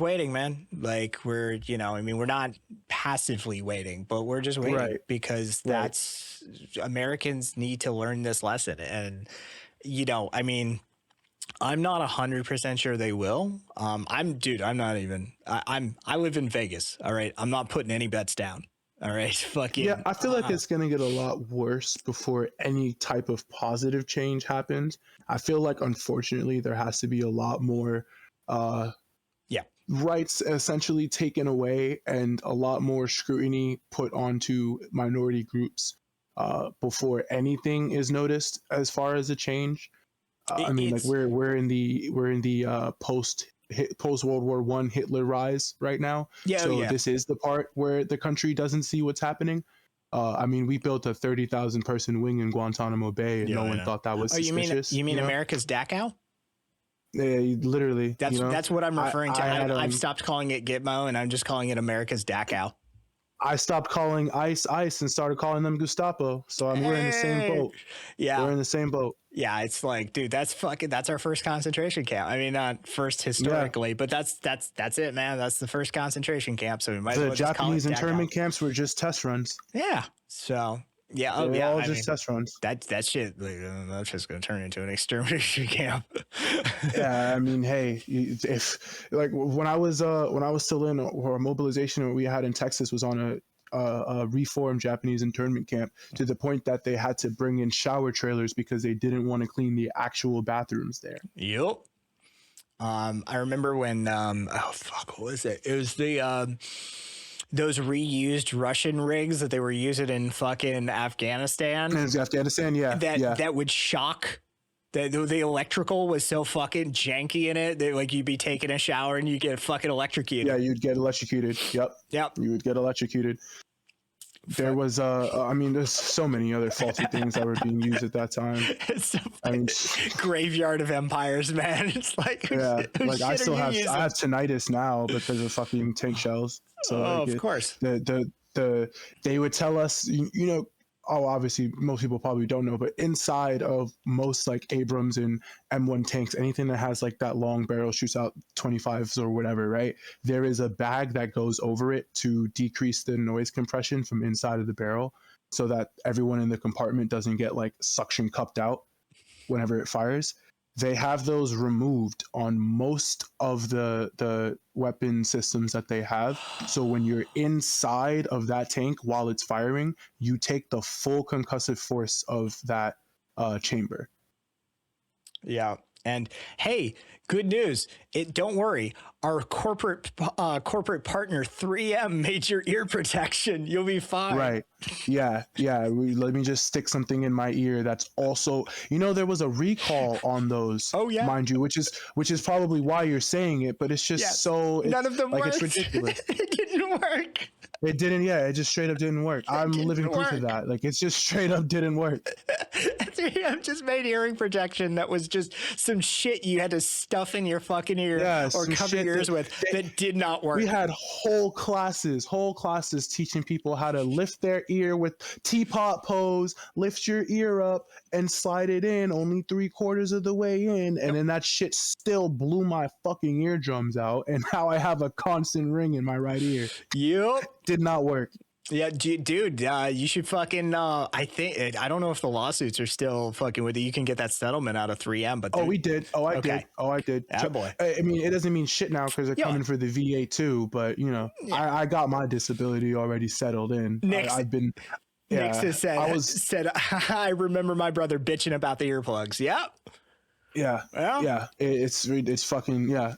waiting, man. Like we're, I mean, we're not passively waiting, but we're just waiting because that's Americans need to learn this lesson. And, I mean, I'm not 100% sure they will. I live in Vegas. All right. I'm not putting any bets down. All right. Fucking. Yeah, I feel like it's going to get a lot worse before any type of positive change happens. I feel like, unfortunately, there has to be a lot more rights essentially taken away and a lot more scrutiny put onto minority groups before anything is noticed as far as a change. I mean, like we're in the post World War I Hitler rise right now. This is the part where the country doesn't see what's happening. I mean, we built a 30,000 person wing in Guantanamo Bay, and no one thought that was suspicious. You mean America's Dachau? Yeah, literally. That's what I'm referring to. I've stopped calling it Gitmo, and I'm just calling it America's Dachau. I stopped calling ICE and started calling them Gestapo. So we're in the same boat. Yeah, we're in the same boat. Yeah, it's like, dude, that's our first concentration camp. I mean, not first historically, but that's it, man. That's the first concentration camp. So we might as well just call it Japanese internment camps were just test runs. Yeah. So yeah, all just test runs. That shit, that's just gonna turn into an extermination camp. Yeah, I mean, hey, if like when I was still in or a mobilization we had in Texas was on a reformed Japanese internment camp to the point that they had to bring in shower trailers because they didn't want to clean the actual bathrooms there. Yep. I remember when what was it? It was the those reused Russian rigs that they were using in fucking Afghanistan. Afghanistan, yeah. That would shock. The electrical was so fucking janky in it that like you'd be taking a shower and you get fucking electrocuted. Yeah, you'd get electrocuted. Yep. You would get electrocuted. There was I mean, there's so many other faulty things that were being used at that time. It's so graveyard of empires, man. It's like I have tinnitus now because of fucking tank shells. So of course. They would tell us, obviously most people probably don't know, but inside of most like Abrams and M1 tanks, anything that has like that long barrel shoots out 25s or whatever, right? There is a bag that goes over it to decrease the noise compression from inside of the barrel so that everyone in the compartment doesn't get like suction cupped out whenever it fires. They have those removed on most of the weapon systems that they have. So when you're inside of that tank while it's firing, you take the full concussive force of that chamber. Yeah. And hey, good news. Don't worry. Our corporate partner 3M made your ear protection. You'll be fine. Right. Yeah. Let me just stick something in my ear. That's also, there was a recall on those. Oh yeah. Mind you, which is probably why you're saying it, but it's just none of them like worked. It's ridiculous. It didn't work. It didn't. Yeah, it just straight up didn't work. I'm living proof of that. Like it's just straight up didn't work. 3M just made hearing protection that was just some shit you had to stuff in your fucking ear or cover your ears with that did not work. We had whole classes teaching people how to lift their ear with teapot pose, lift your ear up and slide it in only 3/4 of the way in. And then that shit still blew my fucking eardrums out. And now I have a constant ring in my right ear. Yep. Did not work. Yeah, dude, you should fucking, I don't know if the lawsuits are still fucking with you. You can get that settlement out of 3M, but we did. I did. Attaboy. I mean, it doesn't mean shit now because they're coming for the VA too, but I got my disability already settled in. I've been. Nick said, I remember my brother bitching about the earplugs. Yep. Yeah. It's fucking, yeah.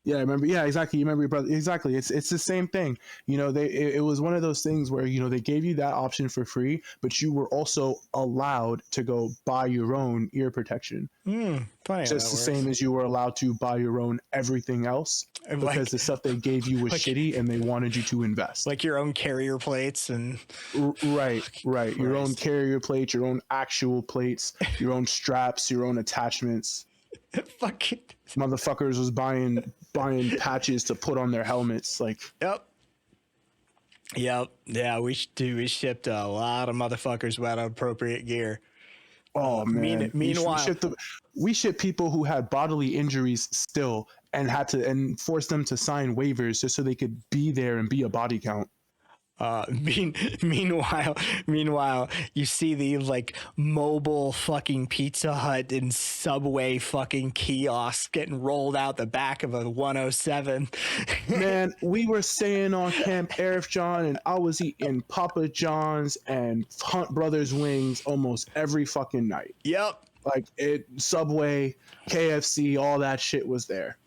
Yeah, I remember. Yeah, exactly. You remember your brother. Exactly. It's the same thing. You know, it was one of those things where, you know, they gave you that option for free, but you were also allowed to go buy your own ear protection. Funny how Just that the works. same as you were allowed to buy your own everything else, And because the stuff they gave you was like- shitty and they wanted you to invest. like your own carrier plates and Right. Your own Christ. carrier plates, your own actual plates, your own straps, your own attachments. fucking. Motherfuckers was buying patches to put on their helmets. Like, Yep. Yeah, we shipped a lot of motherfuckers without appropriate gear. oh man. Meanwhile, we shipped people who had bodily injuries still, and had to and forced them to sign waivers just so they could be there and be a body count. meanwhile, you see the like mobile fucking Pizza Hut and Subway fucking kiosks getting rolled out the back of a 107. Man, we were staying on Camp Arif John, and I was eating Papa John's and Hunt Brothers wings almost every fucking night. Yep. Like Subway, KFC, all that shit was there.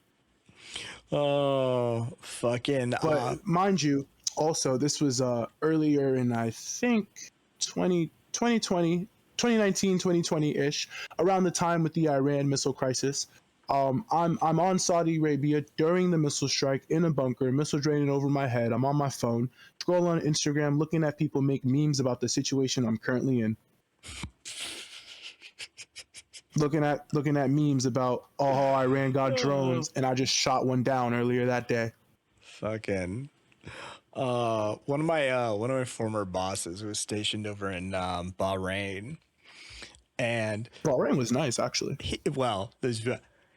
Oh, fucking. But mind you, also, this was earlier in, I think, 2020, 2019-2020-ish, around the time with the Iran missile crisis. I'm on Saudi Arabia during the missile strike in a bunker, missile draining over my head. I'm on my phone, scroll on Instagram, looking at people make memes about the situation I'm currently in. Looking at memes about, oh, Iran got drones, and I just shot one down earlier that day. Fucking. One of my former bosses was stationed over in Bahrain, and Bahrain was nice, actually.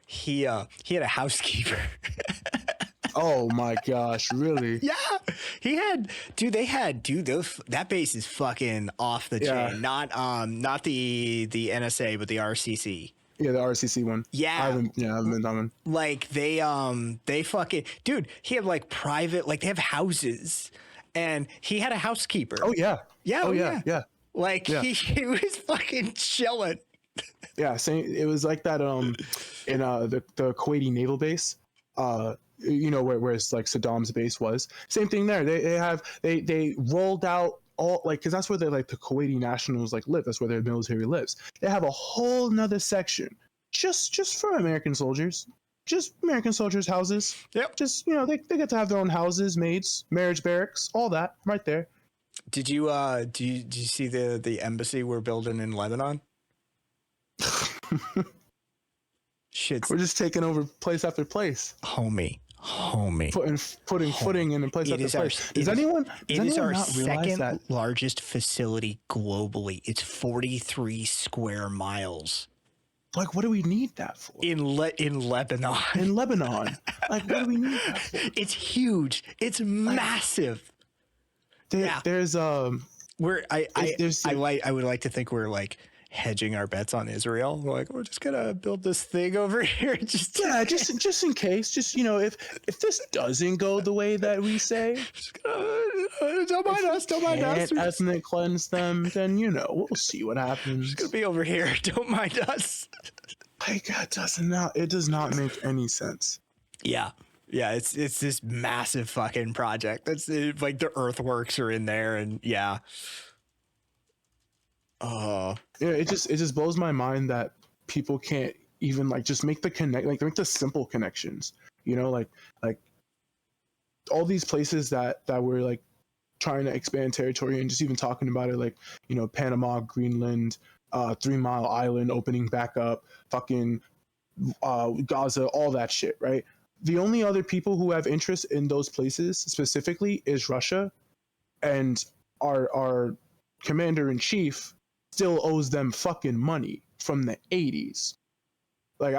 he had a housekeeper. Oh my gosh, really? Yeah, that base is fucking off the chain. Not the NSA, but the RCC. Yeah, the RCC one. Yeah. I haven't been that one. Like they fucking, dude, he had like private, like they have houses, and he had a housekeeper. Oh yeah. Yeah. Oh yeah. Yeah. Like he was fucking chilling. Yeah. Same. It was like that. In the Kuwaiti naval base. You know where it's like Saddam's base was. Same thing there. They rolled out all, like, because that's where they, like, the Kuwaiti nationals like live. That's where their military lives. They have a whole nother section just for American soldiers. Just American soldiers' houses. Yep. Just, you know, they get to have their own houses, maids, marriage barracks, all that right there. Did you do you see the embassy we're building in Lebanon? Shit. We're just taking over place after place. Homie. Putting footing in place after place. Does anyone not realize that? Largest facility globally. It's 43 square miles. Like, what do we need that for? In Lebanon. In Lebanon. Like, what do we need that for? It's huge. It's massive. There's I would like to think we're like hedging our bets on Israel. We're like, we're just gonna build this thing over here. just in case. Just, you know, if this doesn't go the way that we say, don't mind us. Ethnic cleanse them, then, you know, we'll see what happens. It's gonna be over here. Don't mind us. Like, it does not make any sense. Yeah, it's this massive fucking project. That's like the earthworks are in there, and yeah. Yeah, it just blows my mind that people can't even, like, just make the simple connections. You know, like all these places that we're like trying to expand territory and just even talking about it, like, you know, Panama, Greenland, 3 Mile Island opening back up, fucking Gaza, all that shit, right? The only other people who have interest in those places specifically is Russia, and our commander in chief still owes them fucking money from the 80s. Like,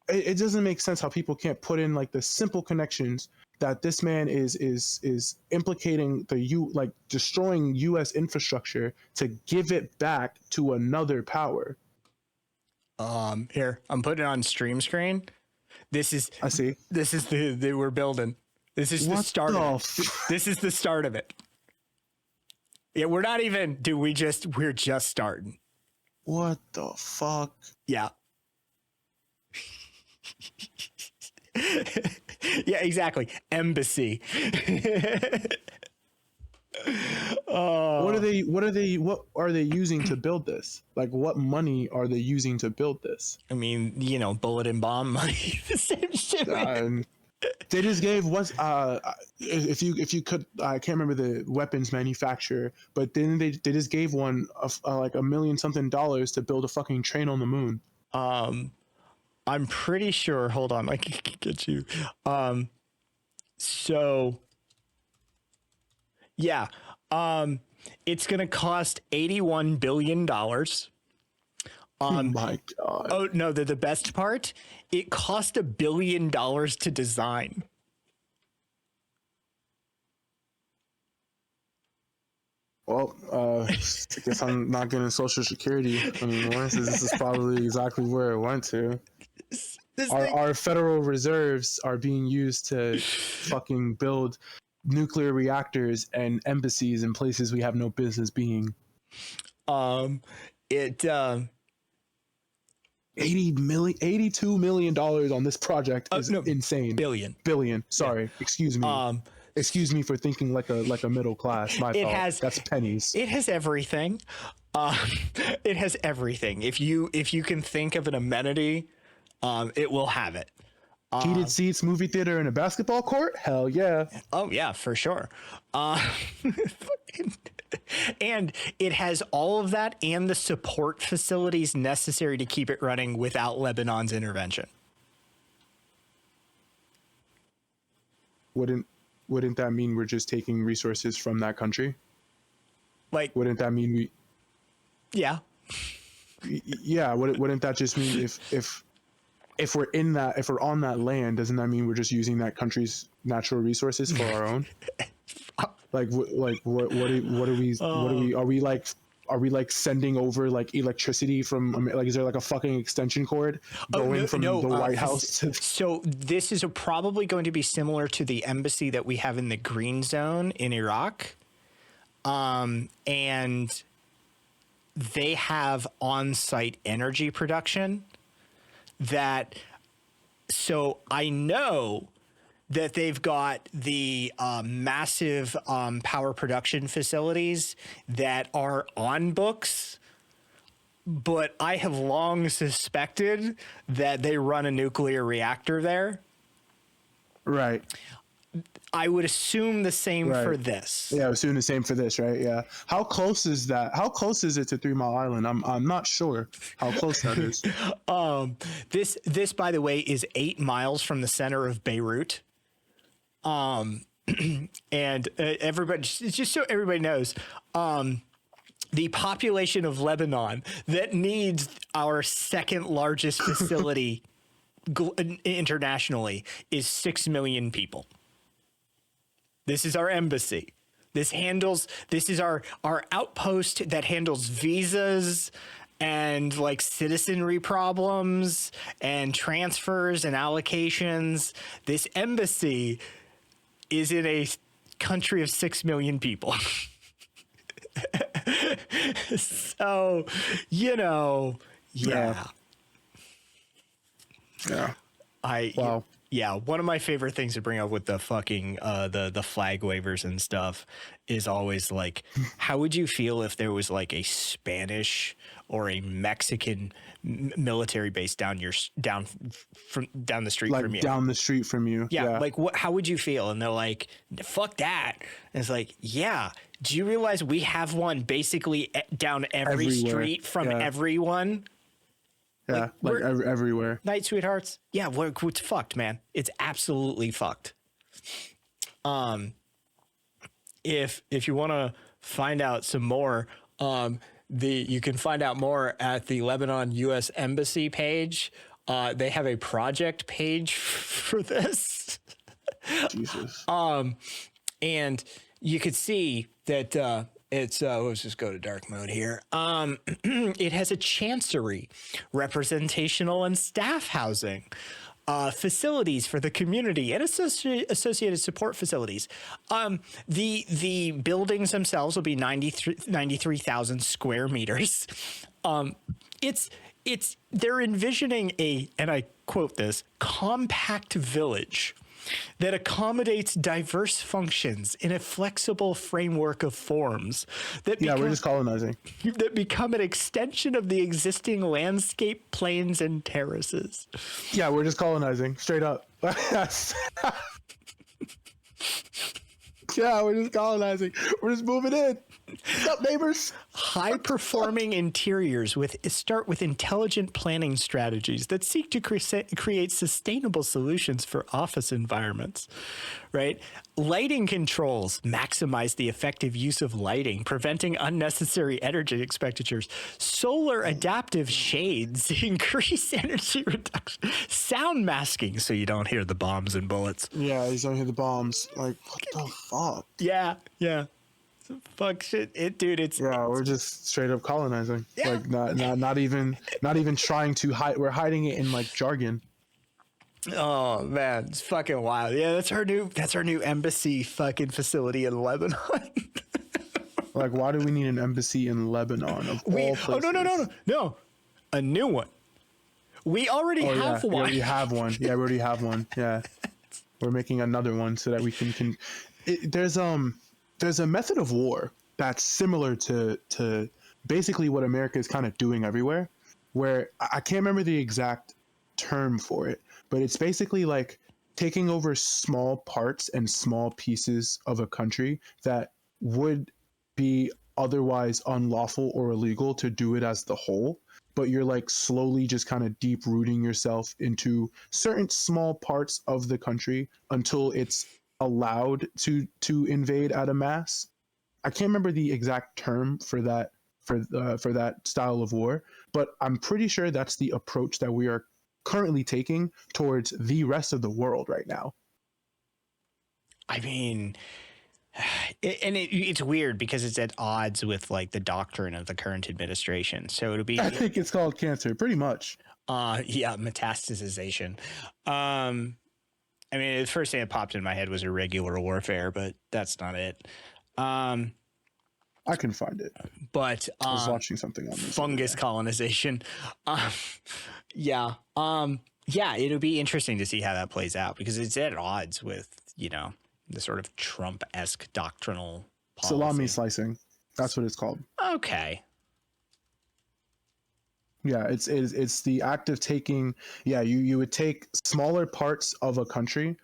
it doesn't make sense how people can't put in, like, the simple connections that this man is implicating like destroying U.S. infrastructure to give it back to another power. Here, I'm putting it on stream screen. I see. This is the we're building. This is the start of it. This is the start of it. Yeah, we're not even, dude, we're just starting. What the fuck? Yeah. Yeah, exactly. Embassy. What are they using to build this? Like, what money are they using to build this? I mean, bullet and bomb money. The same shit, man. They just gave if you could, I can't remember the weapons manufacturer, but then they just gave one of like $1 million something to build a fucking train on the moon. I'm pretty sure. Hold on, I can get you. So yeah, it's gonna cost $81 billion. Oh my god! Oh no, the best part, it cost $1 billion to design. Well, I guess I'm not getting Social Security anymore. So this is probably exactly where it went to. Our federal reserves are being used to fucking build nuclear reactors and embassies in places we have no business being. $82 million on this project is insane. Billion. Sorry, excuse me. Excuse me for thinking like a middle class. My fault. That's pennies. It has everything. It has everything. If you can think of an amenity, it will have it. Heated seats, movie theater, and a basketball court? Hell yeah. Oh yeah, for sure. And it has all of that and the support facilities necessary to keep it running without Lebanon's intervention. Wouldn't that mean we're just taking resources from that country? Like, wouldn't that mean we? Yeah. Yeah. Wouldn't that just mean if we're on that land, doesn't that mean we're just using that country's natural resources for our own? Are we like sending over like electricity from, like, is there like a fucking extension cord going from the White House to? So this is probably going to be similar to the embassy that we have in the Green Zone in Iraq. And they have on-site energy production so I know that they've got the massive power production facilities that are on books, but I have long suspected that they run a nuclear reactor there. Right. I would assume the same for this. Yeah, I would assume the same for this, right? Yeah. How close is that? How close is it to 3 Mile Island? I'm not sure how close that is. This by the way is 8 miles from the center of Beirut. And everybody, just so everybody knows, the population of Lebanon that needs our second largest facility internationally is 6 million people. This is our embassy. This is our outpost that handles visas and like citizenry problems and transfers and allocations. This embassy is in a country of 6 million people. So, yeah. Wow. Yeah, one of my favorite things to bring up with the fucking the flag wavers and stuff is always like, how would you feel if there was like a Spanish or a Mexican military base down the street from you? Down the street from you. Yeah. Like how would you feel? And they're like, fuck that. And it's like, yeah. Do you realize we have one basically down every street from everyone? Yeah, like everywhere. Night, sweethearts. Yeah, it's fucked, man. It's absolutely fucked. If you want to find out some more, you can find out more at the Lebanon U.S. Embassy page. They have a project page for this. Jesus. And you could see that it's let's just go to dark mode here. It has a chancery, representational and staff housing, facilities for the community and associated support facilities. The buildings themselves will be 93,000 square meters. It's they're envisioning and I quote this, compact village that accommodates diverse functions in a flexible framework of forms that we're just colonizing. that become an extension of the existing landscape, plains, and terraces. Yeah, we're just colonizing, straight up. Yeah, we're just colonizing. We're just moving in. What's up, neighbors? High-performing interiors start with intelligent planning strategies that seek to create sustainable solutions for office environments, right? Lighting controls maximize the effective use of lighting, preventing unnecessary energy expenditures. Solar adaptive shades increase energy reduction. Sound masking so you don't hear the bombs and bullets. Yeah, you don't hear the bombs. Like, what the fuck? Yeah. Fuck shit, it's we're just straight up colonizing. Yeah. Like not even trying to hide. We're hiding it in like jargon. Oh man, it's fucking wild. Yeah, that's our new embassy fucking facility in Lebanon. Like, why do we need an embassy in Lebanon of all places? Oh no, a new one. We already have one. We already have one. Yeah, we already have one. Yeah, we're making another one so that we can. There's a method of war that's similar to basically what America is kind of doing everywhere, where I can't remember the exact term for it, but it's basically like taking over small parts and small pieces of a country that would be otherwise unlawful or illegal to do it as the whole, but you're like slowly just kind of deep rooting yourself into certain small parts of the country until it's allowed to invade at a mass. I can't remember the exact term for that for that style of war, but I'm pretty sure that's the approach that we are currently taking towards the rest of the world right now. I mean, it's weird because it's at odds with like the doctrine of the current administration. So it'll be. I think it's called cancer, pretty much. Metastasization. I mean, the first thing that popped in my head was irregular warfare, but that's not it. I can find it. But I was watching something on this. Fungus colonization. It'll be interesting to see how that plays out because it's at odds with, the sort of Trump-esque doctrinal policy. Salami slicing. That's what it's called. Okay. Yeah, it's the act of taking. Yeah, you would take smaller parts of a country,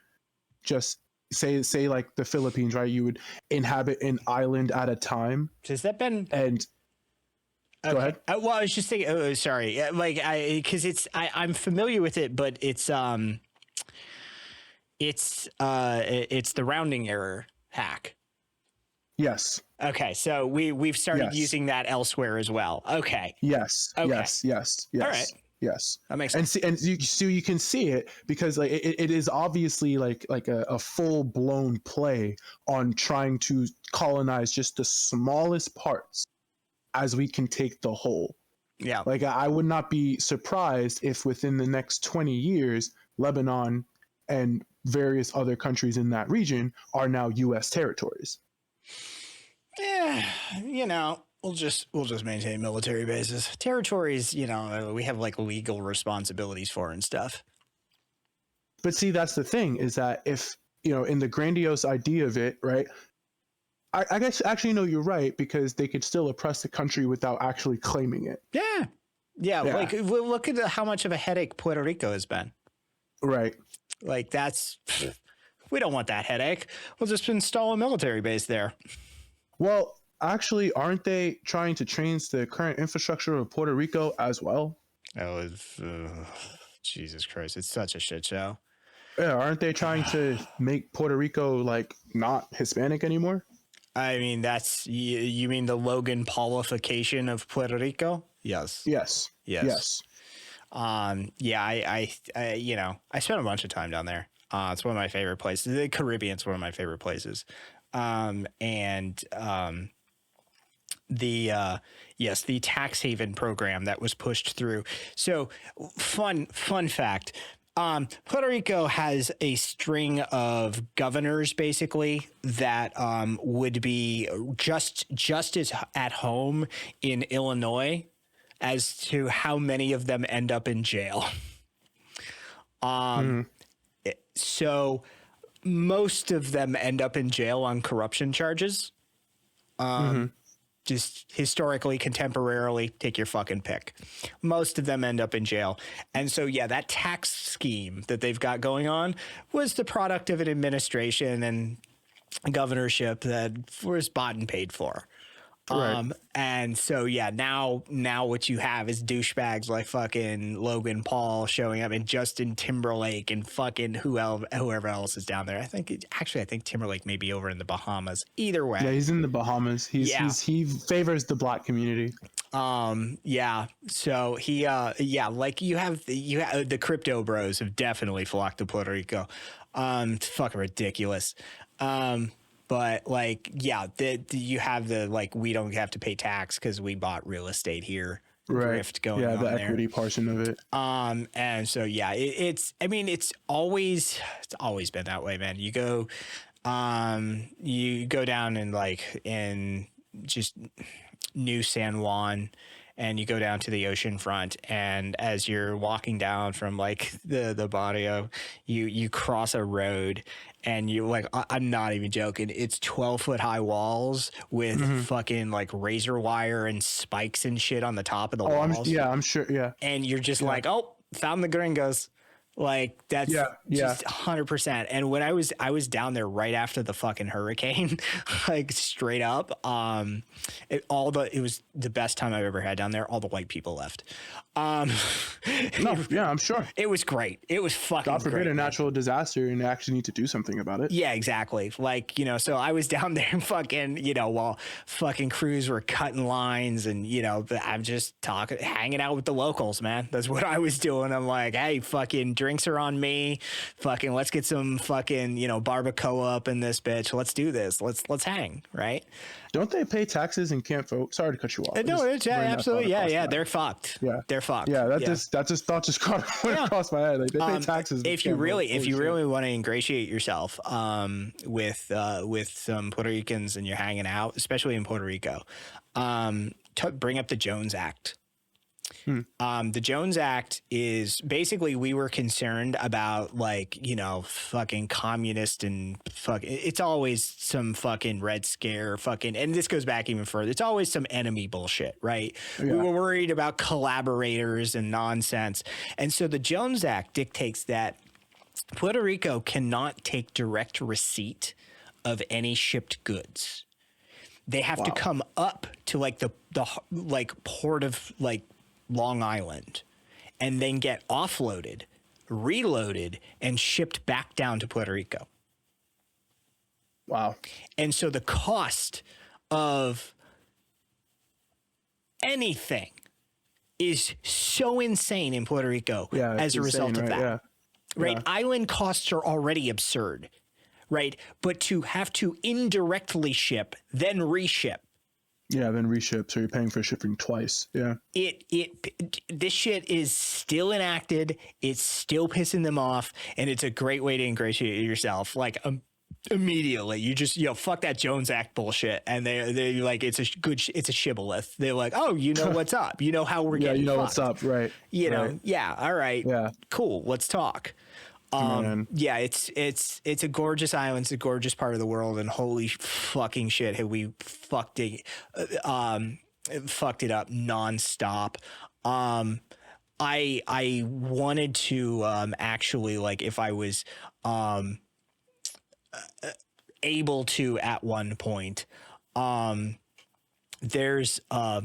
just say like the Philippines, right? You would inhabit an island at a time. Has that been? And okay. Go ahead. Well, I was just thinking. Oh, sorry. Because I'm familiar with it, but it's the rounding error hack. Yes. Okay, so we've started using that elsewhere as well. Okay. Yes. Okay. Yes. All right. Yes. That makes sense. And you can see it because like it is obviously like a full blown play on trying to colonize just the smallest parts as we can take the whole. Yeah. Like I would not be surprised if within the next 20 years, Lebanon and various other countries in that region are now U.S. territories. Yeah, we'll just maintain military bases. Territories, we have like legal responsibilities for and stuff. But see, that's the thing is that if, in the grandiose idea of it, right? I guess actually, no, you're right, because they could still oppress the country without actually claiming it. Yeah. Like look at how much of a headache Puerto Rico has been. Right. Like we don't want that headache. We'll just install a military base there. Well, actually, aren't they trying to change the current infrastructure of Puerto Rico as well? Oh, Jesus Christ. It's such a shit show. Yeah, aren't they trying to make Puerto Rico like not Hispanic anymore? I mean, that's you mean the Logan Paulification of Puerto Rico? Yes. I spent a bunch of time down there. It's one of my favorite places. The Caribbean's one of my favorite places. The tax haven program that was pushed through. So fun fact. Puerto Rico has a string of governors basically that would be just as at home in Illinois as to how many of them end up in jail. So most of them end up in jail on corruption charges. Just historically, contemporarily, take your fucking pick. Most of them end up in jail. And so, yeah, that tax scheme that they've got going on was the product of an administration and governorship that was bought and paid for. Right. And so, yeah, now what you have is douchebags like fucking Logan Paul showing up, and Justin Timberlake and fucking whoever else is down there. I think Timberlake may be over in the Bahamas. Either way. Yeah, he's in the Bahamas. He favors the black community. Yeah. So he, like you have the crypto bros have definitely flocked to Puerto Rico. It's fucking ridiculous. But like, yeah, you have the, like, we don't have to pay tax because we bought real estate here. Right. Grift going on the there. equity portion of it. And so, yeah, it's always been that way, man. You go down in just New San Juan, and you go down to the ocean front, and as you're walking down from like the barrio, you cross a road, and you like, I'm not even joking, it's 12-foot high walls with fucking like razor wire and spikes and shit on the top of the walls. I'm sure. Yeah. And you're just like, oh, found the gringos. Like that's just 100%. And when I was down there right after the fucking hurricane, like straight up, it was the best time I've ever had down there. All the white people left. I'm sure it was great. It was fucking God forbid great, a natural disaster and they actually need to do something about it. Yeah, exactly. Like, so I was down there and fucking, while fucking crews were cutting lines, and, I'm just hanging out with the locals, man. That's what I was doing. I'm like, hey, fucking drinks are on me. Fucking, let's get some fucking, barbacoa up in this bitch. Let's do this. Let's hang, right? Don't they pay taxes and can't vote? Sorry to cut you off. No, it's absolutely. Yeah. They're fucked. Yeah. They're fucked. Yeah. That just thought just went across my head. Like, they pay taxes. If you really want to ingratiate yourself with some Puerto Ricans and you're hanging out, especially in Puerto Rico, bring up the Jones Act. The Jones Act is basically, we were concerned about fucking communist and it's always some fucking Red Scare and this goes back even further. It's always some enemy bullshit, right? Yeah. We were worried about collaborators and nonsense. And so the Jones Act dictates that Puerto Rico cannot take direct receipt of any shipped goods. They have to come up to the port of Long Island and then get offloaded, reloaded, and shipped back down to Puerto Rico. Wow. And so the cost of anything is so insane in Puerto Rico as a result of that. Yeah. Right? Yeah. Island costs are already absurd, right? But to have to indirectly ship, then reship. Yeah, then reship, so you're paying for shipping twice. Yeah. This shit is still enacted. It's still pissing them off, and it's a great way to ingratiate yourself. Immediately, you just fuck that Jones Act bullshit, and they like it's a shibboleth. They're like, oh, what's up? You know how we're getting. Yeah, fucked. What's up, right? Yeah, all right, cool. Let's talk. Yeah, it's a gorgeous island. It's a gorgeous part of the world, and holy fucking shit, have we fucked it up nonstop. I wanted to actually, if I was able to at one point, there's a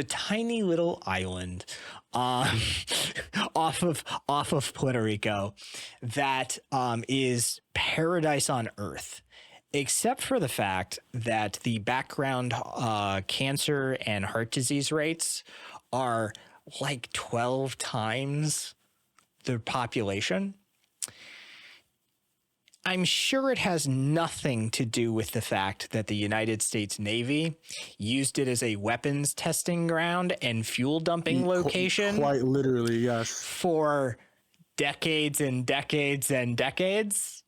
tiny little island off of Puerto Rico that is paradise on earth, except for the fact that the background cancer and heart disease rates are 12 times the population. I'm sure it has nothing to do with the fact that the United States Navy used it as a weapons testing ground and fuel dumping location. Quite literally, yes. For decades and decades and decades.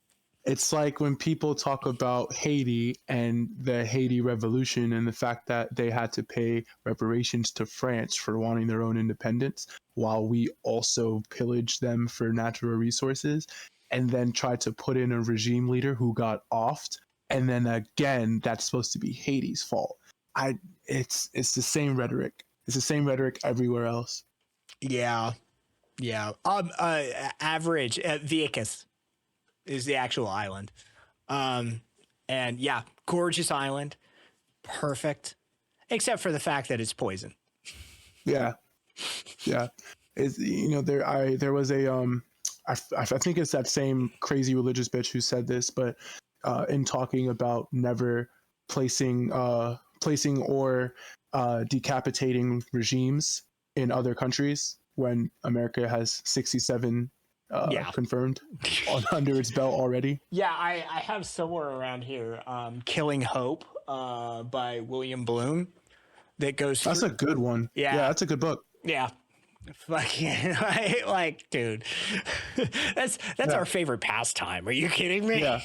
It's like when people talk about Haiti and the Haiti Revolution and the fact that they had to pay reparations to France for wanting their own independence, while we also pillaged them for natural resources, and then tried to put in a regime leader who got offed, and then again, that's supposed to be Haiti's fault. It's the same rhetoric. It's the same rhetoric everywhere else. Yeah. Yeah. Average Vieques is the actual island. And yeah, gorgeous island. Perfect. Except for the fact that it's poison. Yeah. Yeah. It's, there was a I think it's that same crazy religious bitch who said this, but in talking about never placing or decapitating regimes in other countries when America has 67 confirmed under its belt already. Yeah, I have somewhere around here Killing Hope by William Bloom that goes That's a good one. Yeah. Yeah, that's a good book. Yeah. Fucking like, dude, that's our favorite pastime. Are you kidding me? Yeah,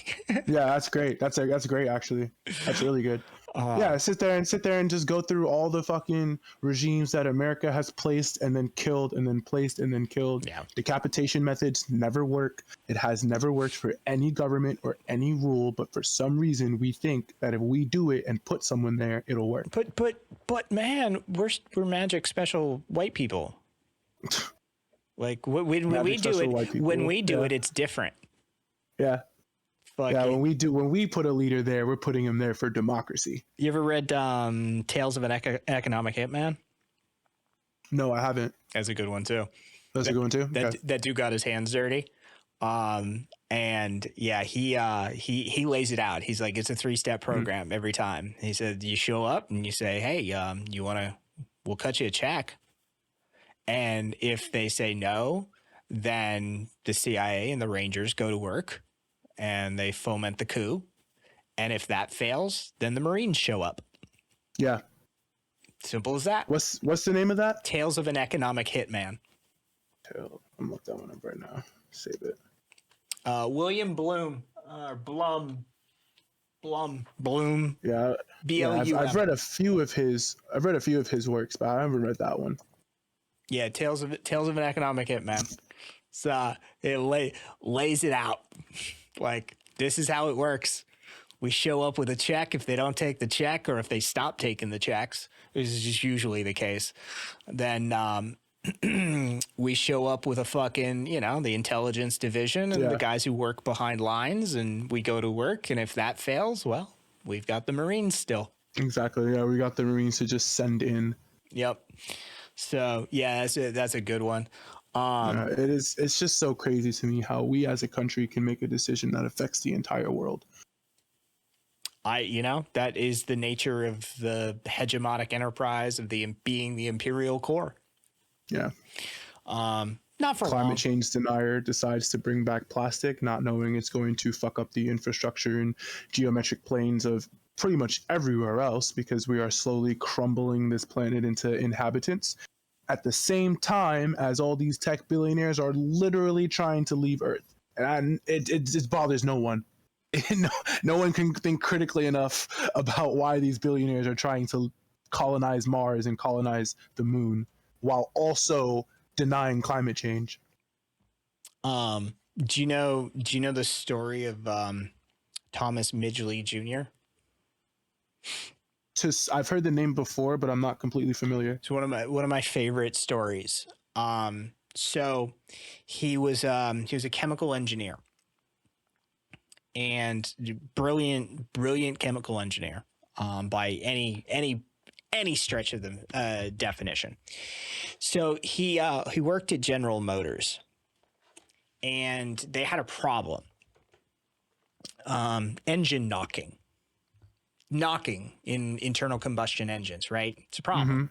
that's great. That's great. Actually, that's really good. Yeah, sit there and just go through all the fucking regimes that America has placed and then killed and then placed and then killed. Yeah. Decapitation methods never work. It has never worked for any government or any rule, but for some reason we think that if we do it and put someone there, it'll work. But man, we're magic special white people. Like when we do it, it's different. Yeah. Fucking. Yeah, when we put a leader there, we're putting him there for democracy. You ever read Tales of an Economic Hitman? No, I haven't. That's a good one too. That's a good one too. That dude got his hands dirty. And yeah, he lays it out. He's like, it's a 3-step program every time. He said, you show up and you say, hey, we'll cut you a check. And if they say no, then the CIA and the Rangers go to work and they foment the coup. And if that fails, then the Marines show up. Yeah. Simple as that. What's the name of that? Tales of an Economic Hitman. I'm looking that one up right now. Save it. William Bloom. Bloom. Yeah. B-L-U-M. I've read a few of his works, but I haven't read that one. Yeah, Tales of an Economic Hitman. So it lays it out. Like, this is how it works. We show up with a check. If they don't take the check, or if they stop taking the checks, this is just usually the case, then we show up with a fucking, the intelligence division and the guys who work behind lines, and we go to work. And if that fails, well, we've got the Marines still. Exactly. Yeah, we got the Marines to just send in. Yep. So yeah, that's a good one. It's just so crazy to me how we as a country can make a decision that affects the entire world. That is the nature of the hegemonic enterprise of being the imperial core. Yeah. Not for climate long. change denier decides to bring back plastic, not knowing it's going to fuck up the infrastructure and geometric planes of pretty much everywhere else, because we are slowly crumbling this planet into inhabitants at the same time as all these tech billionaires are literally trying to leave Earth. And it bothers no one. No one can think critically enough about why these billionaires are trying to colonize Mars and colonize the moon while also denying climate change. Do you know the story of Thomas Midgley Jr.? I've heard the name before, but I'm not completely familiar. It's one of my favorite stories. So he was a chemical engineer, and brilliant chemical engineer, by any stretch of the definition. So he worked at General Motors, and they had a problem. Engine knocking in internal combustion engines, right? It's a problem.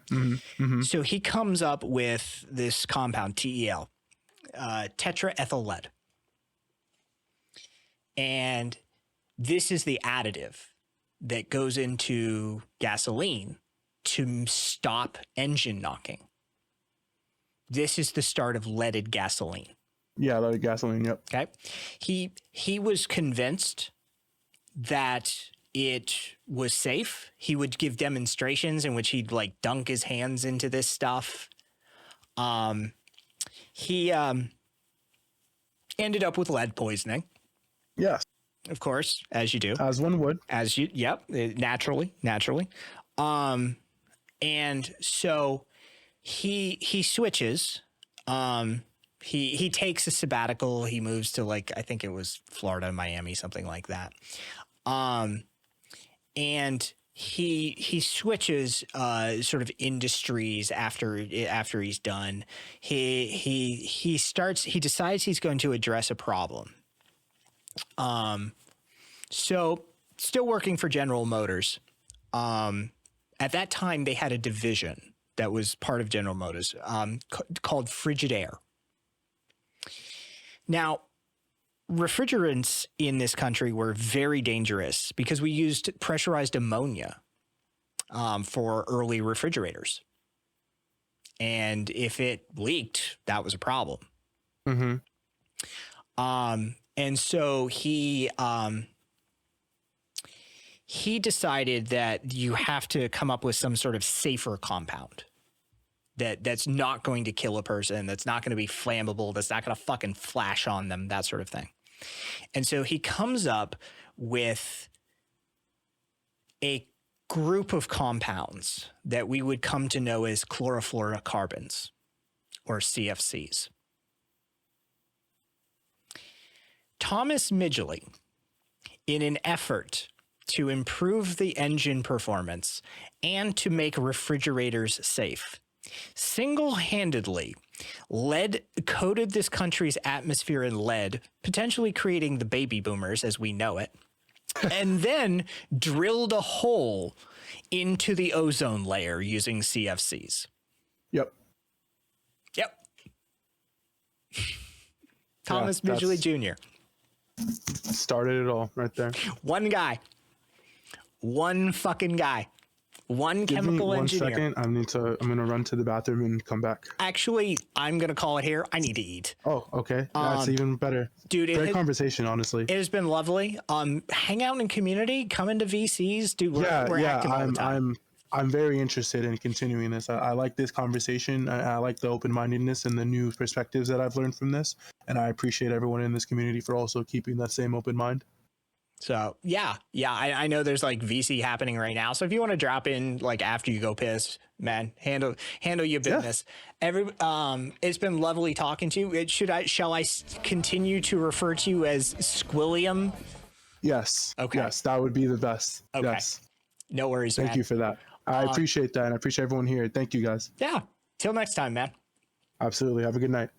So he comes up with this compound, TEL, tetraethyl lead. And this is the additive that goes into gasoline to stop engine knocking. This is the start of leaded gasoline. Yeah, loaded gasoline. Yep. Okay. He was convinced that it was safe. He would give demonstrations in which he'd like dunk his hands into this stuff. He ended up with lead poisoning, Yes. of course, as you do. As one would. Naturally. And so he switches. He takes a sabbatical. He moves to like, I think it was Florida, Miami, something like that. And he switches sort of industries after he's done. He decides he's going to address a problem. So still working for General Motors. At that time, they had a division that was part of General Motors called Frigidaire. Now, refrigerants in this country were very dangerous because we used pressurized ammonia for early refrigerators. And if it leaked, that was a problem. Mm-hmm. And so he decided that you have to come up with some sort of safer compound that's not going to kill a person, that's not going to be flammable, that's not going to fucking flash on them, that sort of thing. And so he comes up with a group of compounds that we would come to know as chlorofluorocarbons, or CFCs. Thomas Midgley, in an effort to improve the engine performance and to make refrigerators safe, single-handedly coated this country's atmosphere in lead, potentially creating the baby boomers as we know it, and then drilled a hole into the ozone layer using CFCs. Yep. Thomas Midgley Jr. Started it all right there. One guy. One fucking guy. One chemical engineer. 1 second. I'm gonna run to the bathroom and come back. Actually, I'm gonna call it here. I need to eat. Oh, okay. That's even better. Dude, great conversation, honestly. It has been lovely. Hang out in community, come into VCs, dude. We're active all the time. I'm very interested in continuing this. I like this conversation. I like the open-mindedness and the new perspectives that I've learned from this. And I appreciate everyone in this community for also keeping that same open mind. So I know there's like VC happening right now. So if you want to drop in like after you go piss, man, handle your business. Yeah. It's been lovely talking to you. Shall I continue to refer to you as Squilliam? Yes. Okay. Yes, that would be the best. Okay. Yes. No worries. Thank you for that. I appreciate that. And I appreciate everyone here. Thank you, guys. Yeah. Till next time, man. Absolutely. Have a good night.